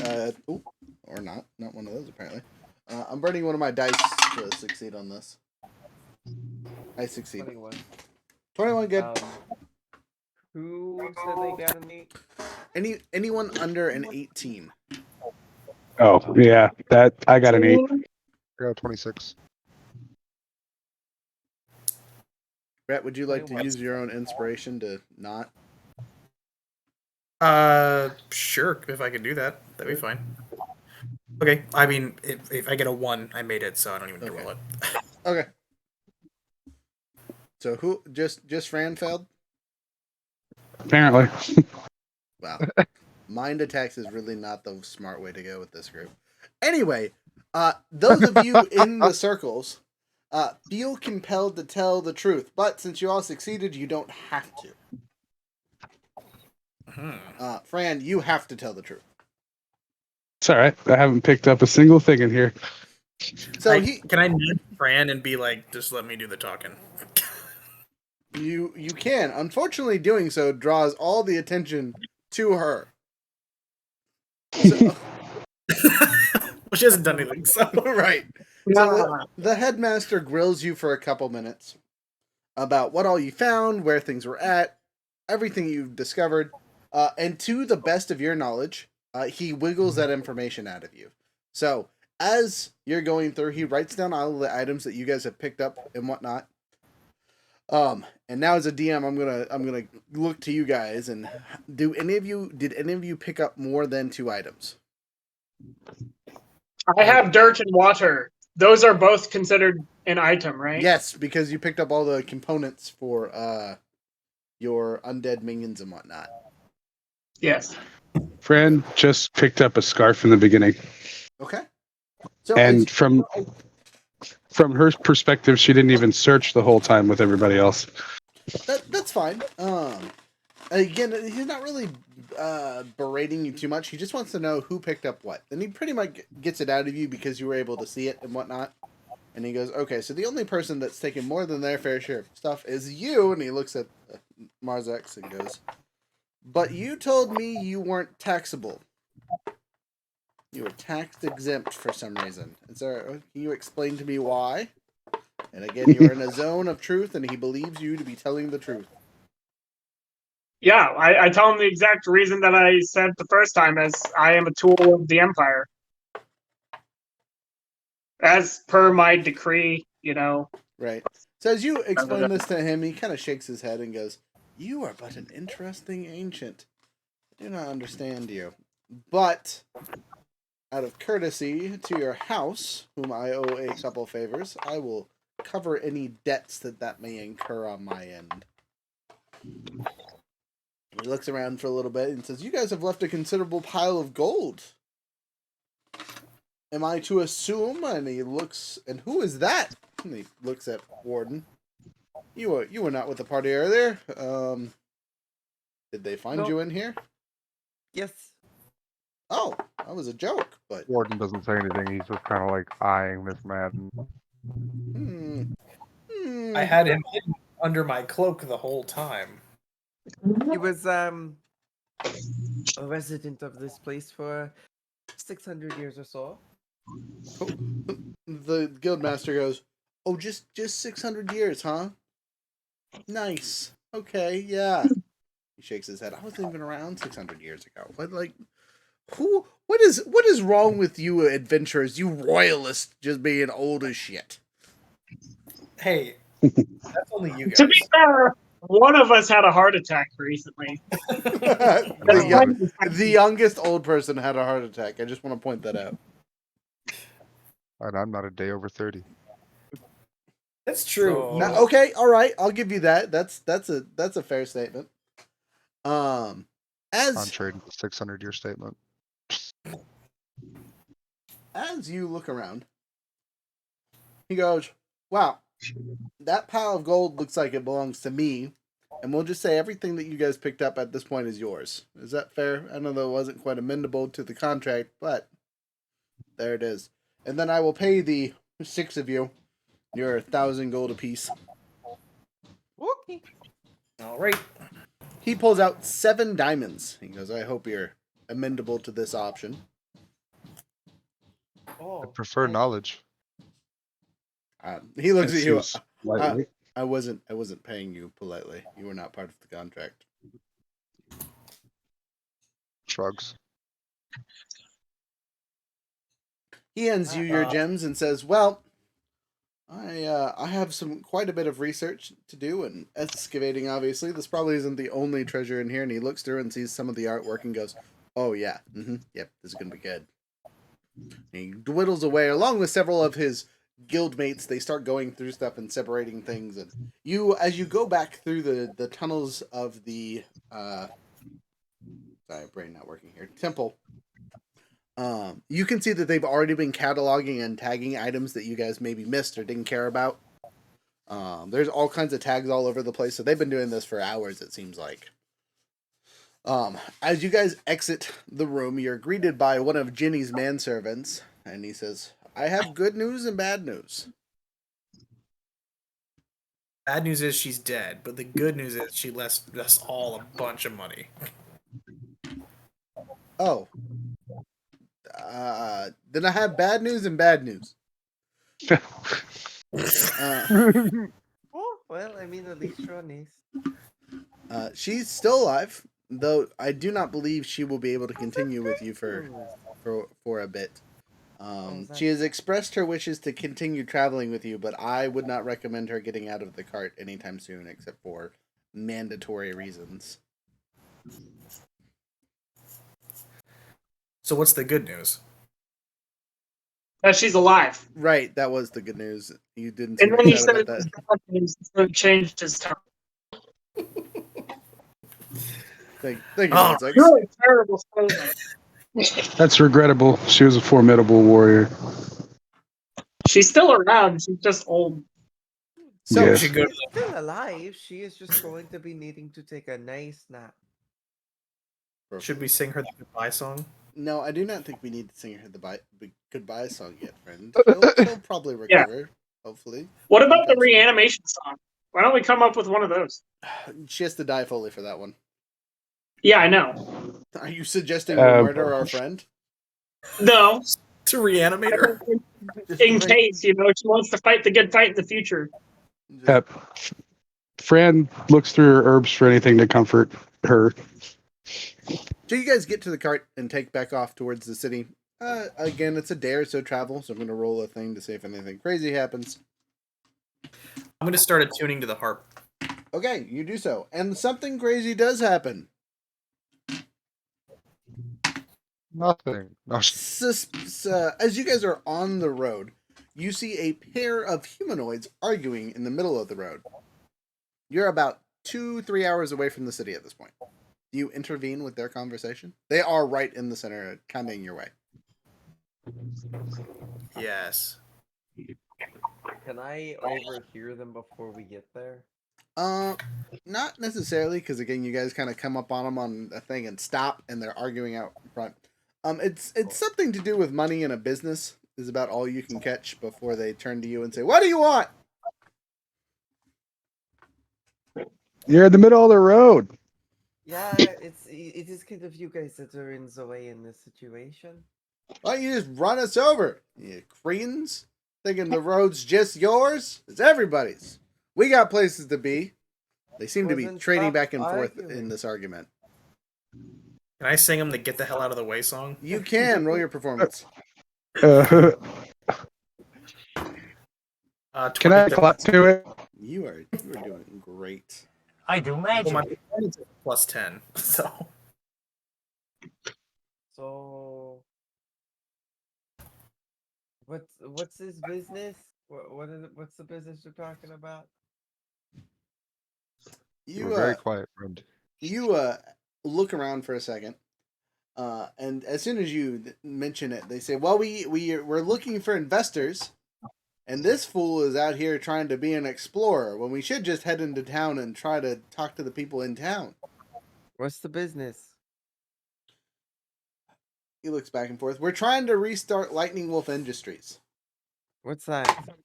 or not one of those apparently. I'm burning one of my dice to succeed on this. I succeed. 21. 21 good. Who said they got an 8? Anyone under an 18. Oh, yeah. That I got an 8. I got 26. Rhett, would you like to 21. use your own inspiration to not? Sure. If I could do that, that'd be fine. Okay. I mean, if I get a 1, I made it, so I don't even need to roll it. Okay. So who just Fran failed? Apparently. Wow. Mind attacks is really not the smart way to go with this group. Anyway, those of you in the circles feel compelled to tell the truth, but since you all succeeded, you don't have to. Fran, you have to tell the truth. It's all right. I haven't picked up a single thing in here. So can I nudge Fran and be like, just let me do the talking? You can. Unfortunately, doing so draws all the attention to her. So, Well, she hasn't done anything, so. right. So the headmaster grills you for a couple minutes about what all you found, where things were at, everything you've discovered, and to the best of your knowledge, he wiggles that information out of you. So as you're going through, he writes down all of the items that you guys have picked up and whatnot. And now as a DM, I'm gonna look to you guys and did any of you pick up more than 2 items? I have dirt and water. Those are both considered an item, right? Yes, because you picked up all the components for your undead minions and whatnot. Yes. Fran just picked up a scarf in the beginning. Okay. So And from her perspective, she didn't even search the whole time with everybody else. that's fine. Again, he's not really berating you too much. He just wants to know who picked up what. And he pretty much gets it out of you because you were able to see it and whatnot. And he goes, okay, so the only person that's taken more than their fair share of stuff is you. And he looks at Marzex and goes, but you told me you weren't taxable. You were tax exempt for some reason. Can you explain to me why? And again, you're in a zone of truth, and he believes you to be telling the truth. Yeah, I tell him the exact reason that I said the first time, as I am a tool of the Empire. As per my decree, Right. So as you explain this to him, he kind of shakes his head and goes, you are but an interesting ancient. I do not understand you. But out of courtesy to your house, whom I owe a couple favors, I will cover any debts that may incur on my end. He looks around for a little bit and says, "You guys have left a considerable pile of gold. Am I to assume?" And he looks, and who is that? And he looks at Warden. You were not with the party earlier. Did they find No. you in here? Yes. Oh, that was a joke, but Warden doesn't say anything. He's just kind of like eyeing this man. I had him hidden under my cloak the whole time. He was a resident of this place for 600 years or so. The guildmaster goes, "Oh, just 600 years, huh? Nice. Okay, yeah." He shakes his head. "I wasn't even around 600 years ago. But like, what is wrong with you adventurers, you royalists, just being old as shit?" Hey, that's only you To be guys. fair, one of us had a heart attack recently. The youngest old person had a heart attack. I just want to point that out. And I'm not a day over 30. That's true. So- Now, okay, all right, I'll give you that. That's a fair statement. As Contrary to the 600-year statement. as you look around, he goes, "Wow, that pile of gold looks like it belongs to me, and we'll just say everything that you guys picked up at this point is yours. Is that fair? I know that wasn't quite amendable to the contract, but there it is. And then I will pay the 6 of you your 1,000 gold apiece." Okay. All right. He pulls out 7 diamonds. He goes, "I hope you're amendable to this option." Oh, I prefer knowledge. He looks at you. Excuse lightly. I wasn't paying you politely. You were not part of the contract. Shrugs. He hands you your gems and says, "Well, I have quite a bit of research to do and excavating. Obviously, this probably isn't the only treasure in here." And he looks through and sees some of the artwork and goes, "Oh yeah, yep, this is gonna be good." And he dwindles away along with several of his guildmates. They start going through stuff and separating things. And as you go back through the tunnels of the sorry, brain not working here, temple. You can see that they've already been cataloging and tagging items that you guys maybe missed or didn't care about. There's all kinds of tags all over the place, so they've been doing this for hours, it seems like. As you guys exit the room, you're greeted by one of Ginny's manservants, and he says, "I have good news and bad news." Bad news is she's dead, but the good news is she left us all a bunch of money. Oh. Then I have bad news and bad news. Oh, well, I mean, at least you're honest. She's still alive, though I do not believe she will be able to continue with you for a bit. She has expressed her wishes to continue traveling with you, but I would not recommend her getting out of the cart anytime soon, except for mandatory reasons. So what's the good news? That she's alive. Right, that was the good news. You didn't And seem then he upset said about that. he's changed his tone. Thank you, Oh, Gonzaga. You're a terrible salesman. That's regrettable. She was a formidable warrior. She's still around. She's just old. So, Yes. We should go to She's still alive. She is just going to be needing to take a nice nap. Should we sing her the goodbye song? no, I do not think we need to sing her the goodbye song yet, friend. She'll probably recover, hopefully. What about the reanimation song? Why don't we come up with one of those? She has to die fully for that one. Yeah, I know. Are you suggesting we murder our friend? No, To reanimate her? in case, she wants to fight the good fight in the future. Yep. Fran looks through her herbs for anything to comfort her. So you guys get to the cart and take back off towards the city. Again, it's a day or so travel, so I'm going to roll a thing to see if anything crazy happens. I'm going to start attuning to the harp. Okay, you do so. And something crazy does happen. Nothing. No, As you guys are on the road, you see a pair of humanoids arguing in the middle of the road. You're about 2-3 hours away from the city at this point. Do you intervene with their conversation? They are right in the center, coming your way. Yes. Can I overhear them before we get there? Not necessarily, because again, you guys kind of come up on them on a thing and stop, and they're arguing out front. It's something to do with money in a business. Is about all you can catch before they turn to you and say, "What do you want?" You're in the middle of the road. Yeah, it is kind of you guys that are in the way in this situation. Why don't you just run us over, you creans? Thinking the road's just yours? It's everybody's. We got places to be. They seem to be Wasn't trading stop back and forth in arguing. this argument. Can I sing them the "Get the Hell Out of the Way" song? You can roll your performance. Can I 20. clap to it? You are doing great. I do Well, magic. my performance is plus 10. So So, what's this business? What is it? What's the business you're talking about? You're very quiet, friend. You look around for a second, and as soon as you mention it, they say, "Well, we're looking for investors, and this fool is out here trying to be an explorer when we should just head into town and try to talk to the people in town." What's the business? He looks back and forth. We're trying to restart Lightning Wolf Industries. What's that?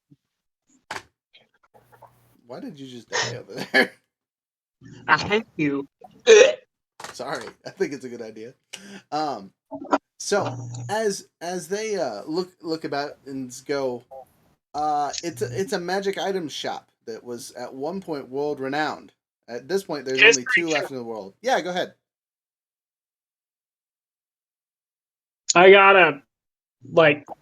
Why did you just die over there? I hate you. Sorry, I think it's a good idea. So as they look about and go, it's a magic items shop that was at one point world renowned. At this point, there's Just only 2 left in the world. Yeah, go ahead. I got a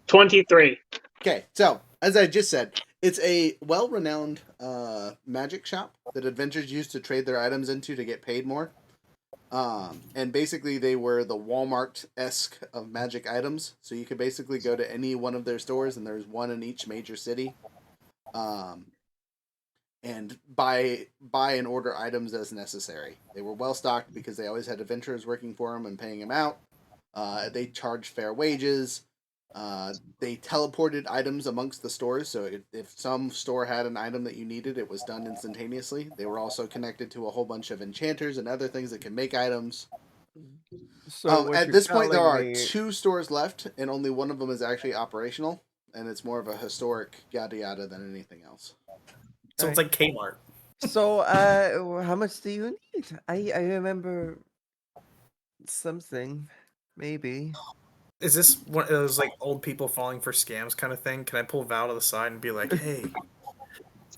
23. Okay, so as I just said, it's a well-renowned magic shop that adventurers use to trade their items into to get paid more. And basically, they were the Walmart-esque of magic items. So you could basically go to any one of their stores, and there's one in each major city, and buy and order items as necessary. They were well stocked because they always had adventurers working for them and paying them out. They charged fair wages. They teleported items amongst the stores, so if some store had an item that you needed, it was done instantaneously. They were also connected to a whole bunch of enchanters and other things that can make items. So what At you're this point, there telling are me- 2 stores left, and only one of them is actually operational, and it's more of a historic yada yada than anything else. so it's like Kmart. So, how much do you need? I remember something, maybe. Is this one of those like old people falling for scams kind of thing? Can I pull Val to the side and be like, "Hey,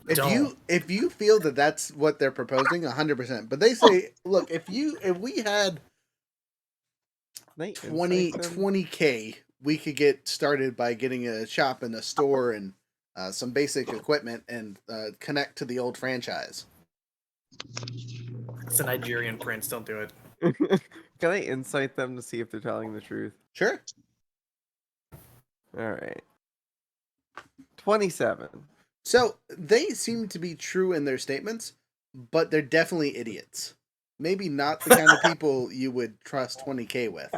If you feel that that's what they're proposing, 100%. But they say, look, if we had Can I 20 insight them? 20K, we could get started by getting a shop and a store and some basic equipment and connect to the old franchise." it's a Nigerian prince. Don't do it." Can I insight them to see if they're telling the truth? Sure. All right. 27. So they seem to be true in their statements, but they're definitely idiots. Maybe not the kind of people you would trust 20K with.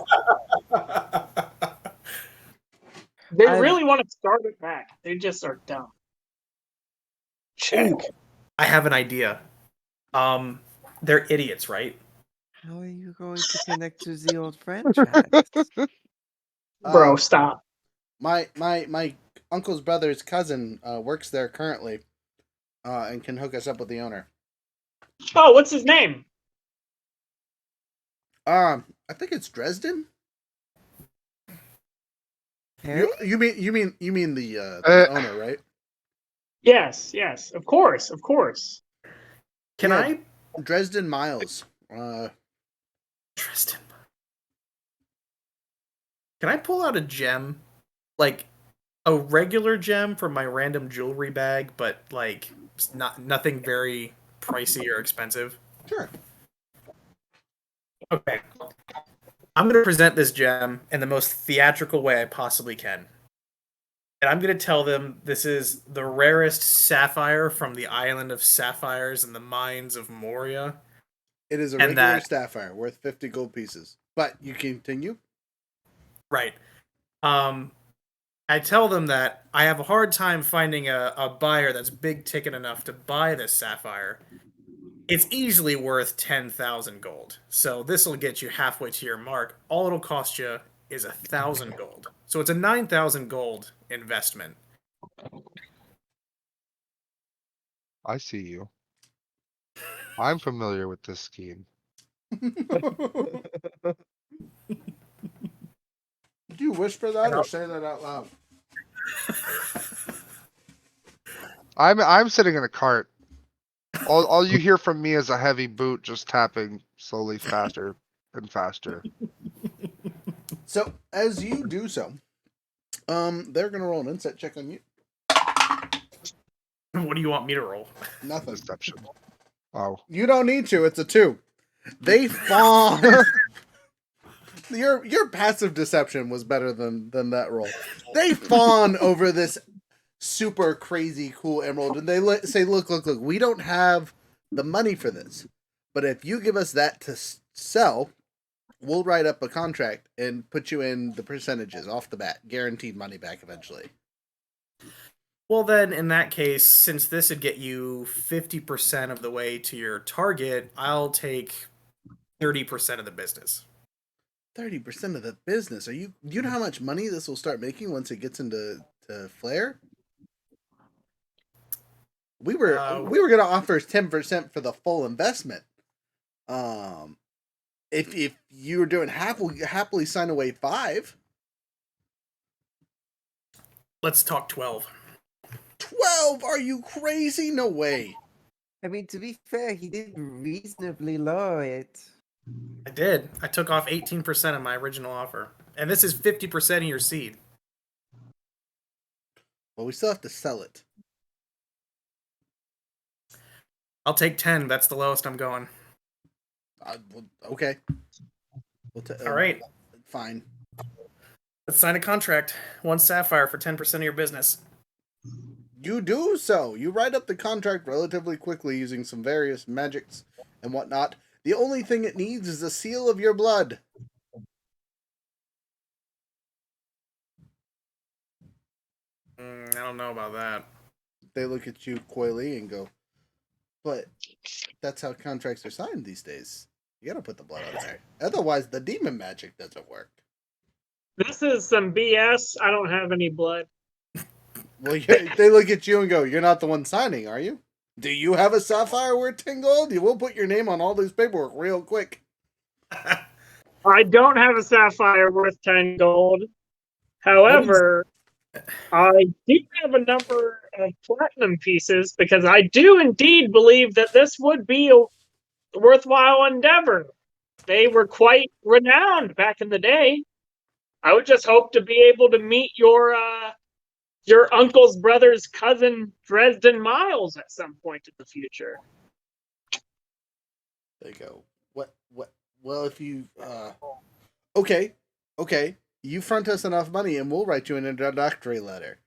They I've- really want to start it back. They just are dumb. Check. Ooh, I have an idea. They're idiots, right? How are you going to connect to the old franchise? Bro, stop. My uncle's brother's cousin works there currently, and can hook us up with the owner. Oh, what's his name? I think it's Dresden. Harry? You mean the owner, right? Yes, of course. Can Yeah. I? Dresden Miles. Tristan. Can I pull out a gem, like a regular gem from my random jewelry bag, but like nothing very pricey or expensive? Sure. Okay. I'm going to present this gem in the most theatrical way I possibly can. And I'm going to tell them this is the rarest sapphire from the island of sapphires in the mines of Moria. It is a And regular that- sapphire worth 50 gold pieces. But you continue. Right. I tell them that I have a hard time finding a buyer that's big ticket enough to buy this sapphire. It's easily worth 10,000 gold. So this will get you halfway to your mark. All it'll cost you is 1,000 gold. So it's a 9,000 gold investment. I see you. I'm familiar with this scheme. Do you whisper that or say that out loud? I'm sitting in a cart. All you hear from me is a heavy boot just tapping slowly faster and faster. So as you do so, they're gonna roll an insight check on you. What do you want me to roll? Nothing. Deception. Oh. You don't need to. It's a 2. They fawn. Your passive deception was better than that roll. They fawn over this super crazy cool emerald, and they say, "Look! We don't have the money for this, but if you give us that to sell, we'll write up a contract and put you in the percentages off the bat, guaranteed money back eventually." Well, then, in that case, since this would get you 50% of the way to your target, I'll take 30% of the business. 30% of the business. Do you know how much money this will start making once it gets into Flare? We were going to offer 10% for the full investment. If you were doing half, we'll happily sign away 5. Let's talk 12. 12? Are you crazy? No way. I mean, to be fair, he did reasonably lower it. I did. I took off 18% of my original offer. And this is 50% of your seed. Well, we still have to sell it. I'll take 10. That's the lowest I'm going. Okay. All right. Fine. Let's sign a contract. 1 sapphire for 10% of your business. You do so. You write up the contract relatively quickly using some various magics and whatnot. The only thing it needs is a seal of your blood. I don't know about that. They look at you coyly and go, "But that's how contracts are signed these days. You gotta put the blood on there. Otherwise, the demon magic doesn't work." This is some BS. I don't have any blood. Well, they look at you and go, "You're not the one signing, are you? Do you have a sapphire worth 10 gold? You will put your name on all this paperwork real quick." I don't have a sapphire worth 10 gold. However, I do have a number of platinum pieces because I do indeed believe that this would be a worthwhile endeavor. They were quite renowned back in the day. I would just hope to be able to meet your uncle's brother's cousin, Dresden Miles, at some point in the future. They go, What? Well, if you, okay. You front us enough money and we'll write you an introductory letter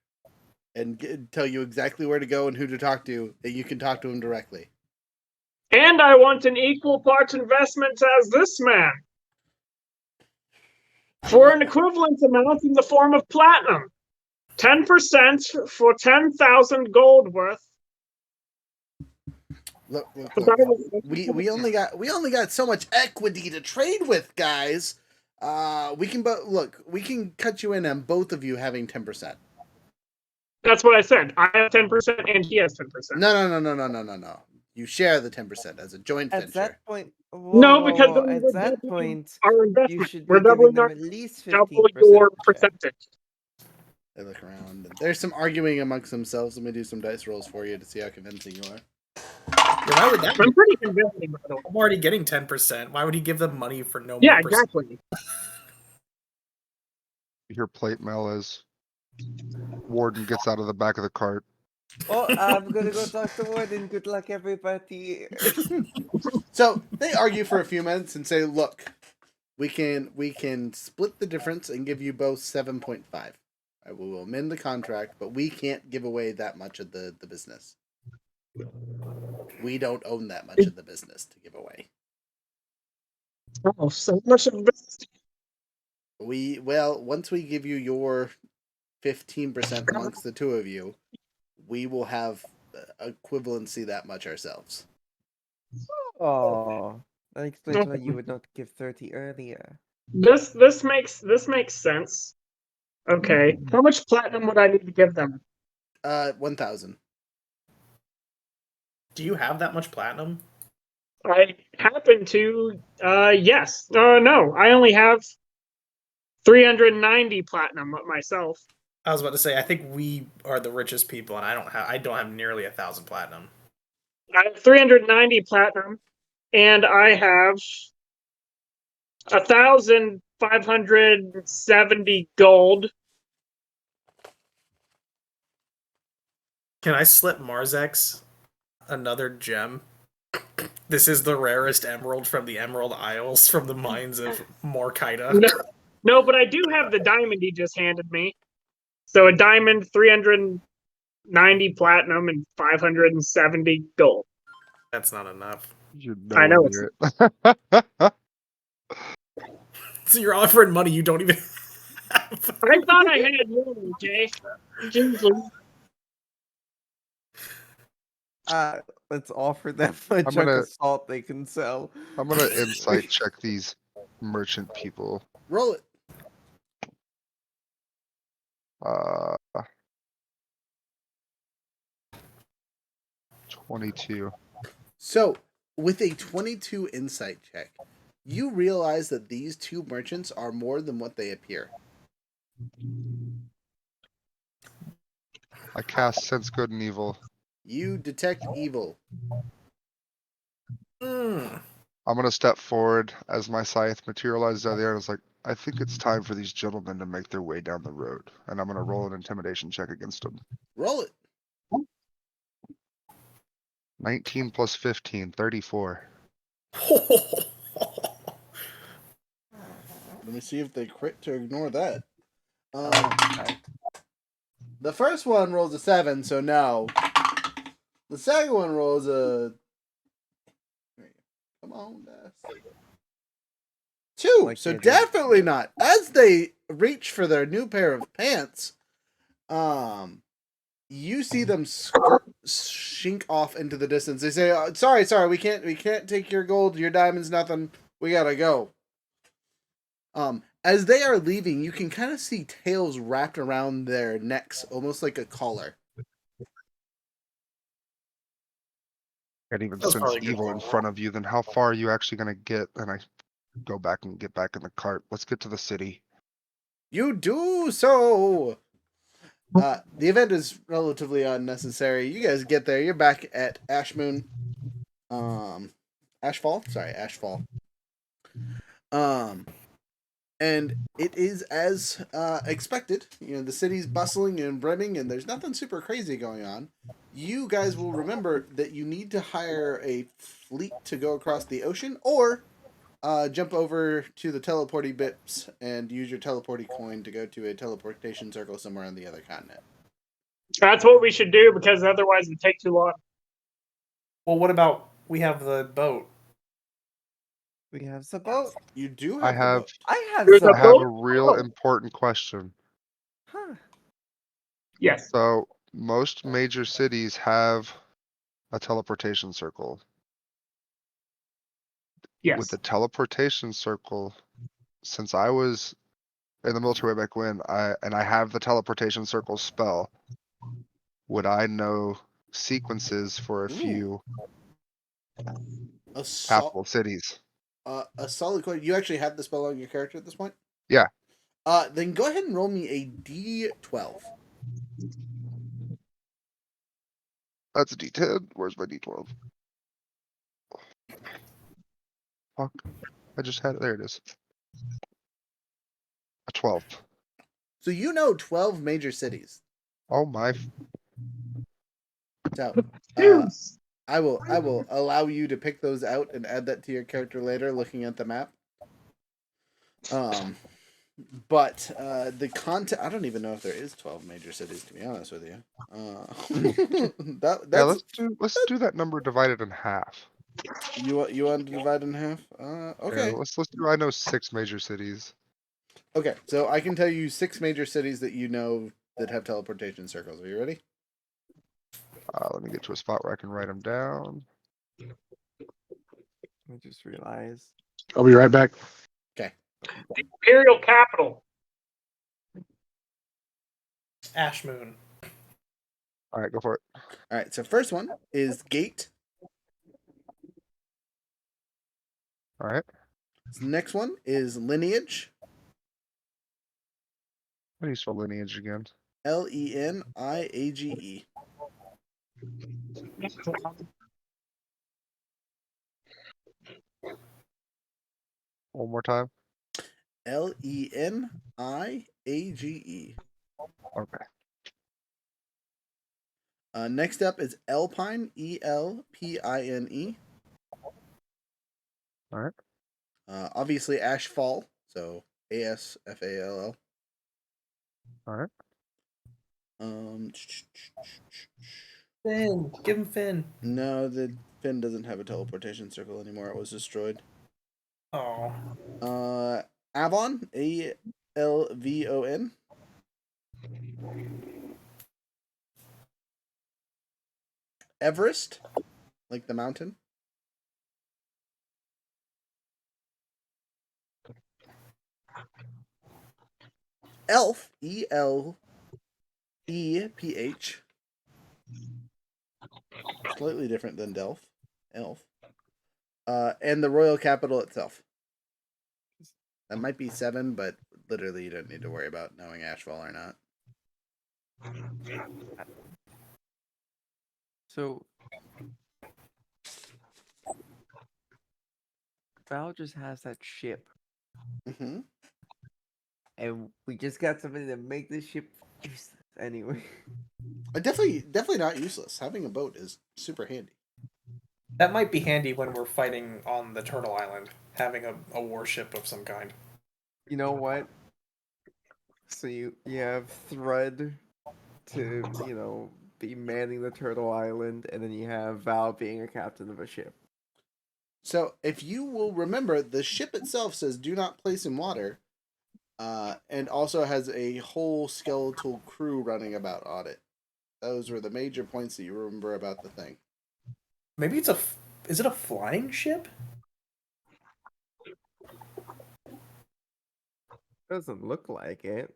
and tell you exactly where to go and who to talk to, and you can talk to him directly. And I want an equal parts investment as this man. For an equivalent amount in the form of platinum. 10% for 10,000 gold worth. Look. We only got so much equity to trade with, guys. We can cut you in on both of you having 10%. That's what I said. I have 10% and he has 10%. No. You share the 10% as a joint venture. At that point, No, because at that point, our you investment. should We're be giving doubling them our at least double 15%. your percentage. They look around. And there's some arguing amongst themselves. Let me do some dice rolls for you to see how convincing you are. Yeah, why would that I'm pretty convincing, by the way. I'm already getting 10%. Why would he give them money for no Yeah, more percent? exactly. You hear plate mail as Warden gets out of the back of the cart. Oh, I'm gonna go talk to Warden. Good luck, everybody. So they argue for a few minutes and say, "Look, we can split the difference and give you both 7.5 We will amend the contract, but we can't give away that much of the business. We don't own that much of the business to give away. Oh, so much of this. Once we give you your 15% amongst the two of you, we will have equivalency that much ourselves. Oh, that explains why you would not give 30 earlier. This makes sense. Okay, how much platinum would I need to give them? 1,000. Do you have that much platinum? I happen to. Yes. No, I only have 390 platinum myself. I was about to say, I think we are the richest people, and I don't have nearly 1,000 platinum. I have 390 platinum, and I have 1,570 gold. Can I slip Marzex another gem? This is the rarest emerald from the Emerald Isles, from the mines of Morkaida. No, but I do have the diamond he just handed me. So a diamond, 390 platinum, and 570 gold. That's not enough. I know it's. So you're offering money you don't even have. I thought I had more, Jay. Let's offer them a chunk of salt they can sell. I'm gonna insight check these merchant people. Roll it. 22. So, with a 22 insight check, you realize that these two merchants are more than what they appear. I cast Sense Good and Evil. You detect evil. I'm gonna step forward as my scythe materializes out of the air, and it's like, I think it's time for these gentlemen to make their way down the road, and I'm gonna roll an intimidation check against them. Roll it. 19 plus 15, 34. Let me see if they crit to ignore that. The first one rolls a 7, so no. The second one rolls a... Come on, Des. 2, so definitely not. As they reach for their new pair of pants, you see them shink off into the distance. They say, sorry, we can't take your gold, your diamonds, nothing. We gotta go. As they are leaving, you can kind of see tails wrapped around their necks, almost like a collar. Can't even sense evil in front of you, then how far are you actually gonna get? And I go back and get back in the cart. Let's get to the city. You do so! The event is relatively unnecessary. You guys get there. You're back at Ashfall. Ashfall. And it is as expected. You know, the city's bustling and brimming, and there's nothing super crazy going on. You guys will remember that you need to hire a fleet to go across the ocean, or jump over to the teleporty bits and use your teleporty coin to go to a teleportation circle somewhere on the other continent. That's what we should do, because otherwise it'd take too long. Well, what about we have the boat? We have the boat. You do have I have boat. a real important question. Huh. Yes. So most major cities have a teleportation circle. Yes. With the teleportation circle, since I was in the military way back when, I have the teleportation circle spell, would I know sequences for a few capital cities? A solid question. You actually have the spell on your character at this point? Yeah. Then go ahead and roll me a D12. That's a D10. Where's my D12? Fuck. I just had it. There it is. A 12. So you know 12 major cities. Oh my. So, I will allow you to pick those out and add that to your character later, looking at the map. But the content, I don't even know if there is 12 major cities, to be honest with you. Yeah, That's let's do that number divided in half. you want to divide in half? Yeah, Okay. let's do. I know 6 major cities. Okay, so I can tell you 6 major cities that you know that have teleportation circles. Are you ready? Let me get to a spot where I can write them down. I just realized. I'll be right back. Okay. Imperial capital. Ash Moon. All right, go for it. All right, so first one is Gate. All right. The next one is Lineage. How do you spell lineage again? Leniage. One more time. Leniage. Okay. Next up is Elpine. Elpine. All right. Obviously Ashfall. So Asfall. All right. Finn. Give him Finn. No, the Finn doesn't have a teleportation circle anymore. It was destroyed. Oh. Avon. Alvon. Everest, like the mountain. Elf. Eleph. Slightly different than Delph. Elf. And the royal capital itself. That might be 7, but literally you don't need to worry about knowing Ashfall or not. So Val just has that ship, Mm-hmm. and we just got somebody to make this ship useless anyway. Definitely not useless. Having a boat is super handy. That might be handy when we're fighting on the Turtle Island, having a warship of some kind. You know what? So you have Thread to be manning the Turtle Island, and then you have Val being a captain of a ship. So if you will remember, the ship itself says "Do not place in water," and also has a whole skeletal crew running about on it. Those were the major points that you remember about the thing. Maybe is it a flying ship? Doesn't look like it.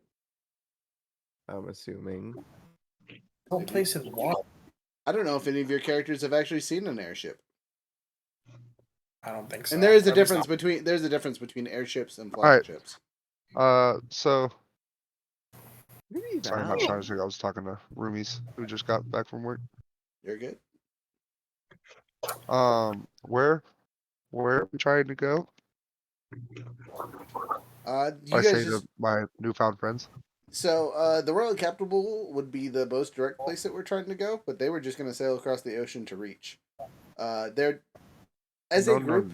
I'm assuming. Don't place in water. I don't know if any of your characters have actually seen an airship. I don't think so. And there is a Or at least difference not- between airships and flying Alright. ships. So Maybe sorry, I'm not Val. trying to say I was talking to roomies who just got back from work. You're good. Where are we trying to go? You I guys say just to my newfound friends. so the royal capital would be the most direct place that we're trying to go, but they were just going to sail across the ocean to reach. They're as a group.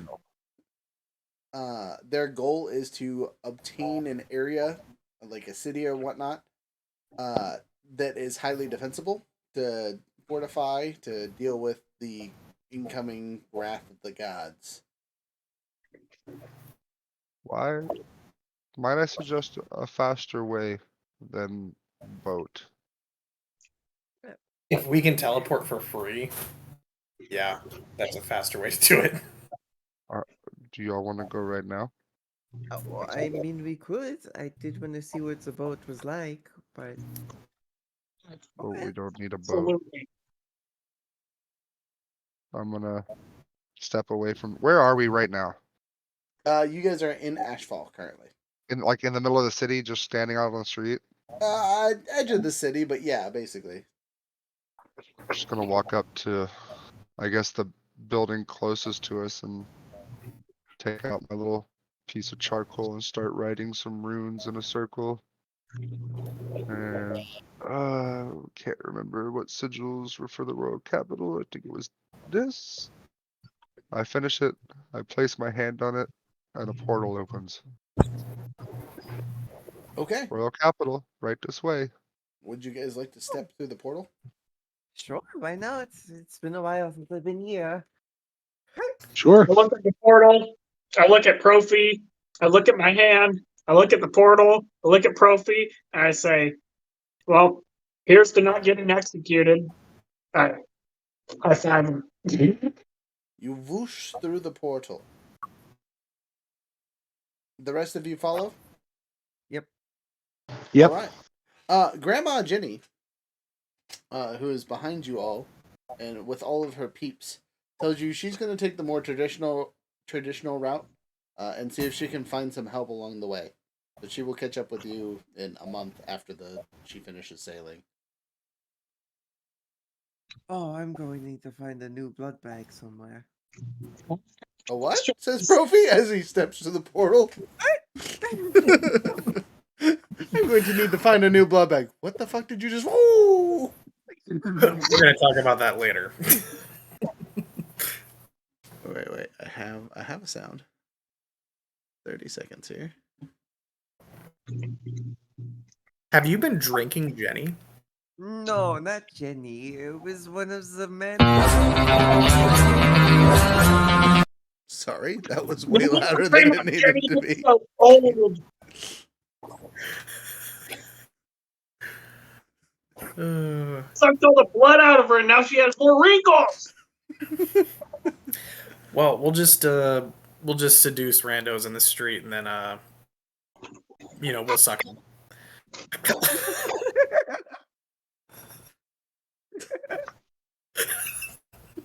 Their goal is to obtain an area, like a city or whatnot, that is highly defensible to fortify to deal with the incoming wrath of the gods. Why? Might I suggest a faster way than boat? If we can teleport for free, yeah, that's a faster way to do it. Do y'all want to go right now? Well, I mean, we could. I did want to see what the boat was like, but Oh, we don't need a boat. Absolutely. I'm gonna step away from. Where are we right now? You guys are in Ashfall currently. In the middle of the city, just standing out on the street. Edge of the city, but yeah, basically. Just gonna walk up to, I guess, the building closest to us and take out my little piece of charcoal and start writing some runes in a circle. And can't remember what sigils were for the royal capital. I think it was this. I finish it. I place my hand on it, and a portal opens. Okay. Royal capital, right this way. Would you guys like to step through the portal? Sure, why not? It's been a while since I've been here. Sure. I look at the portal. I look at Profi. I look at my hand. I look at the portal. I look at Profi. And I say, well, here's to not getting executed. I high five him. You whoosh through the portal. The rest of you follow? Yep. Yep. All right. Grandma Jenny, who is behind you all, and with all of her peeps, tells you she's going to take the more traditional route, and see if she can find some help along the way. But she will catch up with you in a month after she finishes sailing. Oh, I'm going to need to find a new blood bag somewhere. A what? Says Profi as he steps to the portal. I'm going to need to find a new blood bag. What the fuck did you just... Woo! We're gonna talk about that later. Wait. I have a sound. 30 seconds here. Have you been drinking, Jenny? No, not Jenny. It was one of the men. Sorry, that was way louder than it needed to be. So old. Sucked all the blood out of her, and now she has more wrinkles. Well, we'll just seduce randos in the street, and then we'll suck them.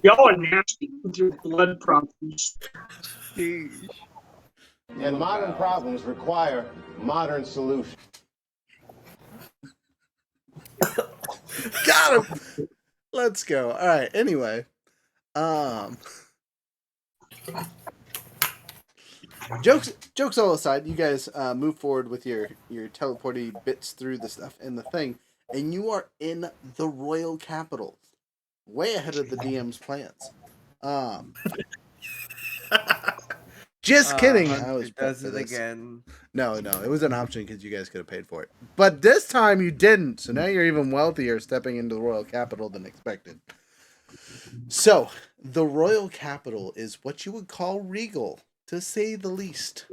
Y'all are nasty with your blood problems. And modern problems require modern solutions. Got him. Let's go. All right. Anyway, jokes all aside, you guys move forward with your teleporty bits through the stuff and the thing, and you are in the royal capital, way ahead of the DM's plans. Just kidding. I was does it again. No, it was an option because you guys could have paid for it. But this time you didn't, so now you're even wealthier stepping into the royal capital than expected. So, the royal capital is what you would call regal, to say the least.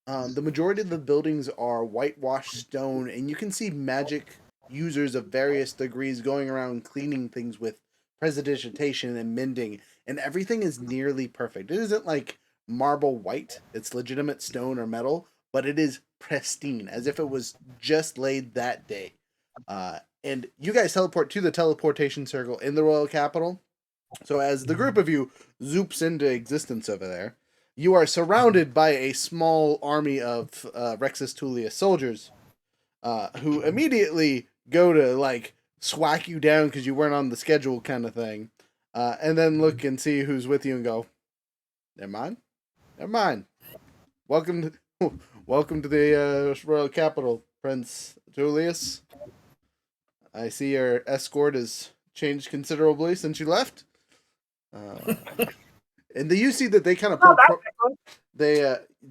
The majority of the buildings are whitewashed stone, and you can see magic users of various degrees going around cleaning things with prestidigitation and mending, and everything is nearly perfect. It isn't like marble white, it's legitimate stone or metal, but it is pristine, as if it was just laid that day. And you guys teleport to the teleportation circle in the royal capital. So as the group of you zoops into existence over there, you are surrounded by a small army of Rexus Tullius soldiers, who immediately go to like swack you down because you weren't on the schedule, kind of thing, and then look and see who's with you and go, "Never mind. Welcome to the royal capital, Prince Tullius. I see your escort has changed considerably since you left." And you see that they kind of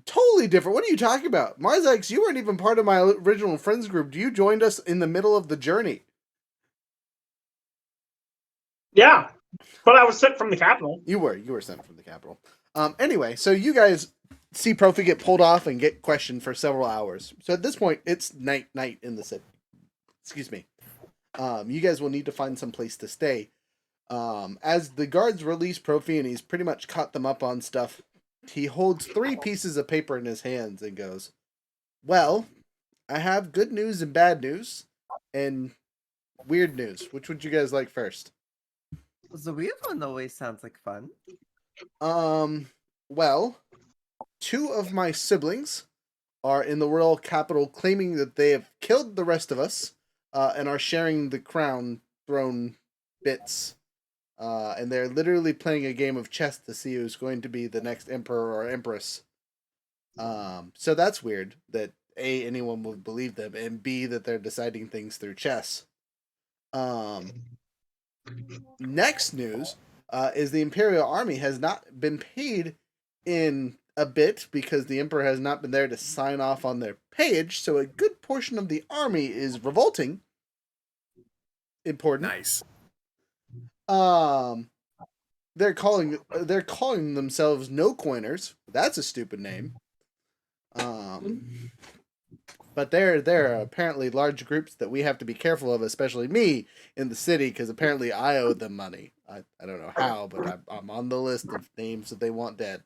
totally different. What are you talking about? Marzex, you weren't even part of my original friends group. You joined us in the middle of the journey. Yeah, but I was sent from the capital. You were sent from the capital. Anyway, so you guys see Profi get pulled off and get questioned for several hours. So at this point, it's night in the city. Excuse me. You guys will need to find some place to stay. As the guards release Profi and he's pretty much caught them up on stuff, he holds 3 pieces of paper in his hands and goes, "Well, I have good news and bad news, and weird news. Which would you guys like first?" The weird one always sounds like fun. Well, 2 of my siblings are in the royal capital claiming that they have killed the rest of us, and are sharing the crown throne bits. And they're literally playing a game of chess to see who's going to be the next emperor or empress. So that's weird that A, anyone would believe them, and B, that they're deciding things through chess. Next news is the Imperial Army has not been paid in a bit because the Emperor has not been there to sign off on their page, so a good portion of the army is revolting. Important. Nice. They're calling themselves no coiners. That's a stupid name. But there are apparently large groups that we have to be careful of, especially me in the city, because apparently I owe them money. I don't know how, but I'm on the list of names that they want dead.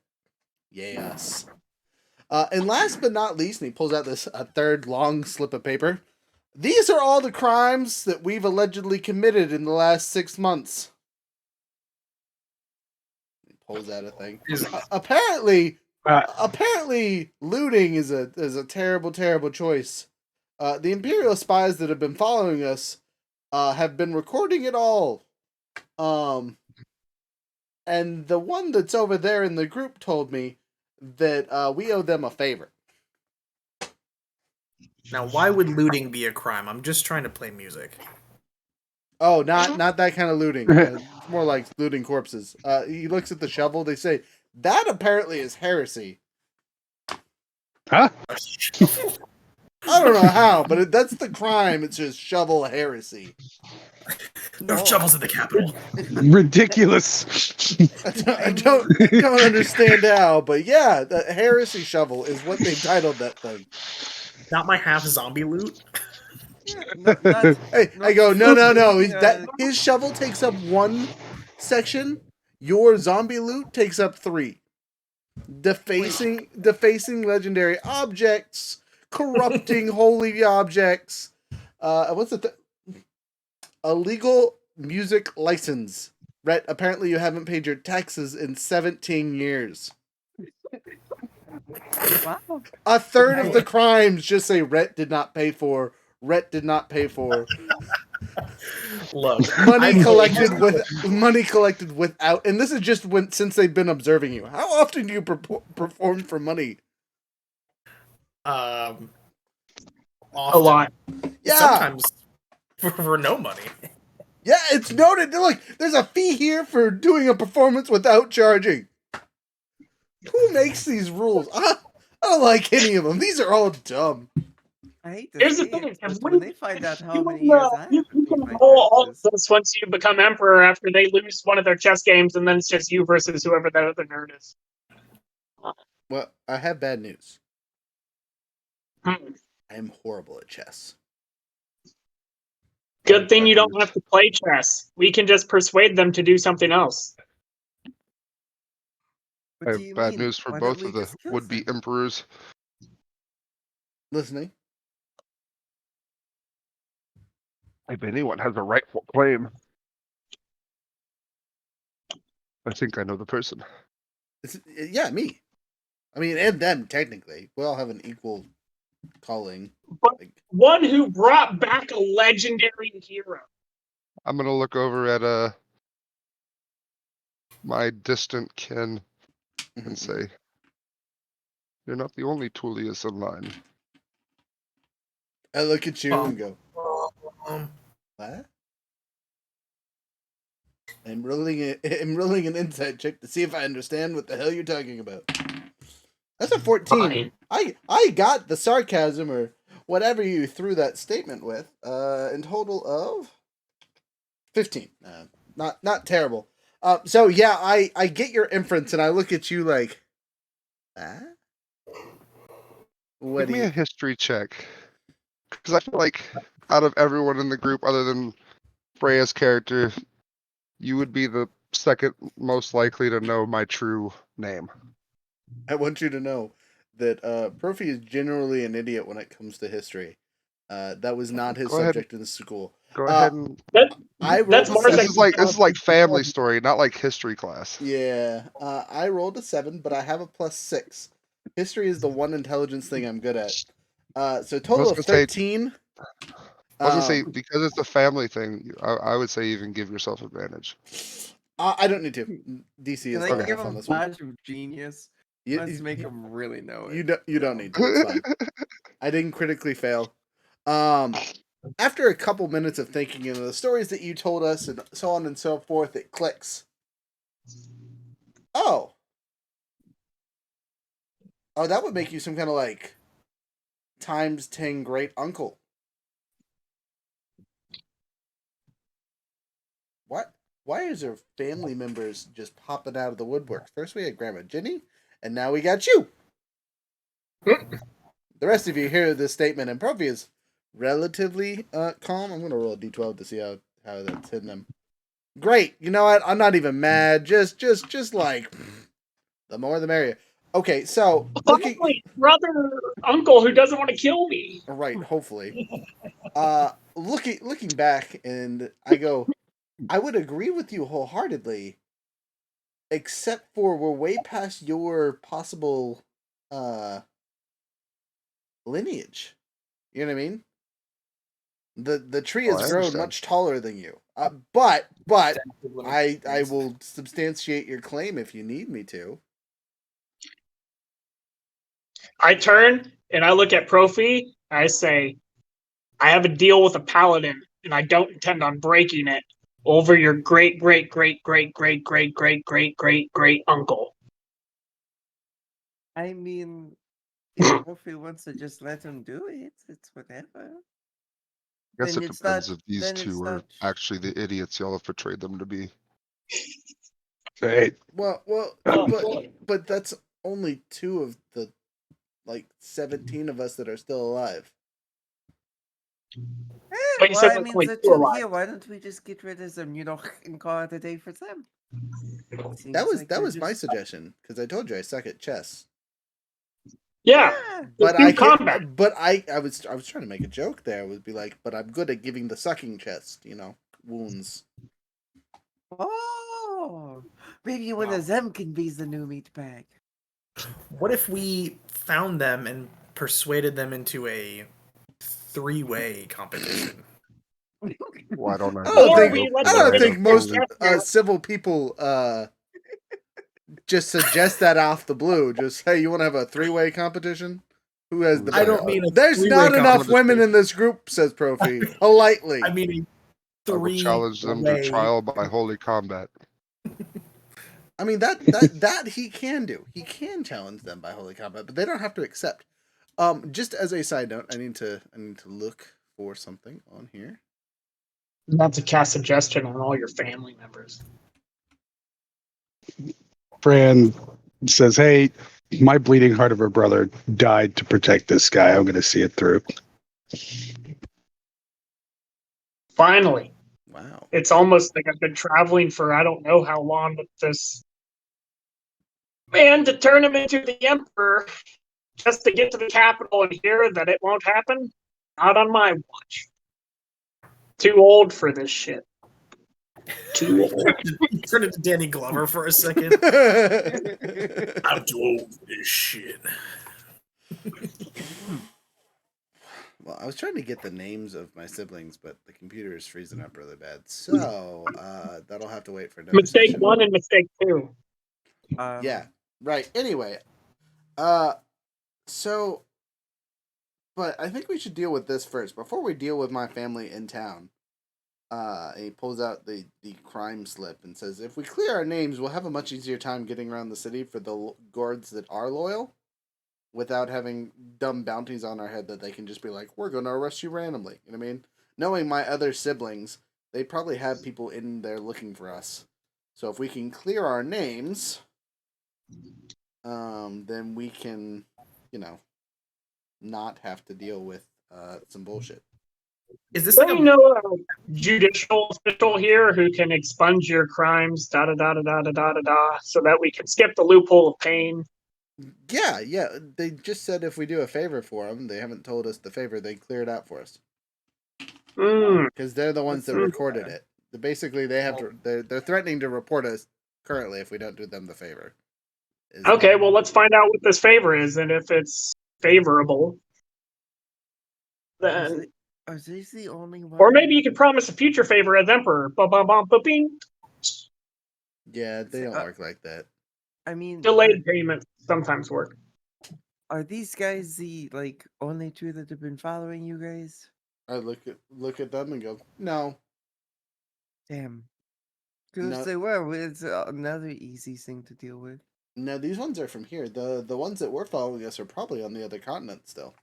Yes. And last but not least, and he pulls out a third long slip of paper. These are all the crimes that we've allegedly committed in the last 6 months. He pulls out a thing. Apparently, looting is a terrible, terrible choice. The Imperial spies that have been following us have been recording it all. And the one that's over there in the group told me that we owe them a favor. Now, why would looting be a crime? I'm just trying to play music. Oh, not that kind of looting. It's more like looting corpses. He looks at the shovel. They say, that apparently is heresy. Huh? I don't know how, but that's the crime. It's just shovel heresy. No shovels in the capital. Ridiculous. I don't understand how, but yeah, the heresy shovel is what they titled that thing. Not my half zombie loot. Hey, I go, no. His shovel takes up 1 section. Your zombie loot takes up 3. Defacing legendary objects, corrupting holy objects. What's the illegal music license? Rhett, apparently you haven't paid your taxes in 17 years. Wow. A third of the crimes just say Rhett did not pay for. Rhett did not pay for. Look, money collected without, and this is just since they've been observing you. How often do you perform for money? Often. A lot. Yeah. Sometimes for no money. Yeah, it's noted. Look, there's a fee here for doing a performance without charging. Who makes these rules? I don't like any of them. These are all dumb. I hate to Here's the say thing, it, but if when we- they find out how You many can, years I have you to pay can my roll all of taxes, this once you become emperor after they lose one of their chess games, and then it's just you versus whoever that other nerd is. Well, I have bad news. Hmm. I am horrible at chess. Good thing you don't have to play chess. We can just persuade them to do something else. I what have do you bad mean? news for Why don't both we of the just kill would-be some? emperors. Listening. If anyone has a rightful claim, I think I know the person. Yeah, me. I mean, and them, technically. We all have an equal calling. But one who brought back a legendary hero. I'm gonna look over at my distant kin and say, "You're not the only Tullius in line." I look at you and go, Um, what? I'm rolling an insight check to see if I understand what the hell you're talking about. That's a 14. Fine. I got the sarcasm or whatever you threw that statement with. In total of 15. Not terrible. So yeah, I get your inference and I look at you like, what Give do me you? a history check, because I feel like out of everyone in the group, other than Freya's character, you would be the second most likely to know my true name. I want you to know that Profi is generally an idiot when it comes to history. That was not his Go ahead. subject in school. Go ahead and. I rolled That's a Mars. This is like family story, not like history class. Yeah, I rolled a 7, but I have a +6. History is the one intelligence thing I'm good at. So total of 13. I was gonna say, because it's a family thing, I would say even give yourself advantage. I don't need to. DC Can is I going to give have him on a this one. badge of genius? Let's make him really know it. You don't need to. It's fine. I didn't critically fail. After a couple minutes of thinking into the stories that you told us and so on and so forth, it clicks. Oh. Oh, that would make you some kind of like times 10 great uncle. What? Why is there family members just popping out of the woodwork? First we had Grandma Jenny, and now we got you. The rest of you hear this statement, and Profi is relatively calm. I'm gonna roll a d12 to see how that's hitting them. Great. You know what? I'm not even mad. Just like the more the merrier. Okay, so looking Finally, brother, uncle who doesn't want to kill me. right, hopefully. Looking back, and I go, I would agree with you wholeheartedly, except for we're way past your possible lineage. You know what I mean? The tree Oh, has I grown understand. much taller than you. But I will substantiate your claim if you need me to. I turn and I look at Profi. I say, I have a deal with a paladin, and I don't intend on breaking it over your great great great great great great great great great great uncle. I mean, if Profi wants to just let him do it, it's whatever. I guess Then it it's depends not- if these then it's two are not- actually the idiots y'all have portrayed them to be. Right. Well, but that's only two of the like 17 of us that are still alive. But you well, said I there's mean, only the two two alive. here. Why don't we just get rid of them, and call it a day for them? That Seems was like that they're was my just- suggestion because I told you I suck at chess. Yeah, But do I combat. can't, but I was trying to make a joke there. I would be like, but I'm good at giving the sucking chest, wounds. Oh, maybe one of them can be the new meat bag. What if we found them and persuaded them into a 3-way competition? Why don't I? I don't Or think we let I them don't make think a most contest. civil people just suggest that off the blue. Just hey, you want to have a 3-way competition? Who has the? I don't mean a There's 3-way not enough competition. women in this group, says Profi politely. I mean a I will challenge them to 3-way. trial by holy combat. I mean that he can do. He can challenge them by holy combat, but they don't have to accept. Just as a side note, I need to look for something on here. Not to cast suggestion on all your family members. Fran says, "Hey, my bleeding heart of a brother died to protect this guy. I'm going to see it through." Finally, Wow. it's almost like I've been traveling for I don't know how long with this man to turn him into the emperor just to get to the capital and hear that it won't happen. Not on my watch. Too old for this shit. Too old. Turn into Danny Glover for a second. I'm too old for this shit. Well, I was trying to get the names of my siblings, but the computer is freezing up really bad. So that'll have to wait for another Mistake session. 1 and mistake 2. Yeah. Right. Anyway. So but I think we should deal with this first. Before we deal with my family in town. He pulls out the crime slip and says, if we clear our names, we'll have a much easier time getting around the city for the guards that are loyal without having dumb bounties on our head that they can just be like, we're going to arrest you randomly. You know what I mean? Knowing my other siblings, they probably have people in there looking for us. So if we can clear our names, then we can, not have to deal with some bullshit. Is this Don't like you know a judicial official here who can expunge your crimes, da da da da da da da da da, so that we can skip the loophole of pain? Yeah. They just said if we do a favor for them, they haven't told us the favor, they clear it out for us. Because they're the ones that recorded it. Basically, they have to. They're threatening to report us currently if we don't do them the favor. Okay, well, let's find out what this favor is, and if it's favorable, then. Are these the only ones? Or maybe you could promise a future favor as emperor. Ba-ba-ba-ba-bing. Yeah, they don't work like that. I mean, Delayed payments sometimes work. Are these guys the only two that have been following you guys? I look at them and go, no. Damn. Because No. if they were, it's another easy thing to deal with. No, these ones are from here. The ones that were following us are probably on the other continent still.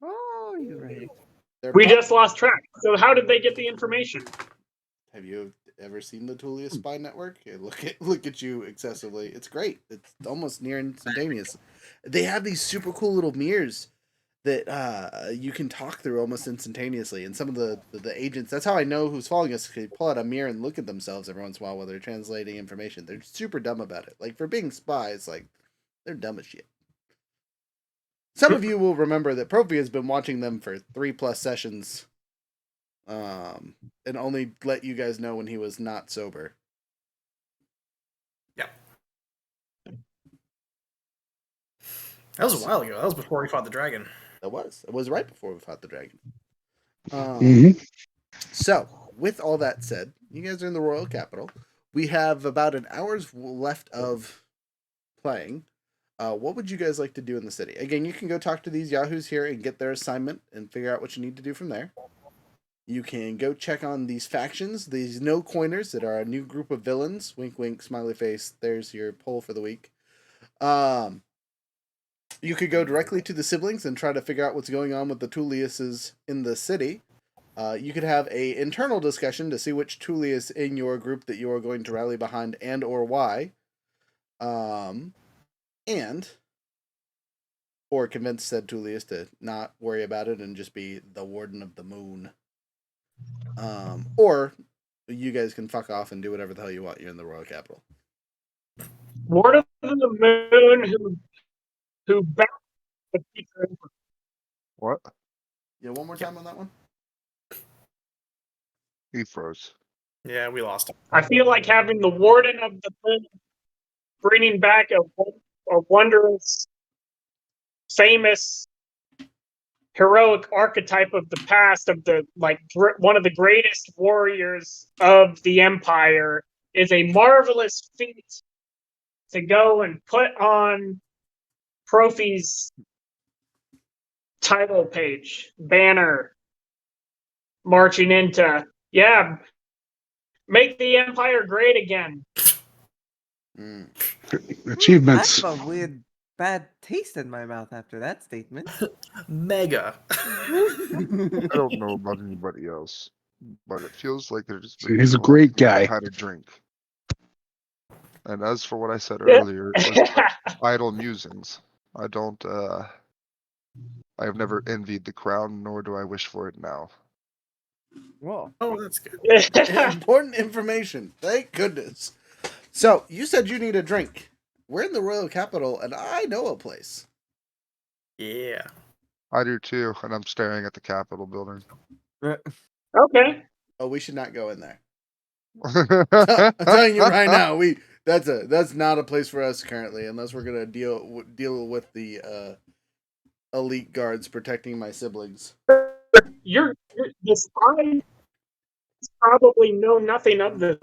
Oh, you're right. We just lost track. So how did they get the information? Have you ever seen the Tulia spy network? Yeah, look at you excessively. It's great. It's almost near instantaneous. They have these super cool little mirrors that you can talk through almost instantaneously. And some of the agents, that's how I know who's following us. They pull out a mirror and look at themselves every once in a while they're translating information. They're super dumb about it. Like for being spies, like they're dumb as shit. Some of you will remember that Profi has been watching them for 3+ sessions, and only let you guys know when he was not sober. Yeah. That was a while ago. That was before we fought the dragon. It was right before we fought the dragon. Mhm. So, with all that said, you guys are in the royal capital. We have about an hour's left of playing. What would you guys like to do in the city? Again, you can go talk to these yahoos here and get their assignment and figure out what you need to do from there. You can go check on these factions, these no coiners that are a new group of villains. Wink, wink, smiley face. There's your poll for the week. You could go directly to the siblings and try to figure out what's going on with the Tulliuses in the city. You could have a internal discussion to see which Tullius in your group that you are going to rally behind and or why. Or convince said Tullius to not worry about it and just be the Warden of the Moon. Or you guys can fuck off and do whatever the hell you want. You're in the royal capital. Warden of the Moon who backed the future. What? Yeah, one more time on that one. He froze. Yeah, we lost him. I feel like having the Warden of the Moon bringing back a wondrous, famous, heroic archetype of the past of the one of the greatest warriors of the Empire is a marvelous feat to go and put on Profi's title page, banner, marching into, make the Empire great again. Achievements. I have a weird bad taste in my mouth after that statement. Mega. I don't know about anybody else, but it feels like they're just He's a great guy. had a drink. And as for what I said earlier, it was idle musings. I don't. I have never envied the crown, nor do I wish for it now. Whoa. Oh, that's good. Important information. Thank goodness. So, you said you need a drink. We're in the royal capital, and I know a place. Yeah. I do too, and I'm staring at the Capitol building. Okay. Oh, we should not go in there. I'm telling you right now, that's not a place for us currently, unless we're gonna deal with the elite guards protecting my siblings. You're the spies probably know nothing of this.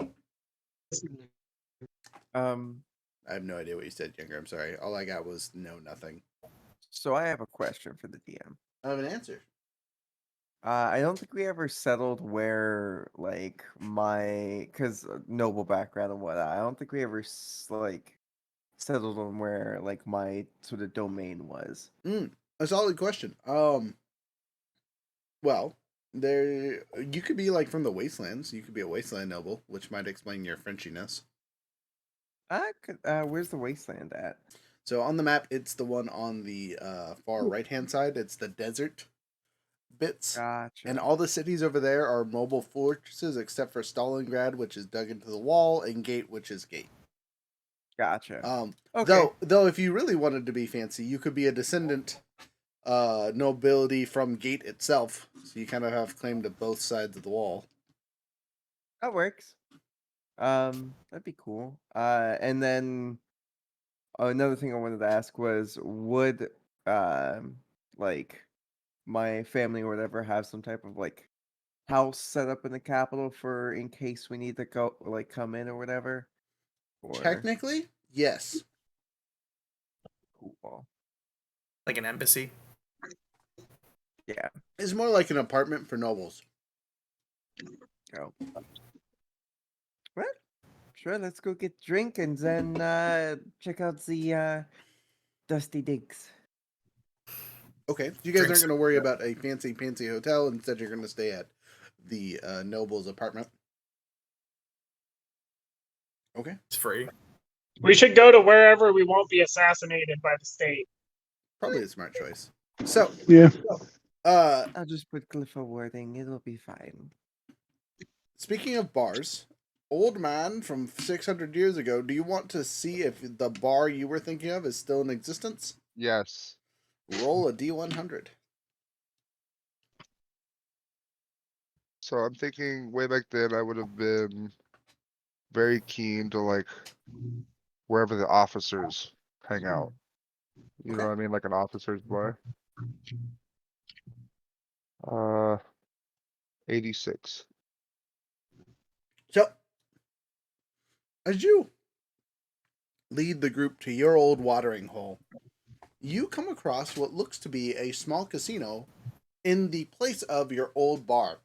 I have no idea what you said, Younger. I'm sorry. All I got was no nothing. So I have a question for the DM. I have an answer. I don't think we ever settled where, like, because noble background and whatnot. I don't think we ever settled on where, like, my sort of domain was. A solid question. Well, you could be like from the wastelands. You could be a wasteland noble, which might explain your Frenchiness. Where's the wasteland at? So on the map, it's the one on the far right-hand side. It's the desert bits. Gotcha. And all the cities over there are mobile fortresses, except for Stalingrad, which is dug into the wall, and Gate, which is Gate. Gotcha. Okay. Though, if you really wanted to be fancy, you could be a descendant nobility from Gate itself. So you kind of have claim to both sides of the wall. That works. That'd be cool. And then another thing I wanted to ask was, would like my family or whatever have some type of like house set up in the capital for in case we need to go come in or whatever? Or... Technically, yes. Cool. Like an embassy? Yeah. It's more like an apartment for nobles. Oh. What? sure. Let's go get drink and then check out the Dusty Digs. Okay, you guys aren't Drinks. going to worry about a fancy hotel. Instead, you're going to stay at the noble's apartment. Okay. It's free. We should go to wherever we won't be assassinated by the state. Probably a smart choice. So, Yeah. I'll just put Clifford wording. It'll be fine. Speaking of bars, old man from 600 years ago, do you want to see if the bar you were thinking of is still in existence? Yes. Roll a D100. So I'm thinking way back then I would have been very keen to like wherever the officers hang out. You know what I mean? Like an officer's bar. 86. So, as you lead the group to your old watering hole, you come across what looks to be a small casino in the place of your old bar.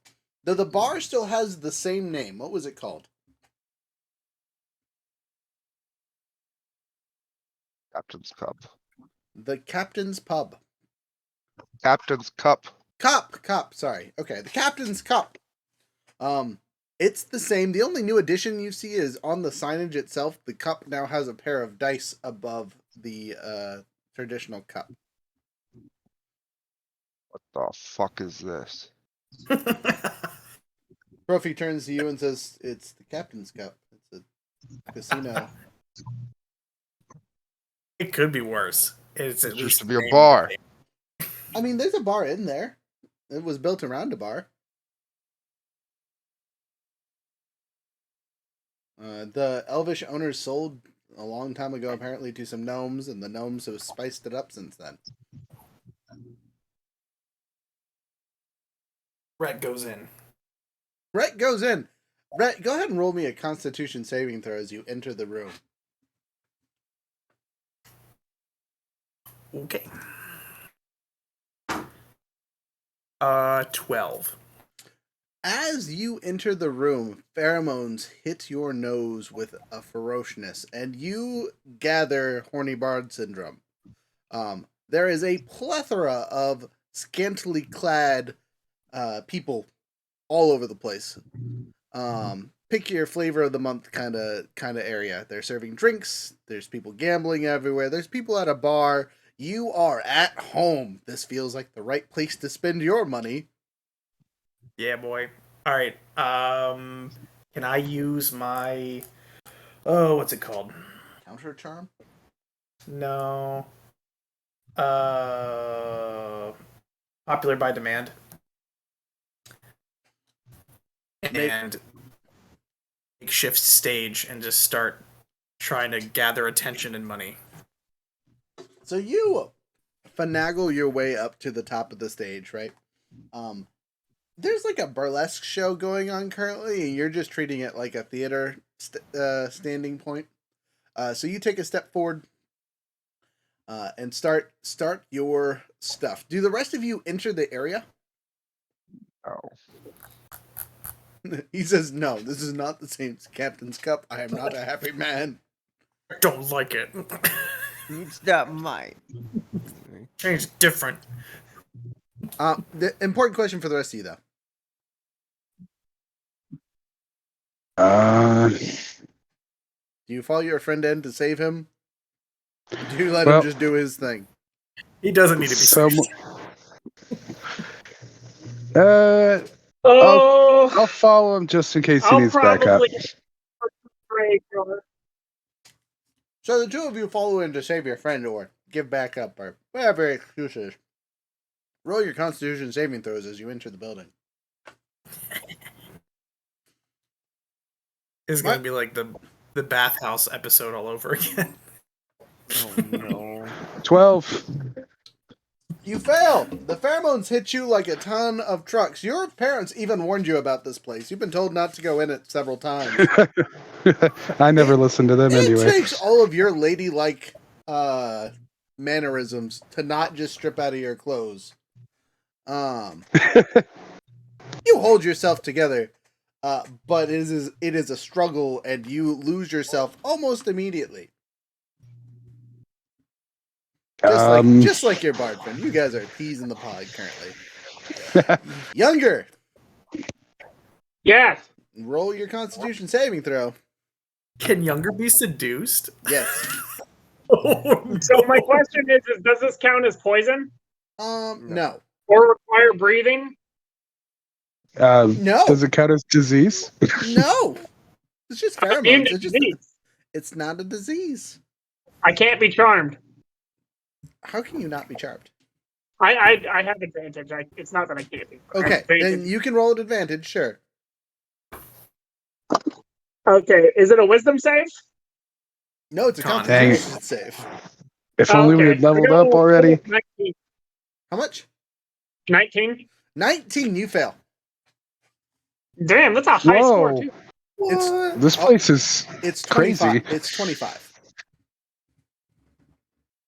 Though the bar still has the same name. What was it called? Captain's Cup. The Captain's Pub. Captain's Cup. Cup, sorry. Okay, the Captain's Cup. It's the same. The only new addition you see is on the signage itself. The cup now has a pair of dice above the traditional cup. What the fuck is this? Brophy turns to you and says, "It's the Captain's Cup. It's a casino." It could be worse. It's at It least used to be a named- bar. I mean, there's a bar in there. It was built around a bar. The elvish owners sold a long time ago, apparently, to some gnomes, and the gnomes have spiced it up since then. Rhett goes in. Rhett goes in. Rhett, go ahead and roll me a Constitution saving throw as you enter the room. Okay. 12. As you enter the room, pheromones hit your nose with a ferociousness, and you gather horny bard syndrome. There is a plethora of scantily clad people all over the place. Pick your flavor of the month kind of area. They're serving drinks. There's people gambling everywhere. There's people at a bar. You are at home. This feels like the right place to spend your money. Yeah, boy. All right. Can I use my what's it called? Counter charm? No. Popular by demand. And makeshift stage and just start trying to gather attention and money. So you finagle your way up to the top of the stage, right? There's like a burlesque show going on currently, and you're just treating it like a theater standing point. So you take a step forward and start your stuff. Do the rest of you enter the area? Oh. He says, "No, this is not the same Captain's Cup. I am not a happy man." I don't like it. It's not mine. It's different. The important question for the rest of you, though. Do you follow your friend in to save him? Or do you let him just do his thing? He doesn't need to be saved. I'll follow him just in case he needs backup. So the two of you follow in to save your friend or give backup or whatever excuses. Roll your Constitution saving throws as you enter the building. It's gonna be like the bathhouse episode all over again. Oh no. 12. You fail! The pheromones hit you like a ton of trucks. Your parents even warned you about this place. You've been told not to go in it several times. I never listened to them anyway. It takes all of your ladylike mannerisms to not just strip out of your clothes. You hold yourself together. But it is a struggle, and you lose yourself almost immediately. Just like your bard friend. You guys are peas in the pod currently. Younger, Yes. roll your Constitution saving throw. Can Younger be seduced? Yes. Oh, So my question is does this count as poison No. or require breathing? No. Does it count as disease? No. It's just I'm immune pheromones. to disease. It's not a disease. I can't be charmed. How can you not be charmed? I have advantage. It's not that I can't be. Okay, then you can roll at advantage, sure. Okay, is it a wisdom save? No, it's a Con. Constitution save. If only we had leveled up already. 19. How much? 19. 19. You fail. Damn, that's a high score Whoa. too. This place is It's crazy. 25. It's 25.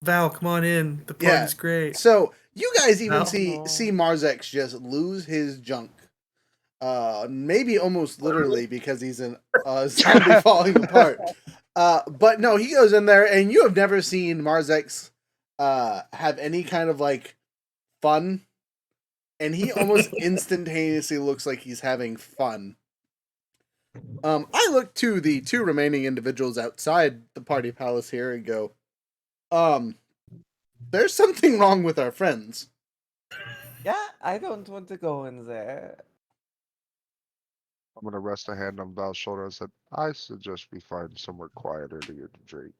Val, come on in. The Yeah. party's great. So you guys even No. see Marzex just lose his junk. Maybe almost literally because he's a zombie falling apart. But no, he goes in there, and you have never seen Marzex have any kind of like fun, and he almost instantaneously looks like he's having fun. I look to the two remaining individuals outside the party palace here and go, there's something wrong with our friends. Yeah, I don't want to go in there. I'm gonna rest a hand on Val's shoulder and said, I suggest we find somewhere quieter to get a drink.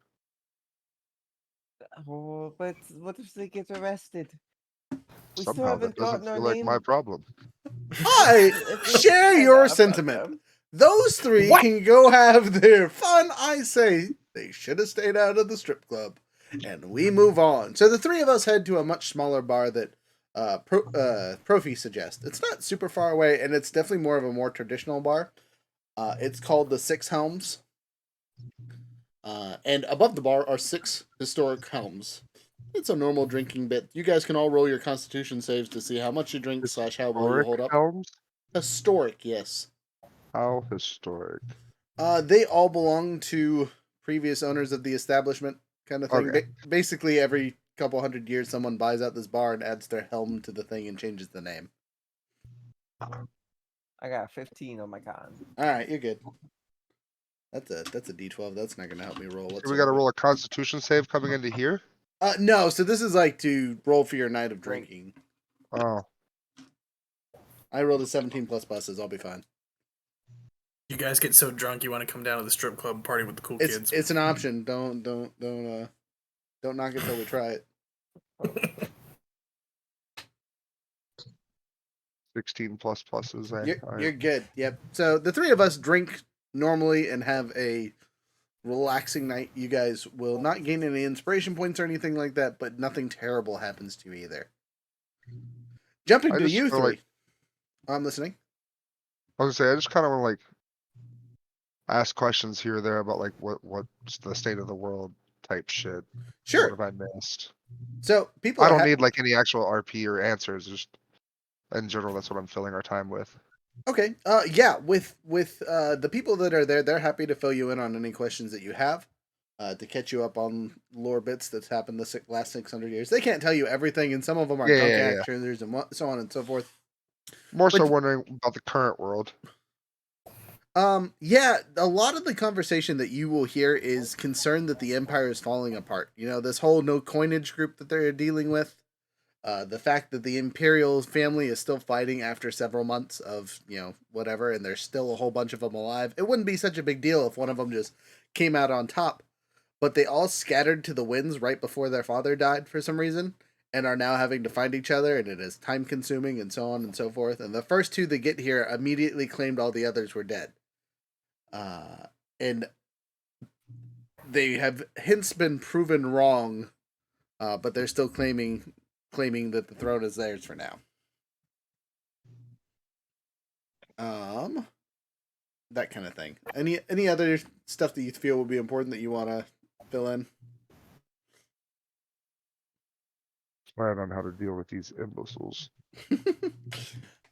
Oh, but what if they get arrested? We still Somehow haven't that doesn't gotten our feel like name. my problem. I share your sentiment. Those three can go have their fun. I say they should have stayed out of the strip club. And we move on. So the three of us head to a much smaller bar that Profi suggests. It's not super far away, and it's definitely more of a more traditional bar. It's called the Six Helms. And above the bar are 6 historic helms. It's a normal drinking bit. You guys can all roll your Constitution saves to see how much you drink / how well you hold up. Helms? Historic, yes. How historic. They all belong to previous owners of the establishment, kind of thing. Okay. Basically, every couple hundred years, someone buys out this bar and adds their helm to the thing and changes the name. I got 15 on my con. All right, you're good. That's a D12. That's not gonna help me roll. We gotta roll a Constitution save coming into here? No. So this is like to roll for your night of drinking. Oh. I rolled a 17 plus buses. I'll be fine. You guys get so drunk you want to come down to the strip club and party with the cool kids. It's an option. Don't knock it till we try it. 16 plus pluses. You're good. Yep. So the three of us drink normally and have a relaxing night. You guys will not gain any inspiration points or anything like that, but nothing terrible happens to you either. Jumping to you three. I'm listening. I was gonna say, I just kind of want to like ask questions here or there about like what's the state of the world type shit. Sure. What have I missed? So people. I don't need like any actual RP or answers. Just in general, that's what I'm filling our time with. Okay. Yeah. With the people that are there, they're happy to fill you in on any questions that you have. To catch you up on lore bits that's happened the last 600 years. They can't tell you everything, and some of them are drunk actors and so on and so forth. More so wondering about the current world. Yeah, a lot of the conversation that you will hear is concerned that the empire is falling apart. You know, this whole no coinage group that they're dealing with. The fact that the imperial family is still fighting after several months of, whatever, and there's still a whole bunch of them alive. It wouldn't be such a big deal if one of them just came out on top. But they all scattered to the winds right before their father died for some reason, and are now having to find each other, and it is time consuming and so on and so forth. And the first two that get here immediately claimed all the others were dead. And they have hence been proven wrong, but they're still claiming that the throne is theirs for now. That kind of thing. Any other stuff that you feel would be important that you want to fill in? Plan on how to deal with these imbeciles.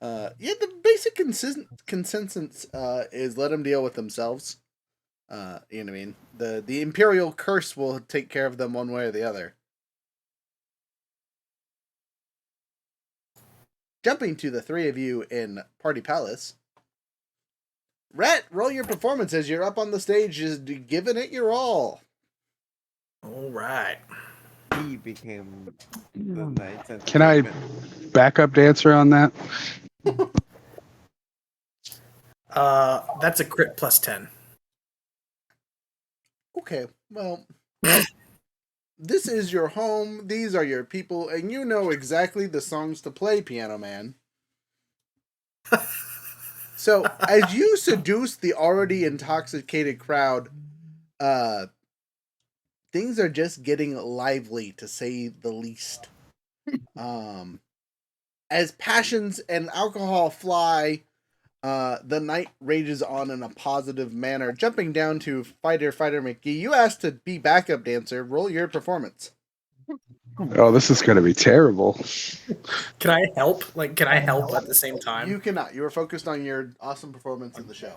Yeah, the basic consensus is let them deal with themselves. You know what I mean? The Imperial curse will take care of them one way or the other. Jumping to the three of you in Party Palace. Rhett, roll your performance as you're up on the stage, just giving it your all. All right. He became the night's Can I entertainment. backup dancer on that? That's a crit plus 10. Okay, well, this is your home, these are your people, and you know exactly the songs to play, Piano Man. So, as you seduce the already intoxicated crowd, things are just getting lively, to say the least. As passions and alcohol fly, the night rages on in a positive manner. Jumping down to Fighter McGee, you asked to be backup dancer. Roll your performance. Oh, this is going to be terrible. Can I help? Can I help at the same time? You cannot. You are focused on your awesome performance in the show.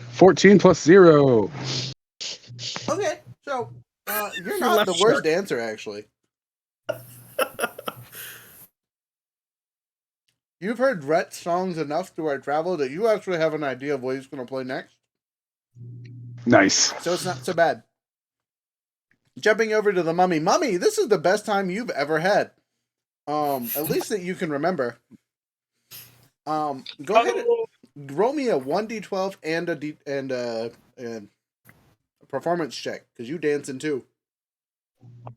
14 plus 0. Okay, so you're not the worst dancer, actually. You've heard Rhett's songs enough through our travel that you actually have an idea of what he's going to play next. Nice. So it's not so bad. Jumping over to the Mummy. Mummy, this is the best time you've ever had. At least that you can remember. Go ahead and roll me a 1d12 and a performance check, because you dancing too.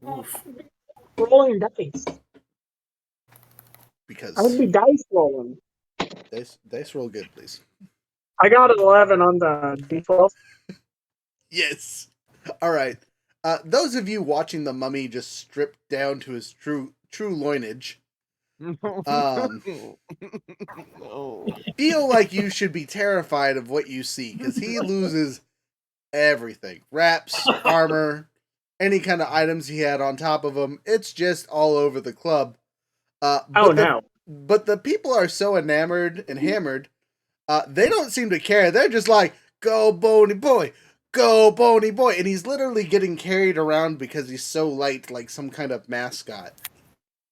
Oof. Rolling dice. Because I would be dice rolling. dice roll good, please. I got an 11 on the d12. Yes. All right. Those of you watching the Mummy just stripped down to his true loinage, feel like you should be terrified of what you see, because he loses everything. Wraps, armor, any kind of items he had on top of him. It's just all over the club. But the people are so enamored and hammered, they don't seem to care. They're just like, go Boney Boy, go Boney Boy. And he's literally getting carried around because he's so light, like some kind of mascot.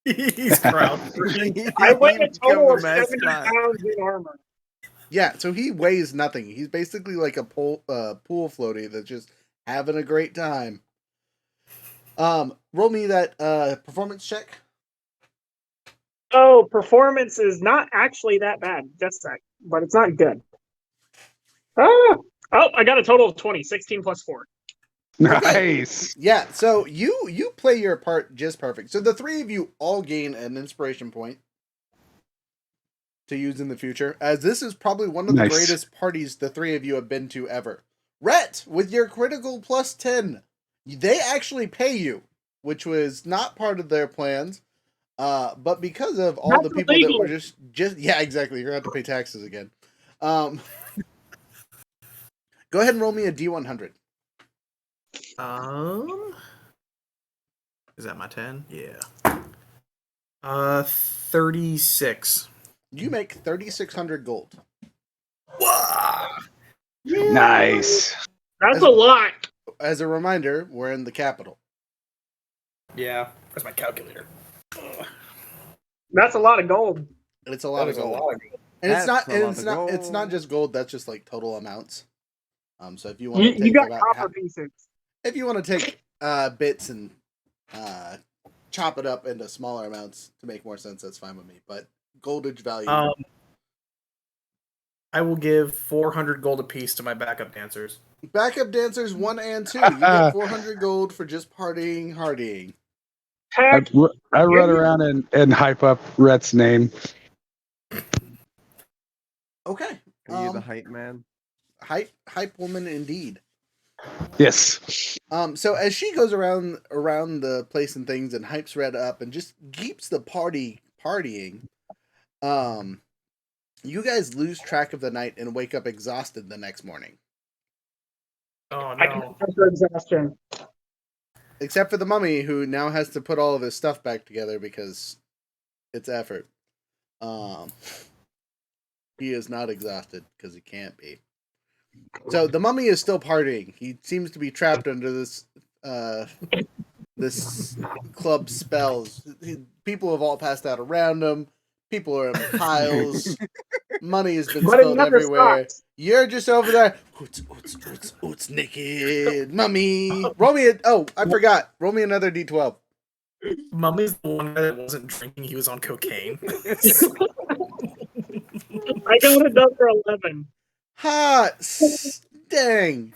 He's proud. I weigh a total of 70 pounds in armor. Yeah, so he weighs nothing. He's basically like a pool floaty that's just having a great time. Roll me that performance check. Oh, performance is not actually that bad. Just that, but it's not good. Oh, I got a total of 20. 16 plus 4. Nice. Okay. Yeah, so you play your part just perfect. So the three of you all gain an inspiration point to use in the future, as this is probably one of the greatest parties the three of you have been to ever. Rhett, with your critical plus 10, they actually pay you, which was not part of their plans, but because of all the people that were just yeah, exactly, you're going to have to pay taxes again. Go ahead and roll me a D100. Is that my 10? Yeah. 36. You make 3,600 gold. Wow. Nice. That's a lot. As a reminder, we're in the capital. Yeah. Where's my calculator? That's a lot of gold. It's a lot of gold. And it's not just gold, that's just like total amounts. So if you want to take, you got copper pieces. If you want to take bits and chop it up into smaller amounts to make more sense, that's fine with me. But goldage value. I will give 400 gold apiece to my backup dancers. Backup dancers 1 and 2. You get 400 gold for just hardying. I run around and hype up Rhett's name. Okay. Are you the hype man? Hype woman indeed. Yes. So as she goes around the place and things and hypes Rhett up and just keeps the partying, you guys lose track of the night and wake up exhausted the next morning. Oh I can for exhaustion. Except for the Mummy, who now has to put all of his stuff back together because It's effort. He is not exhausted because he can't be. So the mummy is still partying. He seems to be trapped under this this club spells. People have all passed out around him. People are in piles. Money has been But it spilled never everywhere. stops. You're just over there. Oots, naked mummy. Roll me I forgot. Roll me another D12. Mummy's the one guy that wasn't drinking. He was on cocaine. I got a number 11. Dang.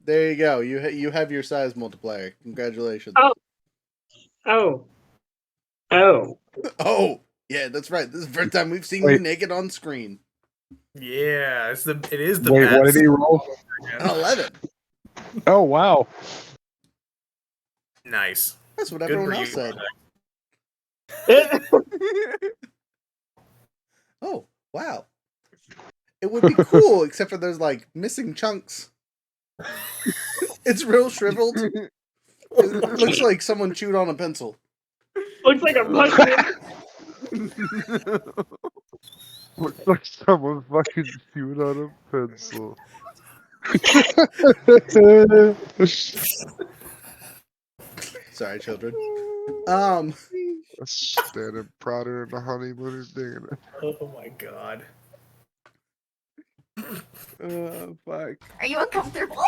There you go. You have your size multiplier. Congratulations. Oh. Oh, yeah, that's right. This is the first time we've seen you naked on screen. Yeah, it is the Wait, best. what did he roll? An 11. Oh, wow. Nice. That's what Good everyone for else you, said. Oh, wow. It would be cool, except for there's like missing chunks. It's real shriveled. It looks like someone chewed on a pencil. Looks like a mushroom. Looks like someone fucking chewed on a pencil. Sorry, children. Standing prouder in the honeymoon is digging it. Oh my god. Oh, fuck. Are you uncomfortable?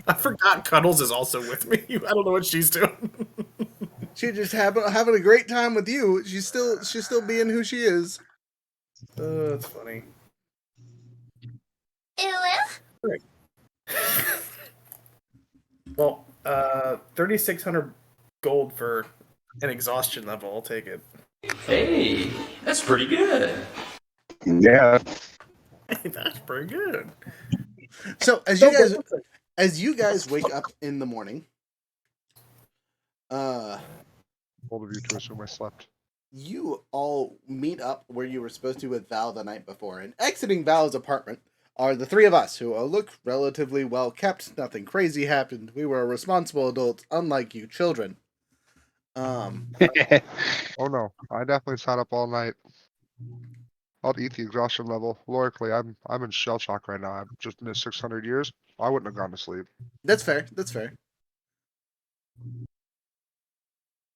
I forgot Cuddles is also with me. I don't know what she's doing. She just having a great time with you. She's still being who she is. That's funny. Ew. Well, 3,600 gold for an exhaustion level. I'll take it. Hey, that's pretty good. Yeah. That's pretty good. So as you guys wake up in the morning, Bold of you to assume I slept. you all meet up where you were supposed to with Val the night before, and exiting Val's apartment are the three of us, who look relatively well kept. Nothing crazy happened. We were responsible adults, unlike you children. Oh no, I definitely sat up all night. I'll eat the exhaustion level. Logically, I'm in shell shock right now. I've just missed 600 years. I wouldn't have gone to sleep. That's fair. That's fair.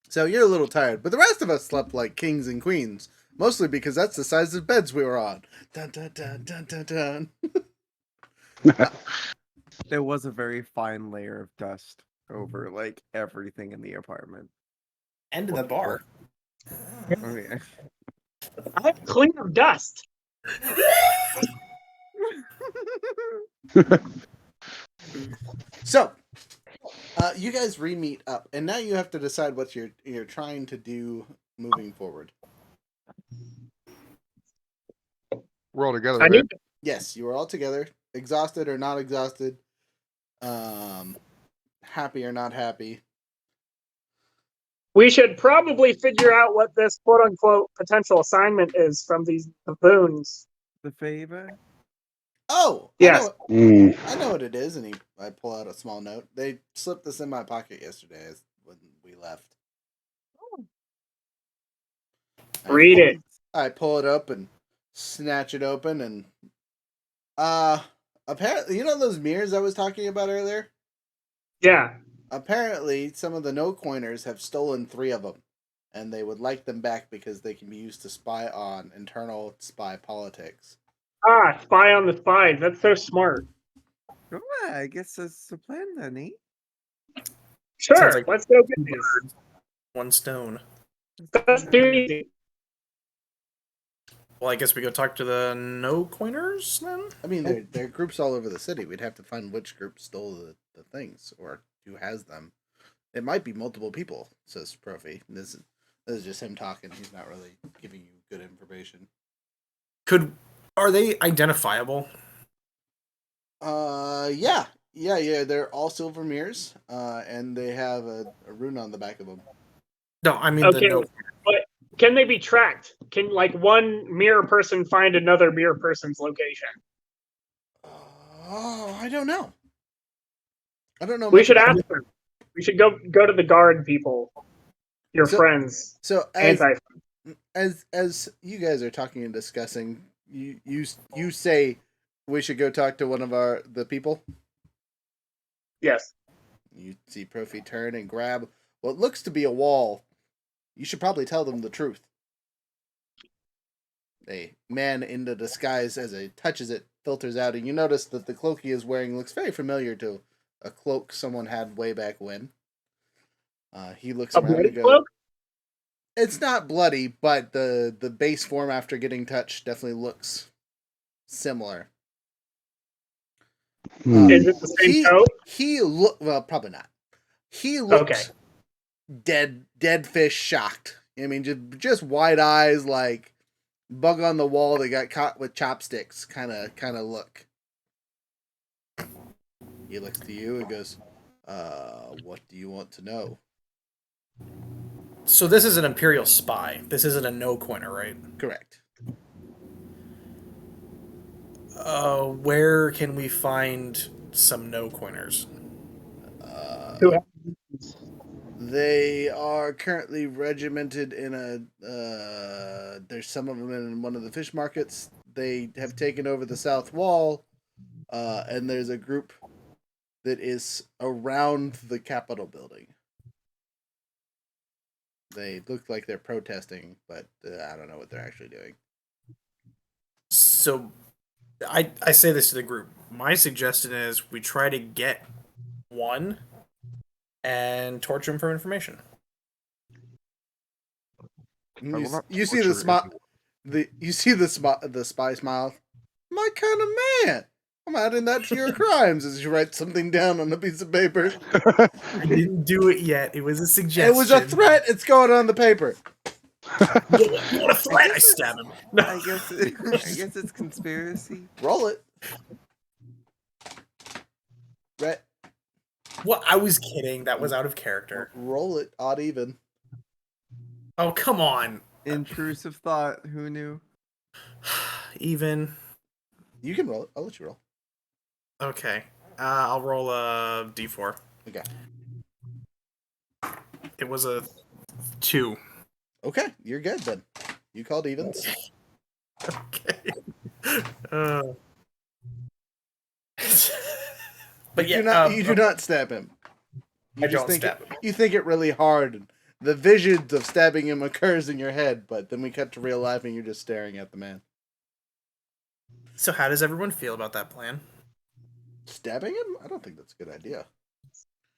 So you're a little tired, but the rest of us slept like kings and queens, mostly because that's the size of beds we were on. Dun dun dun dun dun dun. There was a very fine layer of dust over like everything in the apartment. And in the bar. Oh, yeah. I'm clean of dust. So, you guys re-meet up, and now you have to decide what you're trying to do moving forward. We're all together, I right? need Yes, you are all together, exhausted or not exhausted, happy or not happy. We should probably figure out what this quote unquote potential assignment is from these baboons. The favor? Oh, Yes. I know what it is, and I pull out a small note. They slipped this in my pocket yesterday when we left. Read it. I pull it up and snatch it open, and apparently, you know those mirrors I was talking about earlier? Yeah. Apparently, some of the no-coiners have stolen 3 of them, and they would like them back because they can be used to spy on internal spy politics. Ah, spy on the spies. That's so smart. Oh, I guess that's the plan then, eh? Sure, Sounds like let's go get these. one stone. Let's do it. Well, I guess we go talk to the no coiners then? I mean, there are groups all over the city. We'd have to find which group stole the things, or who has them. It might be multiple people, says Profi. This is just him talking. He's not really giving you good information. Are they identifiable? Yeah. They're all silver mirrors, and they have a rune on the back of them. No, I mean Okay, the no. but can they be tracked? Can like one mirror person find another mirror person's location? Oh, I don't know. I don't know. We much should about ask them. We should go to the guard people. your So- friends. So as you guys are talking and discussing, you say we should go talk to one of the people. Yes. You see Profi turn and grab what looks to be a wall. You should probably tell them the truth. A man in the disguise, as it touches it, filters out, and you notice that the cloak he is wearing looks very familiar to a cloak someone had way back when. He looks A around bloody and goes, cloak? "It's not bloody, but the base form after getting touched definitely looks similar." Is it the same coat? He look well, probably not. He looks dead fish shocked. I mean, just wide eyes, like bug on the wall that got caught with chopsticks, kind of look. He looks to you and goes, "What do you want to know?" So this is an Imperial spy. This isn't a no-coiner, right? Correct. Where can we find some no-coiners? They are currently regimented in there's some of them in one of the fish markets. They have taken over the south wall, and there's a group that is around the Capitol building. They look like they're protesting, but I don't know what they're actually doing. So I say this to the group. My suggestion is we try to get one and torture him for information. You see the smile. You see the spy smile. My kind of man. I'm adding that to your crimes as you write something down on a piece of paper. I didn't do it yet. It was a suggestion. It was a threat. It's going on the paper. What a threat! I stab him. No. I guess it's conspiracy. Roll it. Rhett. What? I was kidding. That was out of character. Roll it. Odd even. Oh, come on. Intrusive thought. Who knew? Even. You can roll it. I'll let you roll. Okay. I'll roll a d4. Okay. It was a 2. Okay, you're good then. You called evens. Okay. But yeah, you do not stab him. I don't stab him. You think it really hard. And the visions of stabbing him occurs in your head, but then we cut to real life and you're just staring at the man. So how does everyone feel about that plan? Stabbing him? I don't think that's a good idea.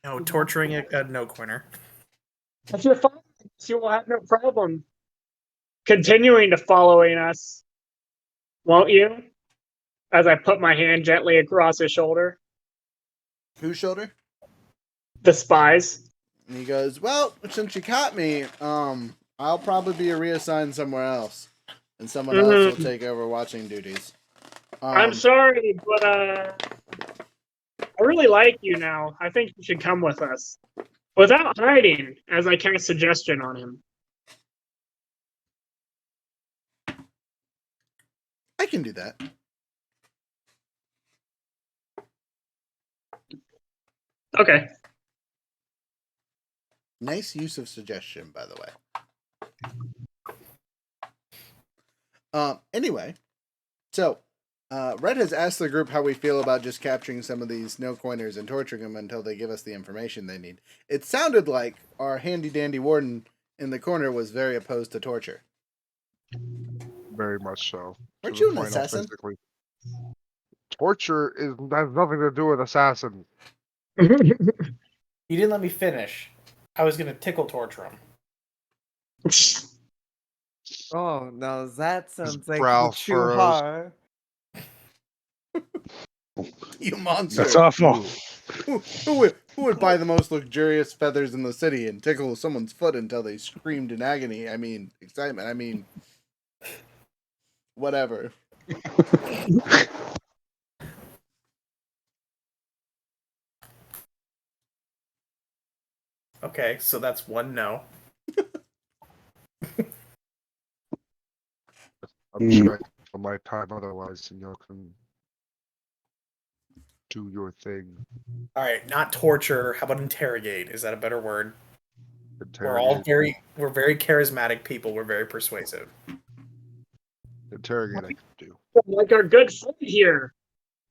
No, torturing a no-coiner. If you're following us, you will have no problem continuing to following us, won't you? As I put my hand gently across his shoulder. Whose shoulder? The spies. And he goes, "Well, since you caught me, I'll probably be reassigned somewhere else, and someone else will take over watching duties." I'm sorry, but I really like you now. I think you should come with us. Without hiding, as I cast suggestion on him. I can do that. Okay. Nice use of suggestion, by the way. Anyway, so Rhett has asked the group how we feel about just capturing some of these no-coiners and torturing them until they give us the information they need. It sounded like our handy-dandy warden in the corner was very opposed to torture. Very much so. Aren't you an assassin? Torture has nothing to do with assassin. You didn't let me finish. I was gonna tickle torture him. Oh, now that sounds like brow you chew furrows. hard. You monster! That's awful. Who would buy the most luxurious feathers in the city and tickle someone's foot until they screamed in agony? I mean, excitement. I mean, whatever. Okay, so that's one no. I'm sure on my time otherwise, and you can do your thing. All right, not torture. How about interrogate? Is that a better word? We're very charismatic people. We're very persuasive. Interrogate I could do. Like our good friend here.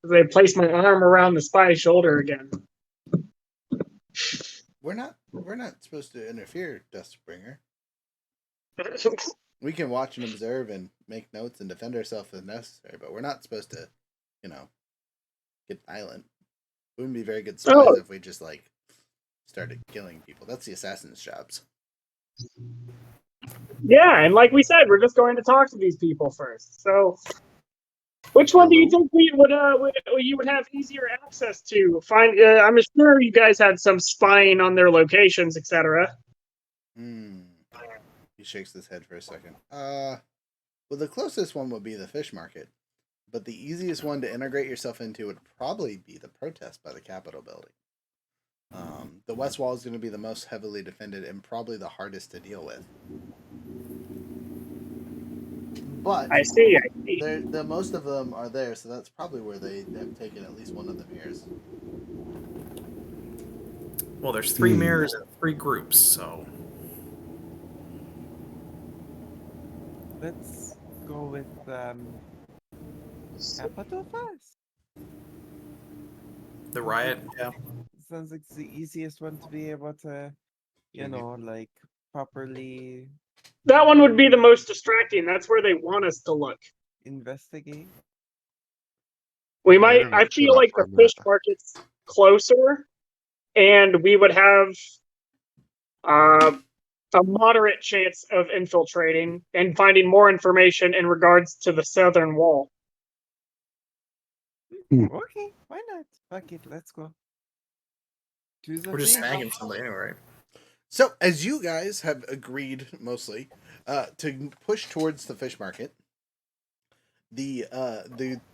They place my arm around the spy's shoulder again. We're not supposed to interfere, Dustbringer. We can watch and observe and make notes and defend ourselves if necessary, but we're not supposed to, get violent. We wouldn't be very good spies if we just started killing people. That's the assassin's jobs. Yeah, and like we said, we're just going to talk to these people first. So, which one do you think we would you would have easier access to? I'm sure you guys had some spying on their locations, etc. He shakes his head for a second. Well, the closest one would be the fish market, but the easiest one to integrate yourself into would probably be the protest by the Capitol building. The West Wall is going to be the most heavily defended and probably the hardest to deal with. But I see. The most of them are there, so that's probably where they have taken at least one of the mirrors. Well, there's 3 mirrors and 3 groups, so Let's go with Capital first. the riot, yeah. Sounds like it's the easiest one to be able to, properly That one would be the most distracting. That's where they want us to look. investigate. We might. I feel like the fish market's closer, and we would have a moderate chance of infiltrating and finding more information in regards to the southern wall. Okay, why not? Fuck it, let's go. We're just snagging somebody anyway, right? So, as you guys have agreed mostly to push towards the fish market, the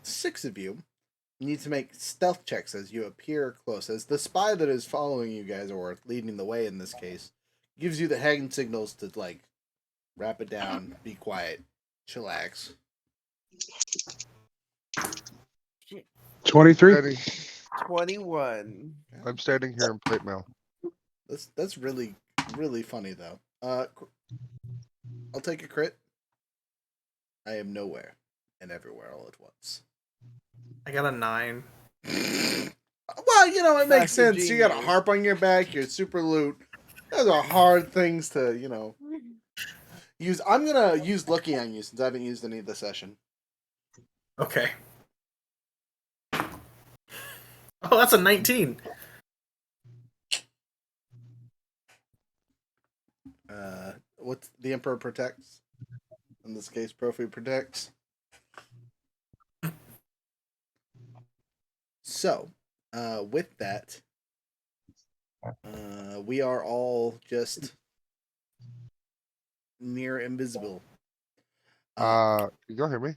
6 of you need to make stealth checks as you appear close. As the spy that is following you guys, or leading the way in this case, gives you the hand signals to wrap it down, be quiet, chillax. 23. 21. I'm standing here in plate mail. That's really, really funny though. I'll take a crit. I am nowhere and everywhere all at once. I got a 9. Well, it makes sense. You got a harp on your back. You're super loot. Those are hard things to, use. I'm gonna use lucky on you since I haven't used any of the session. Okay. Oh, that's a 19. What's the Emperor protects? In this case, Profi protects. So, with that, we are all just near invisible. You y'all hear me?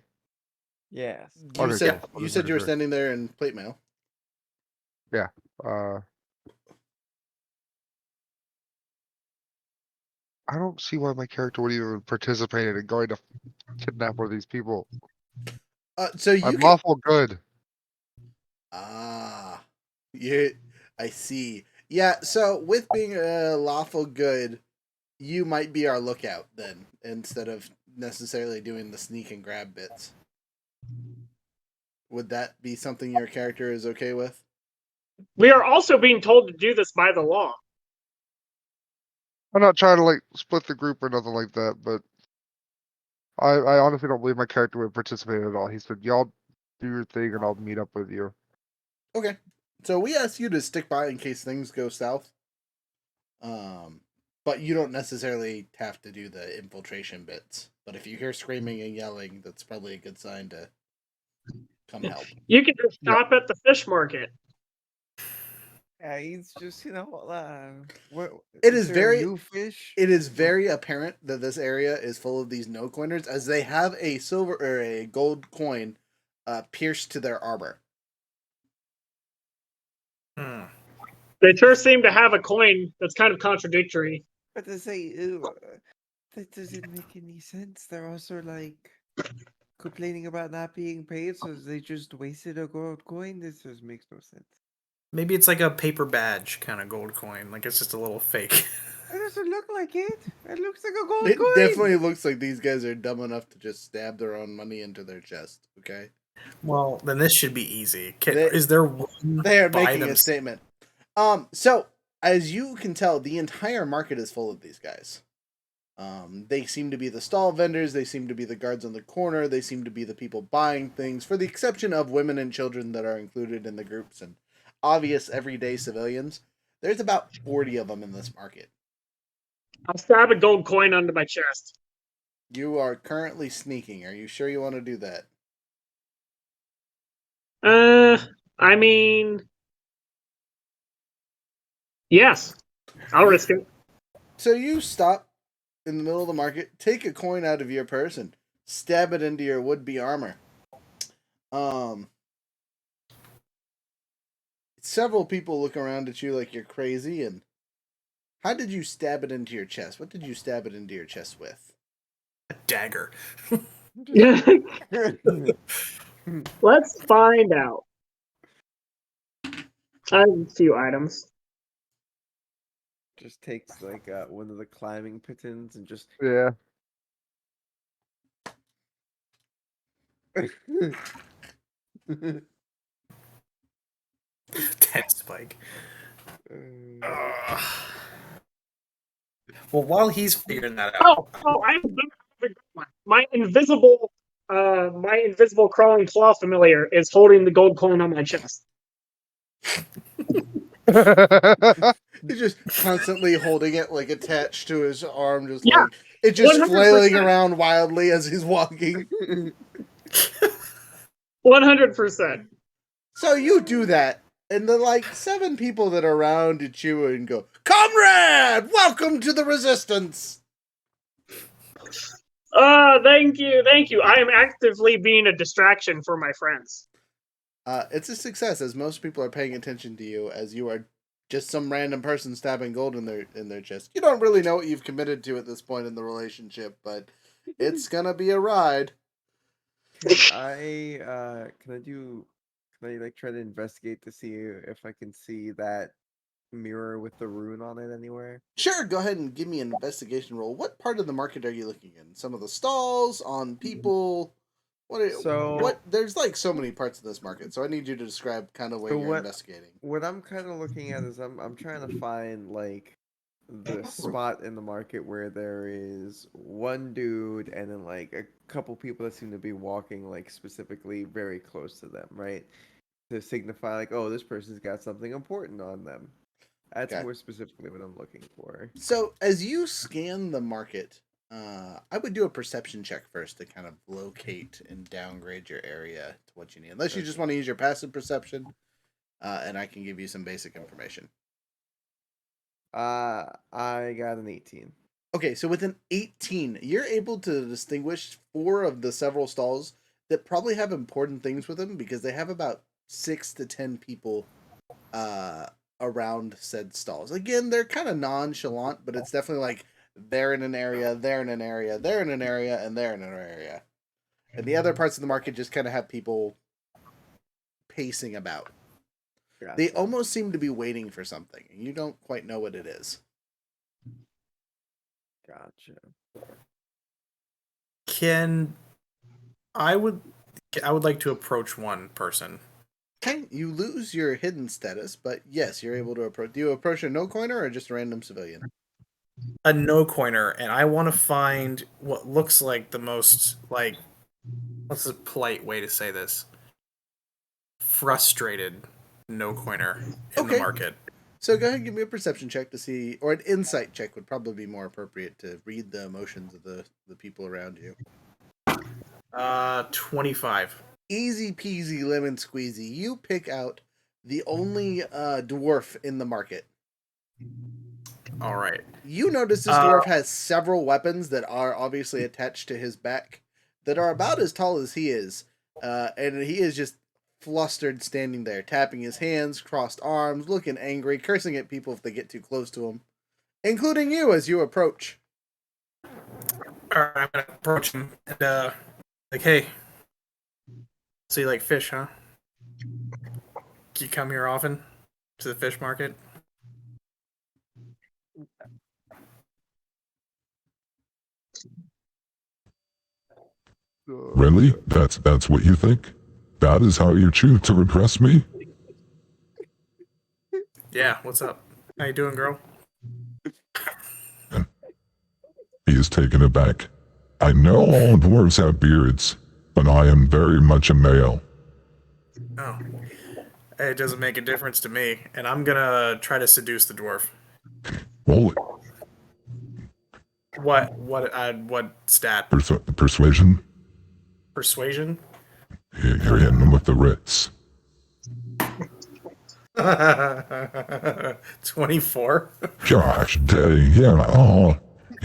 Yes. You said you were standing there in plate mail. Yeah. I don't see why my character would even participate in going to kidnap one of these people. I'm lawful good. Yeah, I see. Yeah, so with being a lawful good, you might be our lookout then, instead of necessarily doing the sneak and grab bits. Would that be something your character is okay with? We are also being told to do this by the law. I'm not trying to split the group or nothing like that, but I honestly don't believe my character would participate at all. He said, "Y'all do your thing, and I'll meet up with you." Okay, so we ask you to stick by in case things go south. But you don't necessarily have to do the infiltration bits. But if you hear screaming and yelling, that's probably a good sign to come help. You can just stop at the fish market. Yeah, he's just It is very new fish. It is very apparent that this area is full of these no coiners, as they have a silver or a gold coin pierced to their armor. They sure seem to have a coin that's kind of contradictory. But they say, that doesn't make any sense. They're also complaining about not being paid, so they just wasted a gold coin. This just makes no sense. Maybe it's like a paper badge kind of gold coin. It's just a little fake. It doesn't look like it. It looks like a gold It coin. definitely looks like these guys are dumb enough to just stab their own money into their chest. Okay, Well, then this should be easy. They- Is there one they are by making a themselves? statement. So as you can tell, the entire market is full of these guys. They seem to be the stall vendors. They seem to be the guards on the corner. They seem to be the people buying things, for the exception of women and children that are included in the groups and obvious everyday civilians. There's about 40 of them in this market. I'll stab a gold coin onto my chest. You are currently sneaking. Are you sure you want to do that? I mean, yes, I'll risk it. So you stop in the middle of the market, take a coin out of your purse, and stab it into your would-be armor. Several people look around at you like you're crazy, and how did you stab it into your chest? What did you stab it into your chest with? A dagger. Let's find out. I have a few items. Just takes like one of the climbing pitons and just Yeah. Tent spike. Well, while he's figuring that out, I have a good one. My invisible crawling claw familiar is holding the gold coin on my chest. He's just constantly holding it, like, attached to his arm, just Yeah, like, it's just 100%. flailing around wildly as he's walking. 100%. So you do that, and the, like, 7 people that are around at you and go, "Comrade, welcome to the Resistance!" Thank you. I am actively being a distraction for my friends. It's a success, as most people are paying attention to you, as you are just some random person stabbing gold in their chest. You don't really know what you've committed to at this point in the relationship, but it's gonna be a ride. can I like try to investigate to see if I can see that mirror with the rune on it anywhere? Sure, go ahead and give me an investigation roll. What part of the market are you looking in? Some of the stalls, on people? What? There's like so many parts of this market, so I need you to describe kind of where you're investigating. What I'm kind of looking at is I'm trying to find like the spot in the market where there is one dude and then like a couple people that seem to be walking like specifically very close to them, right? To signify like, oh, this person's got something important on them. That's Okay. more specifically what I'm looking for. So as you scan the market, I would do a perception check first to kind of locate and downgrade your area to what you need. Unless you just want to use your passive perception, and I can give you some basic information. I got an 18. Okay, so with an 18, you're able to distinguish 4 of the several stalls that probably have important things with them because they have about 6 to 10 people around said stalls. Again, they're kind of nonchalant, but it's definitely like they're in an area, they're in an area, they're in an area, and they're in an area. And the other parts of the market just kind of have people pacing about. Gotcha. They almost seem to be waiting for something, and you don't quite know what it is. Gotcha. I would like to approach one person. Okay, you lose your hidden status, but yes, you're able to approach. Do you approach a no-coiner or just a random civilian? A no-coiner, and I want to find what looks like the most, like, what's a polite way to say this? Frustrated no-coiner in the market. So go ahead and give me a perception check to see, or an insight check would probably be more appropriate to read the emotions of the people around you. 25. Easy peasy lemon squeezy. You pick out the only dwarf in the market. All right. You notice this dwarf has several weapons that are obviously attached to his back that are about as tall as he is. And he is just flustered standing there, tapping his hands, crossed arms, looking angry, cursing at people if they get too close to him, including you as you approach. All right, I'm going to approach him and, like, hey, so you like fish, huh? Do you come here often to the fish market? Really? That's what you think? That is how you choose to impress me? Yeah, what's up? How you doing, girl? He is taken aback. I know all dwarves have beards, but I am very much a male. Oh. It doesn't make a difference to me, and I'm gonna try to seduce the dwarf. Roll it. What stat? Persuasion? Persuasion? You're hitting him with the Ritz. 24. Gosh dang, yeah,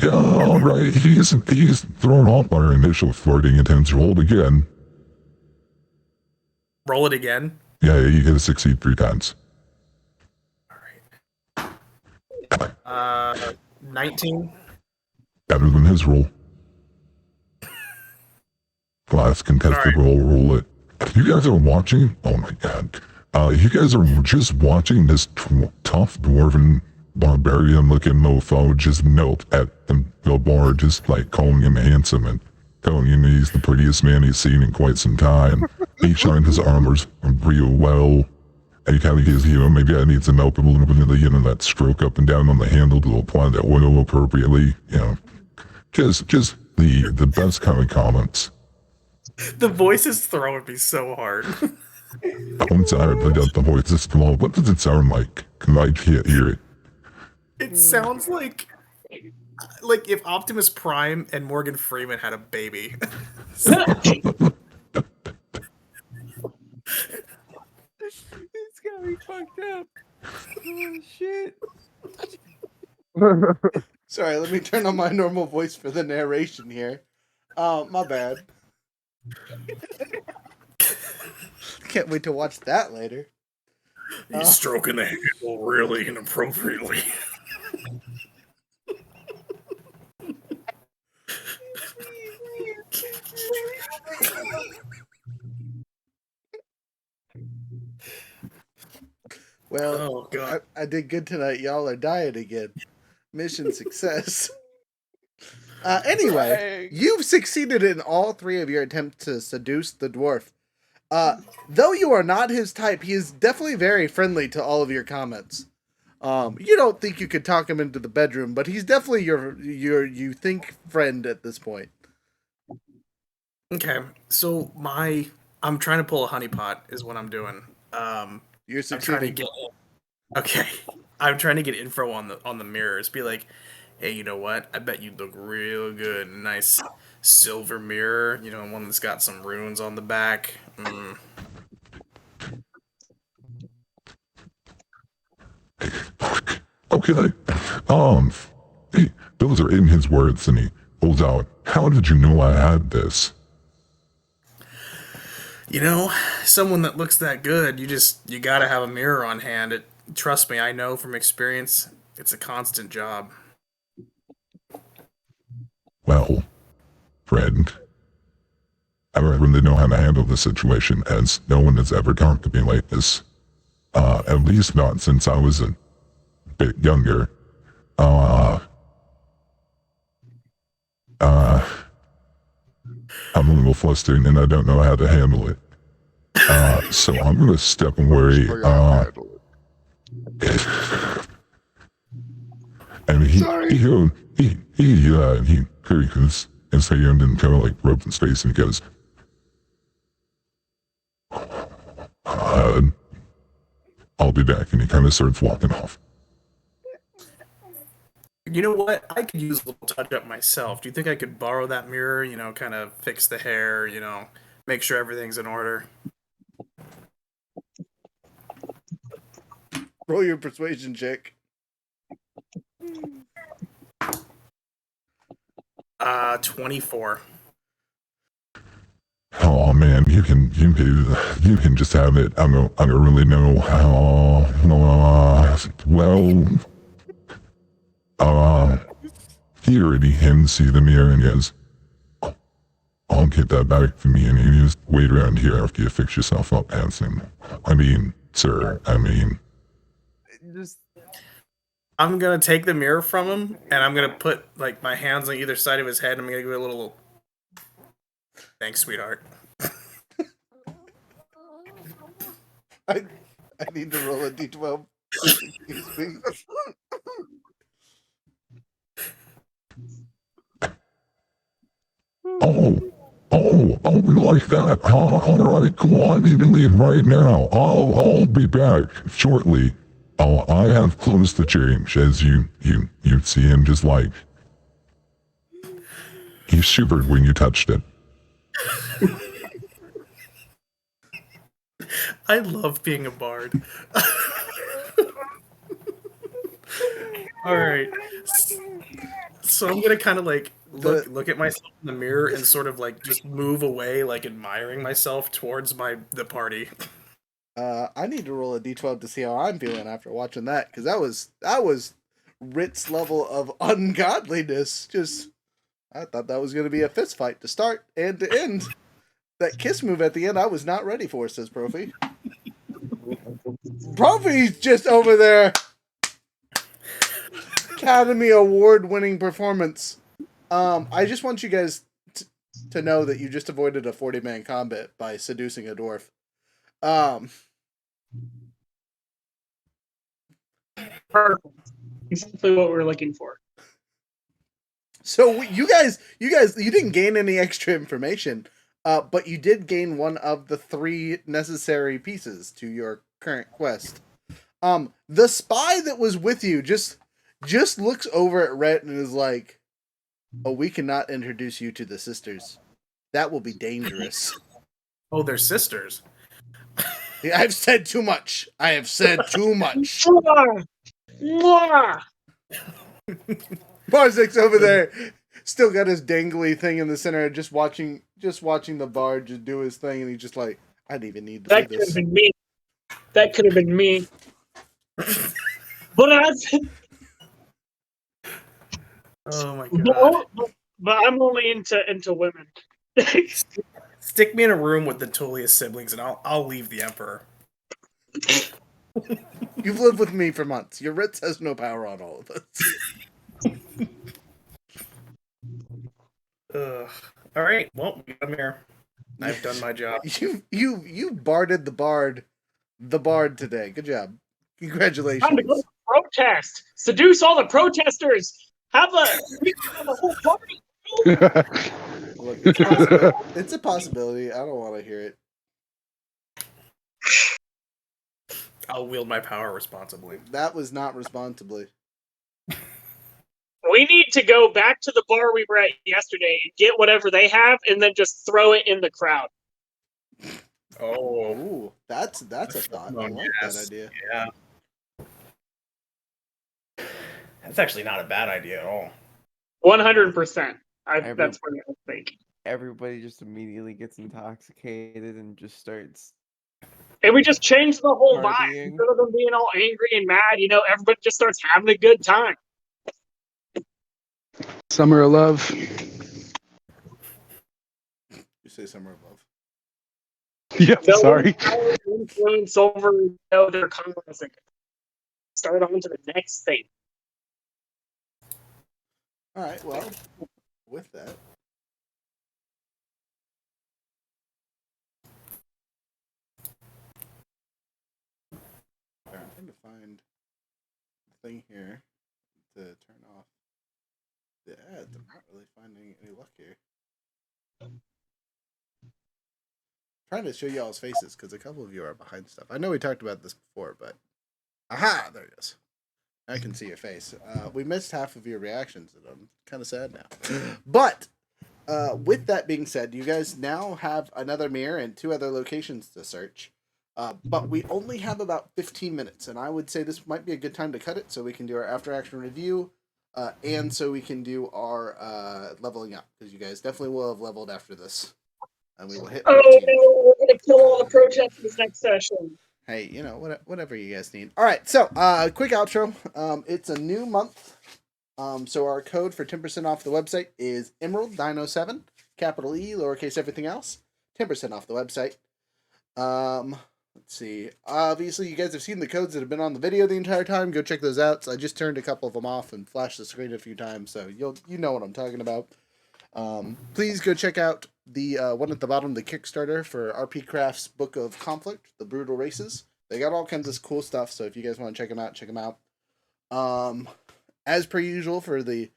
alright, he's thrown off our initial flirting attempts. Rolled again. Roll it again. Yeah, you get to succeed 3 times. Alright. 19. Better than his roll. Last contested roll it. You guys are watching? Oh my god. You guys are just watching this tough dwarven barbarian looking mofo just melt at the bar, just like calling him handsome and telling him he's the prettiest man he's seen in quite some time. He shined his armors real well. And he kind of gives, maybe I need to melt a little bit of that stroke up and down on the handle to apply that oil appropriately. Just the best kind of comments. The voice is throwing me so hard. I'm sorry, but the voice is small. What does it sound like? Can I can't hear it? It sounds like if Optimus Prime and Morgan Freeman had a baby. It's got me fucked up. Oh shit. Sorry, let me turn on my normal voice for the narration here. My bad. Can't wait to watch that later. He's stroking the handle really inappropriately. Well, oh, God. I did good tonight. Y'all are dying again. Mission success. Anyway, you've succeeded in all 3 of your attempts to seduce the dwarf. Though you are not his type, he is definitely very friendly to all of your comments. You don't think you could talk him into the bedroom, but he's definitely your you think friend at this point. Okay, so I'm trying to pull a honeypot is what I'm doing. You're succeeding. I'm trying to get info on the mirrors. Be like, hey, you know what? I bet you'd look real good. Nice silver mirror, one that's got some runes on the back. Okay, those are in his words, and he pulls out. How did you know I had this? Someone that looks that good, you gotta have a mirror on hand. Trust me, I know from experience, it's a constant job. Well, friend, I don't really know how to handle the situation, as no one has ever talked to me like this. At least not since I was a bit younger. I'm a little flustered and I don't know how to handle it. So I'm gonna step away. And he his hand and kind of like rubs his face and he goes, I'll be back, and he kind of starts walking off. You know what? I could use a little touch up myself. Do you think I could borrow that mirror, kind of fix the hair, make sure everything's in order? Roll your persuasion check. 24. Oh man, you can just have it. I don't really know how. He already can see the mirror and he goes, I'll get that back for me, and you just wait around here after you fix yourself up, handsome. Sir, I'm gonna take the mirror from him, and I'm gonna put my hands on either side of his head, and I'm gonna give it a little Thanks, sweetheart. I need to roll a d12. Excuse me. Oh, we like that. All right, cool. I need to leave right now. I'll be back shortly. I have clothes to change, as you see, and just like you shivered when you touched it. I love being a bard. All right. So I'm gonna kind of like look at myself in the mirror and sort of like just move away, like admiring myself towards the party. I need to roll a d12 to see how I'm feeling after watching that, because that was Rhett's level of ungodliness. Just, I thought that was going to be a fist fight to start and to end. That kiss move at the end, I was not ready for, says Profi. Profi's just over there. Academy Award-winning performance. I just want you guys to know that you just avoided a 40-man combat by seducing a dwarf. Perfect. Exactly what we're looking for. So you guys, you didn't gain any extra information, but you did gain one of the 3 necessary pieces to your current quest. The spy that was with you just looks over at Rhett and is like, "Oh, we cannot introduce you to the sisters. That will be dangerous." Oh, they're sisters. I've said too much. I have said too much. Barzik's over there, still got his dangly thing in the center, just watching the bard just do his thing, and he's just like, I didn't even need to That do could this. have been me. That could have been me. But Oh my god. But I'm only into women. Stick me in a room with the Tullius siblings, and I'll leave the Emperor. You've lived with me for months. Your Ritz has no power on all of us. All right. Well, I'm here. I've done my job. You barded the bard today. Good job. Congratulations. Time to go to protest. Seduce all the protesters. Have a whole party. Look, it's a possibility. I don't want to hear it. I'll wield my power responsibly. That was not responsibly. We need to go back to the bar we were at yesterday and get whatever they have, and then just throw it in the crowd. Oh, ooh, that's a thought. I like that idea. Yeah, that's actually not a bad idea at all. 100%. That's what I think. Everybody just immediately gets intoxicated and just starts. And we just change the whole vibe. Partying. Instead of them being all angry and mad, everybody just starts having a good time. Summer of Love. You say Summer of Love. Yeah, sorry. Influence over their comments. Start on to the next thing. All right, well, with that. I'm trying to find the thing here to turn off the ads. I'm not really finding any luck here. Trying to show y'all's faces because a couple of you are behind stuff. I know we talked about this before, but aha, there it is. I can see your face. We missed half of your reactions, and I'm kind of sad now. But with that being said, you guys now have another mirror and 2 other locations to search. But we only have about 15 minutes, and I would say this might be a good time to cut it so we can do our after-action review, and so we can do our leveling up, because you guys definitely will have leveled after this. And we will hit 15. Oh no, we're going to kill all the protesters next session. Hey, whatever you guys need. All right, so quick outro. It's a new month. So our code for 10% off the website is Emerald907, capital E, lowercase everything else. 10% off the website. Let's see. Obviously, you guys have seen the codes that have been on the video the entire time. Go check those out. So I just turned a couple of them off and flashed the screen a few times, so you know what I'm talking about. Please go check out the one at the bottom, the Kickstarter for RP Craft's Book of Conflict, The Brutal Races. They got all kinds of cool stuff, so if you guys want to check them out, check them out. As per usual for the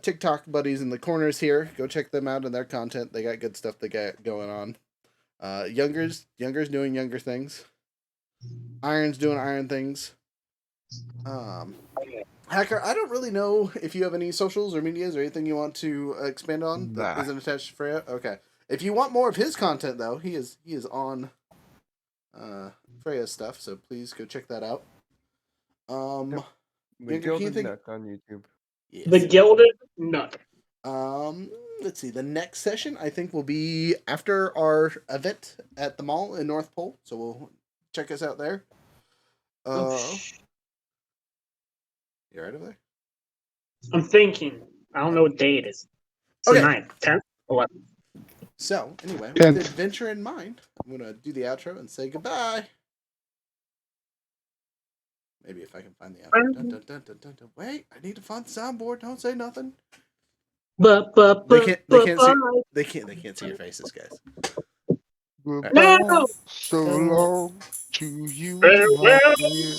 TikTok buddies in the corners here, go check them out and their content. They got good stuff they got going on. Younger's doing younger things. Iron's doing iron things. Hacker, I don't really know if you have any socials or medias or anything you want to expand on that isn't attached to Freya. Okay. If you want more of his content, though, he is on Freya's stuff, so please go check that out. The Yanger, Gilded think... Nut on YouTube. Yes. The Gilded Nut. Let's see. The next session I think will be after our event at the mall in North Pole, so we'll check us out there. You right over there? I'm thinking. I don't know what day it is. It's the 9th, 10th, 11th. So, anyway, with the adventure in mind, I'm going to do the outro and say goodbye. Maybe if I can find the outro. Dun, dun, dun, dun, dun, dun. Wait, I need to find the soundboard. Don't say nothing. They can't see your faces, guys. Goodbye, No! so long to you, Farewell. my dear.